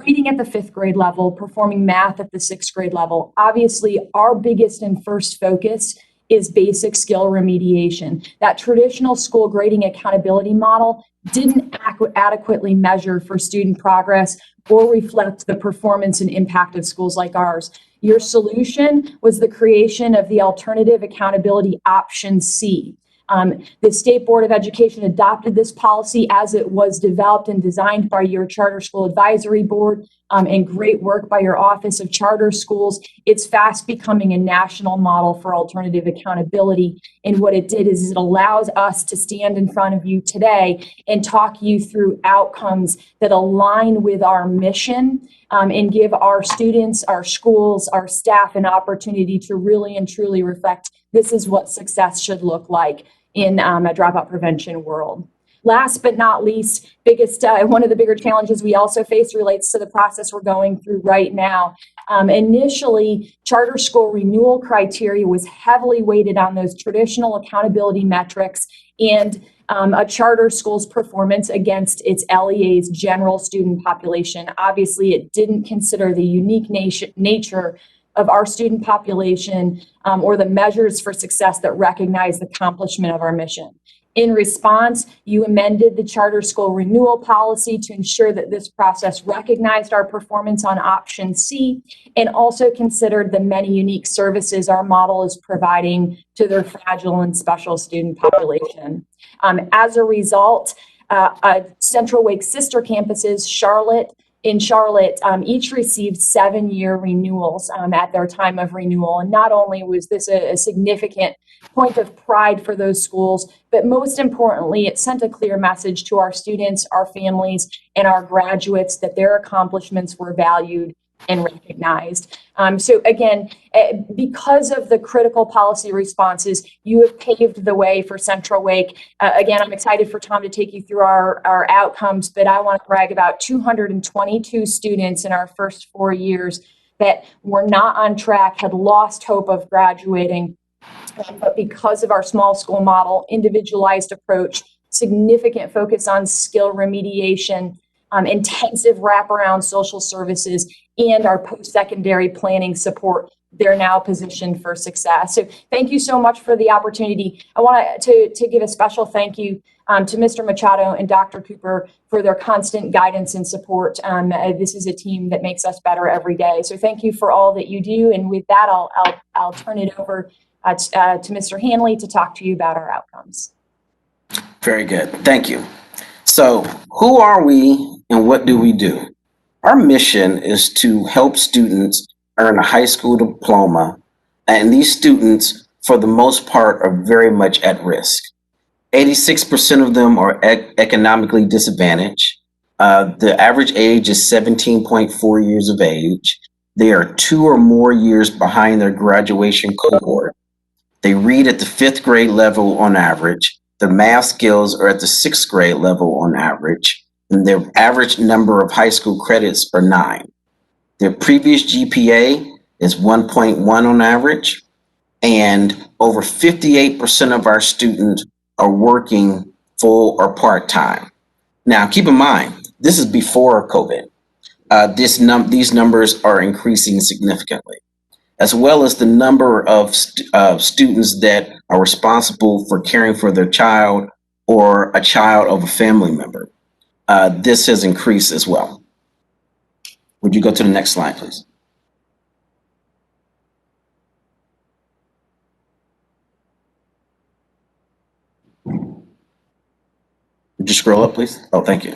reading at the 5th grade level, performing math at the 6th grade level. Obviously, our biggest and first focus is basic skill remediation. That traditional school grading accountability model didn't adequately measure for student progress or reflect the performance and impact of schools like ours. Your solution was the creation of the alternative accountability option C. The State Board of Education adopted this policy as it was developed and designed by your Charter School Advisory Board, and great work by your Office of Charter Schools. It's fast becoming a national model for alternative accountability. And what it did is it allows us to stand in front of you today and talk you through outcomes that align with our mission, and give our students, our schools, our staff an opportunity to really and truly reflect this is what success should look like in a dropout prevention world. Last but not least, one of the bigger challenges we also face relates to the process we're going through right now. Initially, charter school renewal criteria was heavily weighted on those traditional accountability metrics and a charter school's performance against its LEA's general student population. Obviously, it didn't consider the unique nature of our student population or the measures for success that recognize the accomplishment of our mission. In response, you amended the charter school renewal policy to ensure that this process recognized our performance on option C and also considered the many unique services our model is providing to their fragile and special student population. As a result, Central Wake sister campuses, in Charlotte, each received 7-year renewals at their time of renewal. And not only was this a significant point of pride for those schools, but most importantly, it sent a clear message to our students, our families, and our graduates that their accomplishments were valued and recognized. So again, because of the critical policy responses, you have paved the way for Central Wake. Again, I'm excited for Tom to take you through our outcomes, but I want to brag about 222 students in our first 4 years that were not on track, had lost hope of graduating. But because of our small school model, individualized approach, significant focus on skill remediation, intensive wraparound social services, and our post-secondary planning support, they're now positioned for success. So thank you so much for the opportunity. I want to give a special thank you to Mr. Machado and Dr. Cooper for their constant guidance and support. This is a team that makes us better every day. So thank you for all that you do. And with that, I'll turn it over to Mr. Hanley to talk to you about our outcomes. Very good. Thank you. So who are we and what do we do? Our mission is to help students earn a high school diploma, and these students, for the most part, are very much at risk. 86% of them are economically disadvantaged. The average age is 17.4 years of age. They are 2 or more years behind their graduation cohort. They read at the 5th grade level on average. Their math skills are at the 6th grade level on average. And their average number of high school credits are 9. Their previous GPA is 1.1 on average. And over 58% of our students are working full or part-time. Now, keep in mind, this is before COVID. These numbers are increasing significantly, as well as the number of students that are responsible for caring for their child or a child of a family member. This has increased as well. Would you go to the next slide, please? Would you scroll up, please? Oh, thank you.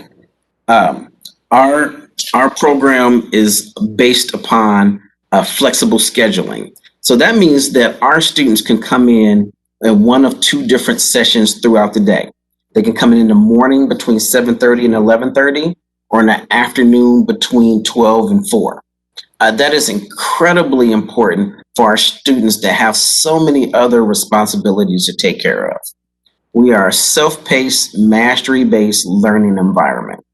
Our program is based upon flexible scheduling. So that means that our students can come in one of 2 different sessions throughout the day. They can come in the morning between 7:30 and 11:30, or in the afternoon between 12 and 4. That is incredibly important for our students to have so many other responsibilities to take care of. We are a self-paced, mastery-based learning environment.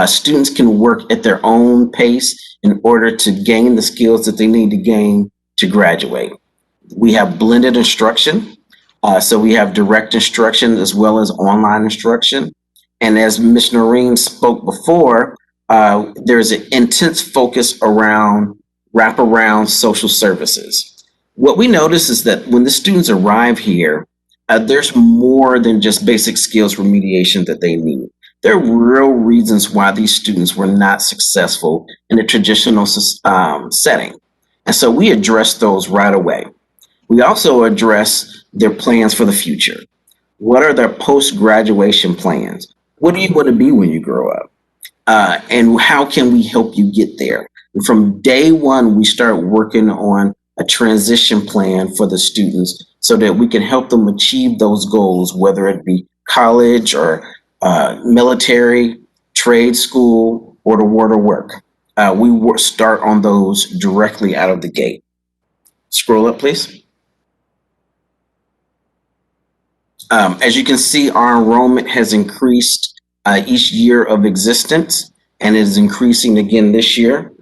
Students can work at their own pace in order to gain the skills that they need to gain to graduate. We have blended instruction. So we have direct instruction as well as online instruction. And as Ms. Noreen spoke before, there's an intense focus around wraparound social services. What we notice is that when the students arrive here, there's more than just basic skills remediation that they need. There are real reasons why these students were not successful in a traditional setting. And so we address those right away. We also address their plans for the future. What are their post-graduation plans? What do you want to be when you grow up? And how can we help you get there? And from day one, we start working on a transition plan for the students so that we can help them achieve those goals, whether it be college or military, trade school, or the world of work. We start on those directly out of the gate. Scroll up, please. As you can see, our enrollment has increased each year of existence and is increasing again this year,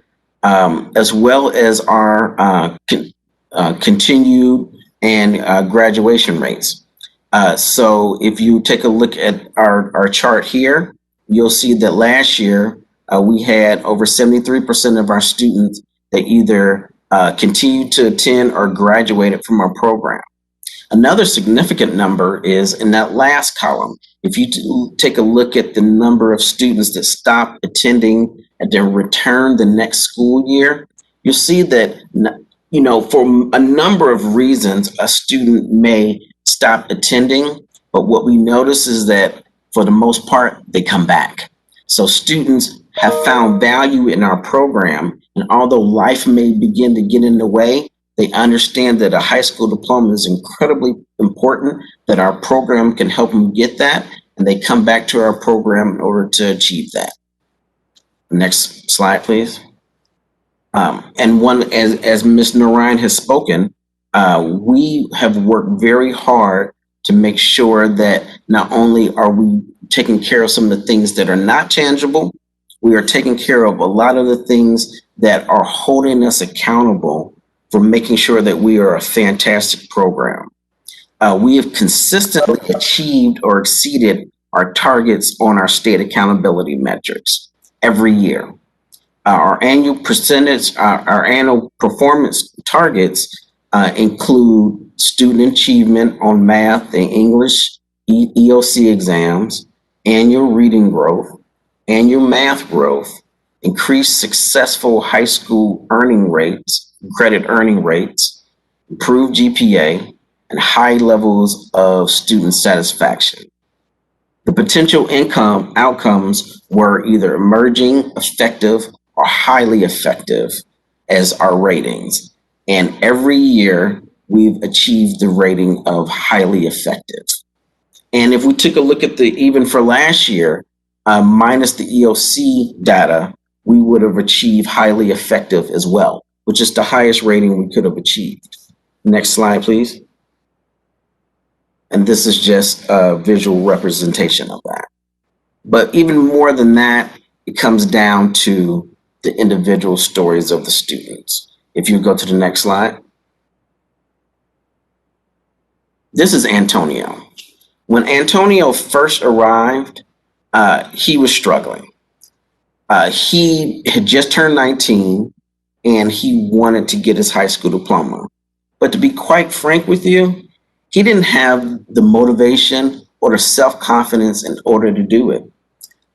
as well as our continued and graduation rates. So if you take a look at our chart here, you'll see that last year we had over 73% of our students that either continued to attend or graduated from our program. Another significant number is in that last column. If you take a look at the number of students that stop attending and then return the next school year, you'll see that, for a number of reasons, a student may stop attending, but what we notice is that for the most part, they come back. So students have found value in our program, and although life may begin to get in the way, they understand that a high school diploma is incredibly important, that our program can help them get that, and they come back to our program in order to achieve that. Next slide, please. And as Ms. Noreen has spoken, we have worked very hard to make sure that not only are we taking care of some of the things that are not tangible, we are taking care of a lot of the things that are holding us accountable for making sure that we are a fantastic program. We have consistently achieved or exceeded our targets on our state accountability metrics every year. Our annual performance targets include student achievement on math and English EOC exams, annual reading growth, annual math growth, increased successful high school earning rates, credit earning rates, improved GPA, and high levels of student satisfaction. The potential outcomes were either emerging, effective, or highly effective as our ratings. And every year we've achieved the rating of highly effective. And if we took a look at even for last year, minus the EOC data, we would have achieved highly effective as well, which is the highest rating we could have achieved. Next slide, please. And this is just a visual representation of that. But even more than that, it comes down to the individual stories of the students. If you go to the next slide. This is Antonio. When Antonio first arrived, he was struggling. He had just turned 19 and he wanted to get his high school diploma. But to be quite frank with you, he didn't have the motivation or the self-confidence in order to do it.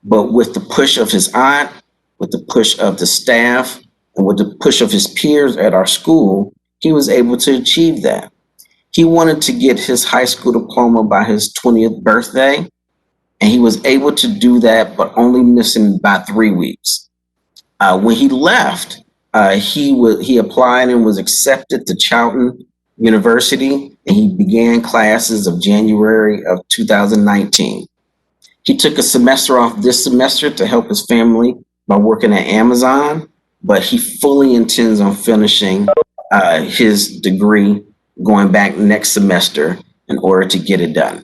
But with the push of his aunt, with the push of the staff, and with the push of his peers at our school, he was able to achieve that. He wanted to get his high school diploma by his 20th birthday, and he was able to do that, but only missing by 3 weeks. When he left, he applied and was accepted to Charlton University, and he began classes of January of 2019. He took a semester off this semester to help his family by working at Amazon, but he fully intends on finishing his degree, going back next semester in order to get it done.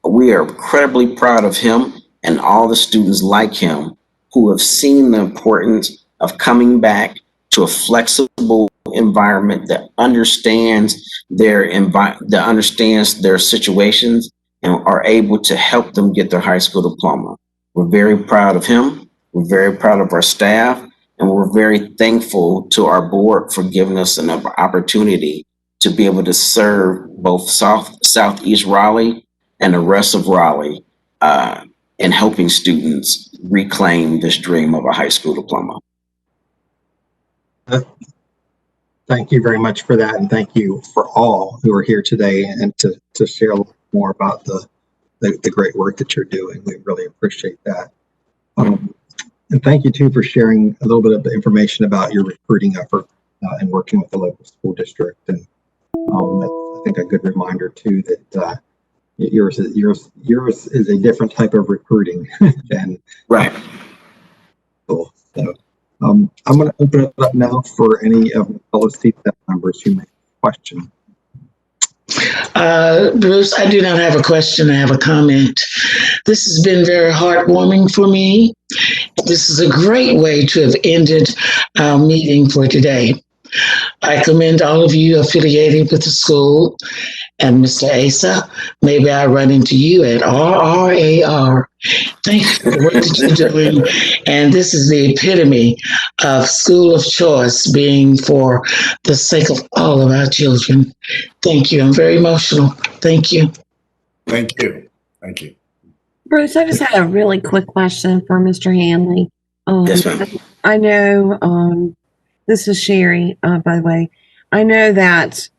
We are incredibly proud of him and all the students like him who have seen the importance of coming back to a flexible environment that understands their situations and are able to help them get their high school diploma. We're very proud of him. We're very proud of our staff, and we're very thankful to our board for giving us an opportunity to be able to serve both Southeast Raleigh and the rest of Raleigh in helping students reclaim this dream of a high school diploma. Thank you very much for that, and thank you for all who are here today and to share a little more about the great work that you're doing. We really appreciate that. And thank you too for sharing a little bit of the information about your recruiting effort and working with the local school district. And that's, I think, a good reminder too that yours is a different type of recruiting than right. So I'm going to open it up now for any of the fellow CSAB members who may have a question. Bruce, I do not have a question. I have a comment. This has been very heartwarming for me. This is a great way to have ended our meeting for today. I commend all of you affiliated with the school. And Mr. Asa, maybe I run into you at RRAR. Thank you for the work that you're doing. And this is the epitome of school of choice being for the sake of all of our children. Thank you. I'm very emotional. Thank you. Thank you. Thank you. Bruce, I just had a really quick question for Mr. Hanley. Yes, ma'am. I know, this is Sherry, by the way. I know that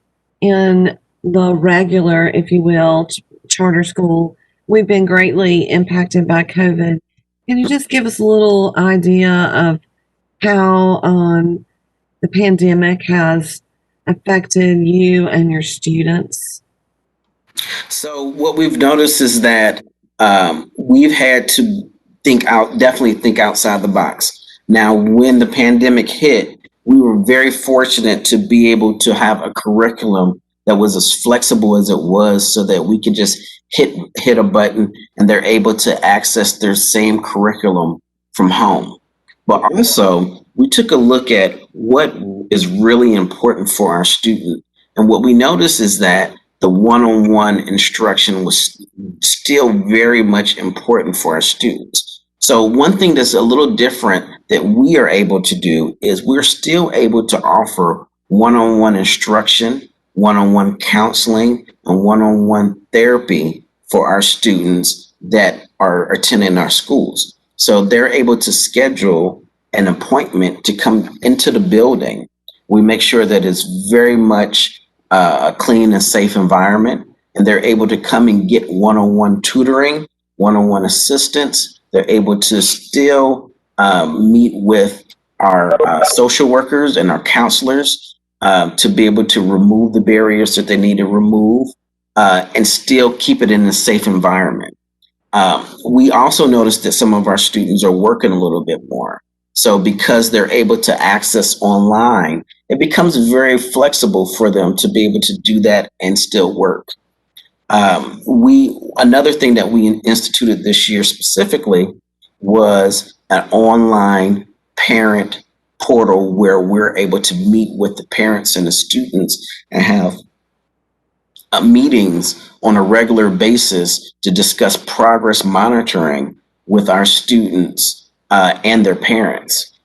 in the regular, if you will, charter school, we've been greatly impacted by COVID. Can you just give us a little idea of how the pandemic has affected you and your students? So what we've noticed is that we've had to definitely think outside the box. Now, when the pandemic hit, we were very fortunate to be able to have a curriculum that was as flexible as it was, so that we could just hit a button and they're able to access their same curriculum from home. But also, we took a look at what is really important for our student. And what we noticed is that the one-on-one instruction was still very much important for our students. So one thing that's a little different that we are able to do is we're still able to offer one-on-one instruction, one-on-one counseling, and one-on-one therapy for our students that are attending our schools. So they're able to schedule an appointment to come into the building. We make sure that it's very much a clean and safe environment, and they're able to come and get one-on-one tutoring, one-on-one assistance. They're able to still meet with our social workers and our counselors to be able to remove the barriers that they need to remove and still keep it in a safe environment. We also noticed that some of our students are working a little bit more. So because they're able to access online, it becomes very flexible for them to be able to do that and still work. Another thing that we instituted this year specifically was an online parent portal where we're able to meet with the parents and the students and have meetings on a regular basis to discuss progress monitoring with our students and their parents.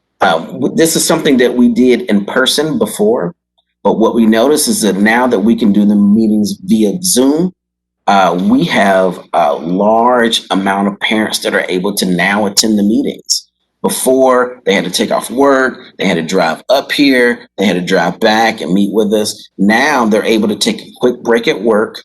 This is something that we did in person before, but what we noticed is that now that we can do the meetings via Zoom, we have a large amount of parents that are able to now attend the meetings. Before, they had to take off work, they had to drive up here, they had to drive back and meet with us. Now they're able to take a quick break at work,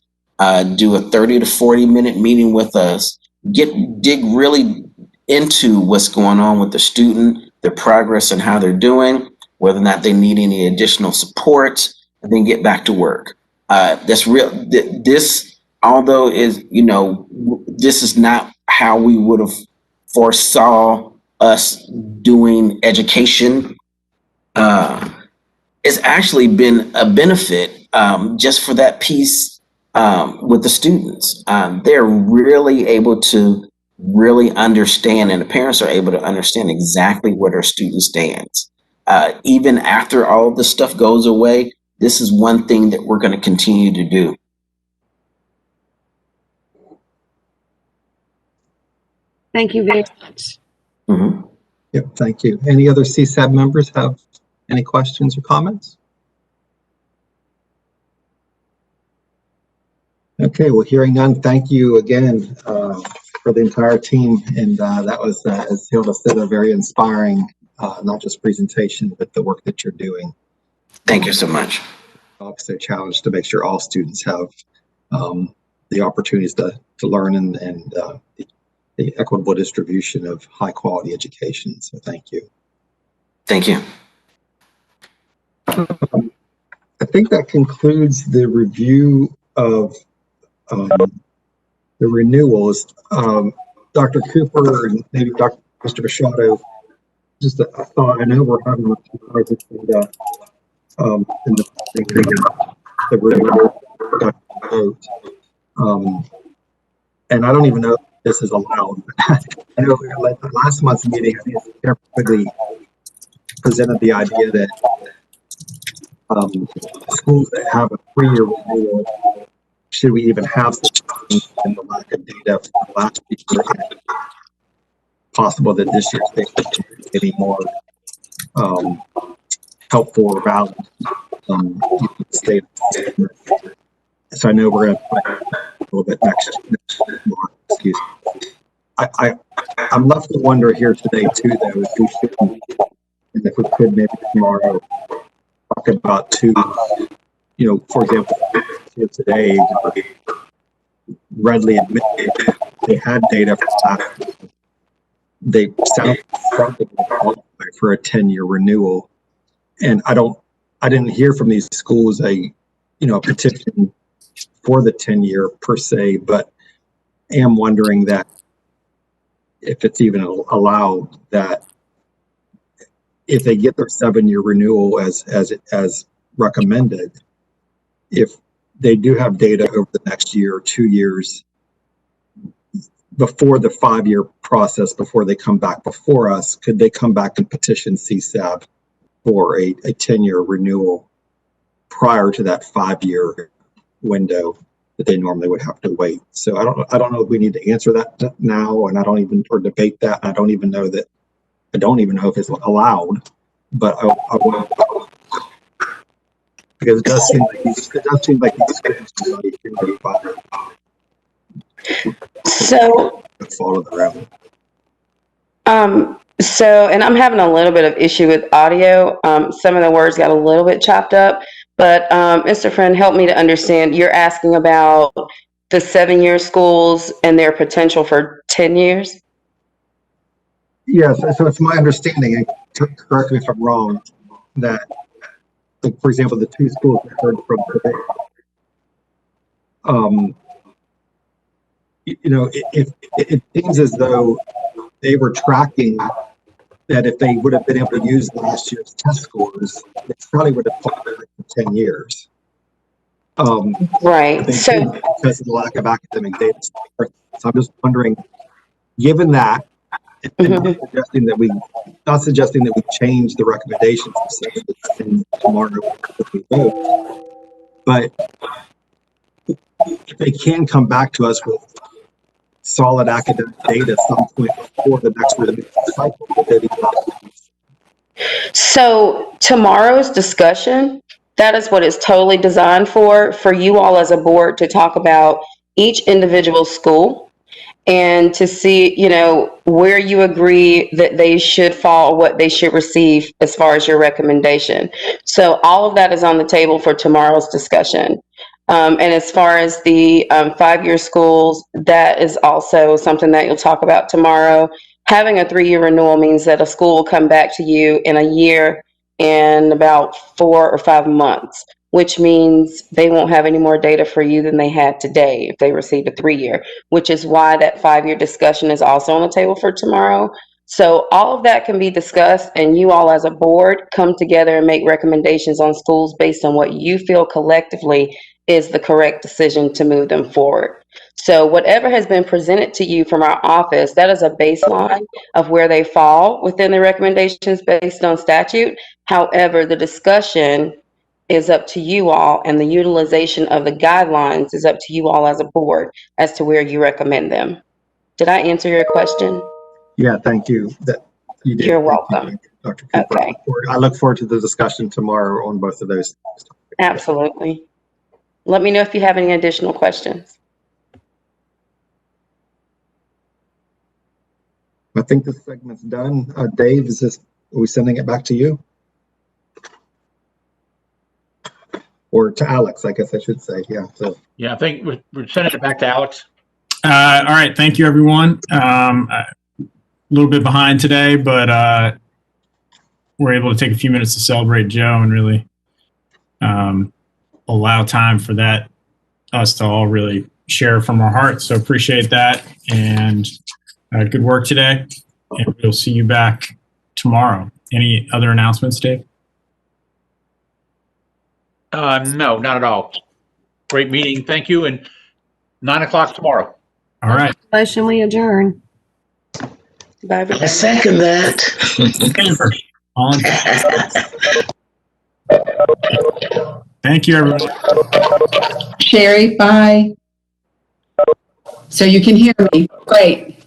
do a 30 to 40-minute meeting with us, dig really into what's going on with the student, their progress and how they're doing, whether or not they need any additional support, and then get back to work. That's real. This, although this is not how we would have foresaw us doing education, it's actually been a benefit just for that peace with the students. They're really able to really understand, and the parents are able to understand exactly where their student stands. Even after all of this stuff goes away, this is one thing that we're going to continue to do. Thank you very much. Mm-hmm. Yep, thank you. Any other CSAB members have any questions or comments? Okay, well, hearing none, thank you again for the entire team. And that was, as Hilda said, a very inspiring, not just presentation, but the work that you're doing. Thank you so much. Obviously a challenge to make sure all students have the opportunities to learn and the equitable distribution of high quality education. So thank you. Thank you. I think that concludes the review of the renewals. Dr. Cooper and maybe Mr. Machado, just a thought. I know we're having a project in the renewal, and I don't even know if this is allowed. I know like the last month's meeting, I think Chair Quigley presented the idea that schools that have a 3-year renewal, should we even have such thing in the lack of data from last year? Possible that this year's data is getting more helpful or valid state. So I know we're going to put a little bit next more. Excuse me. I'm left to wonder here today too, though, if we should, and if we could maybe tomorrow talk about two, for example, here today, readily admitted they had data from last year. They sound probably qualified for a 10-year renewal, and I didn't hear from these schools a petition for the 10-year per se, but am wondering that if it's even allowed, that if they get their 7-year renewal as recommended, if they do have data over the next year or 2 years before the 5-year process, before they come back before us, could they come back and petition CSAB for a 10-year renewal prior to that 5-year window that they normally would have to wait? So I don't know if we need to answer that now, and or debate that. I don't even know if it's allowed, but I want to, because it does seem like these So follow the route. And I'm having a little bit of issue with audio. Some of the words got a little bit chopped up, but Mr. Friend, help me to understand. You're asking about the 7-year schools and their potential for 10 years? Yes, so it's my understanding, and correct me if I'm wrong, that, like, for example, the 2 schools I heard from today, it seems as though they were tracking that if they would have been able to use last year's test scores, they probably would have qualified for 10 years. Right. So because of the lack of academic data. So I'm just wondering, given that, and not suggesting that we change the recommendations in tomorrow if we vote, but if they can come back to us with solid academic data at some point before the next review cycle. So tomorrow's discussion, that is what it's totally designed for you all as a board to talk about each individual school and to see, where you agree that they should fall, what they should receive as far as your recommendation. So all of that is on the table for tomorrow's discussion. And as far as the 5-year schools, that is also something that you'll talk about tomorrow. Having a 3-year renewal means that a school will come back to you in a year and about 4 or 5 months, which means they won't have any more data for you than they had today if they received a 3-year, which is why that 5-year discussion is also on the table for tomorrow. So all of that can be discussed, and you all as a board come together and make recommendations on schools based on what you feel collectively is the correct decision to move them forward. So whatever has been presented to you from our office, that is a baseline of where they fall within the recommendations based on statute. However, the discussion is up to you all, and the utilization of the guidelines is up to you all as a board as to where you recommend them. Did I answer your question? Yeah, thank you. That you did. You're welcome. Dr. Cooper. Okay. I look forward to the discussion tomorrow on both of those. Absolutely. Let me know if you have any additional questions. I think this segment's done. Dave, are we sending it back to you? Or to Alex, I guess I should say. Yeah. So. Yeah, I think we're sending it back to Alex. All right. Thank you, everyone. A little bit behind today, but we're able to take a few minutes to celebrate Joe and really allow time for that, us to all really share from our hearts. So appreciate that. And good work today. And we'll see you back tomorrow. Any other announcements, Dave? No, not at all. Great meeting. Thank you. And 9 o'clock tomorrow. All right. Motion we adjourn. Bye. I second that. All in favor? Thank you, everyone. Sherry, bye. So you can hear me. Great.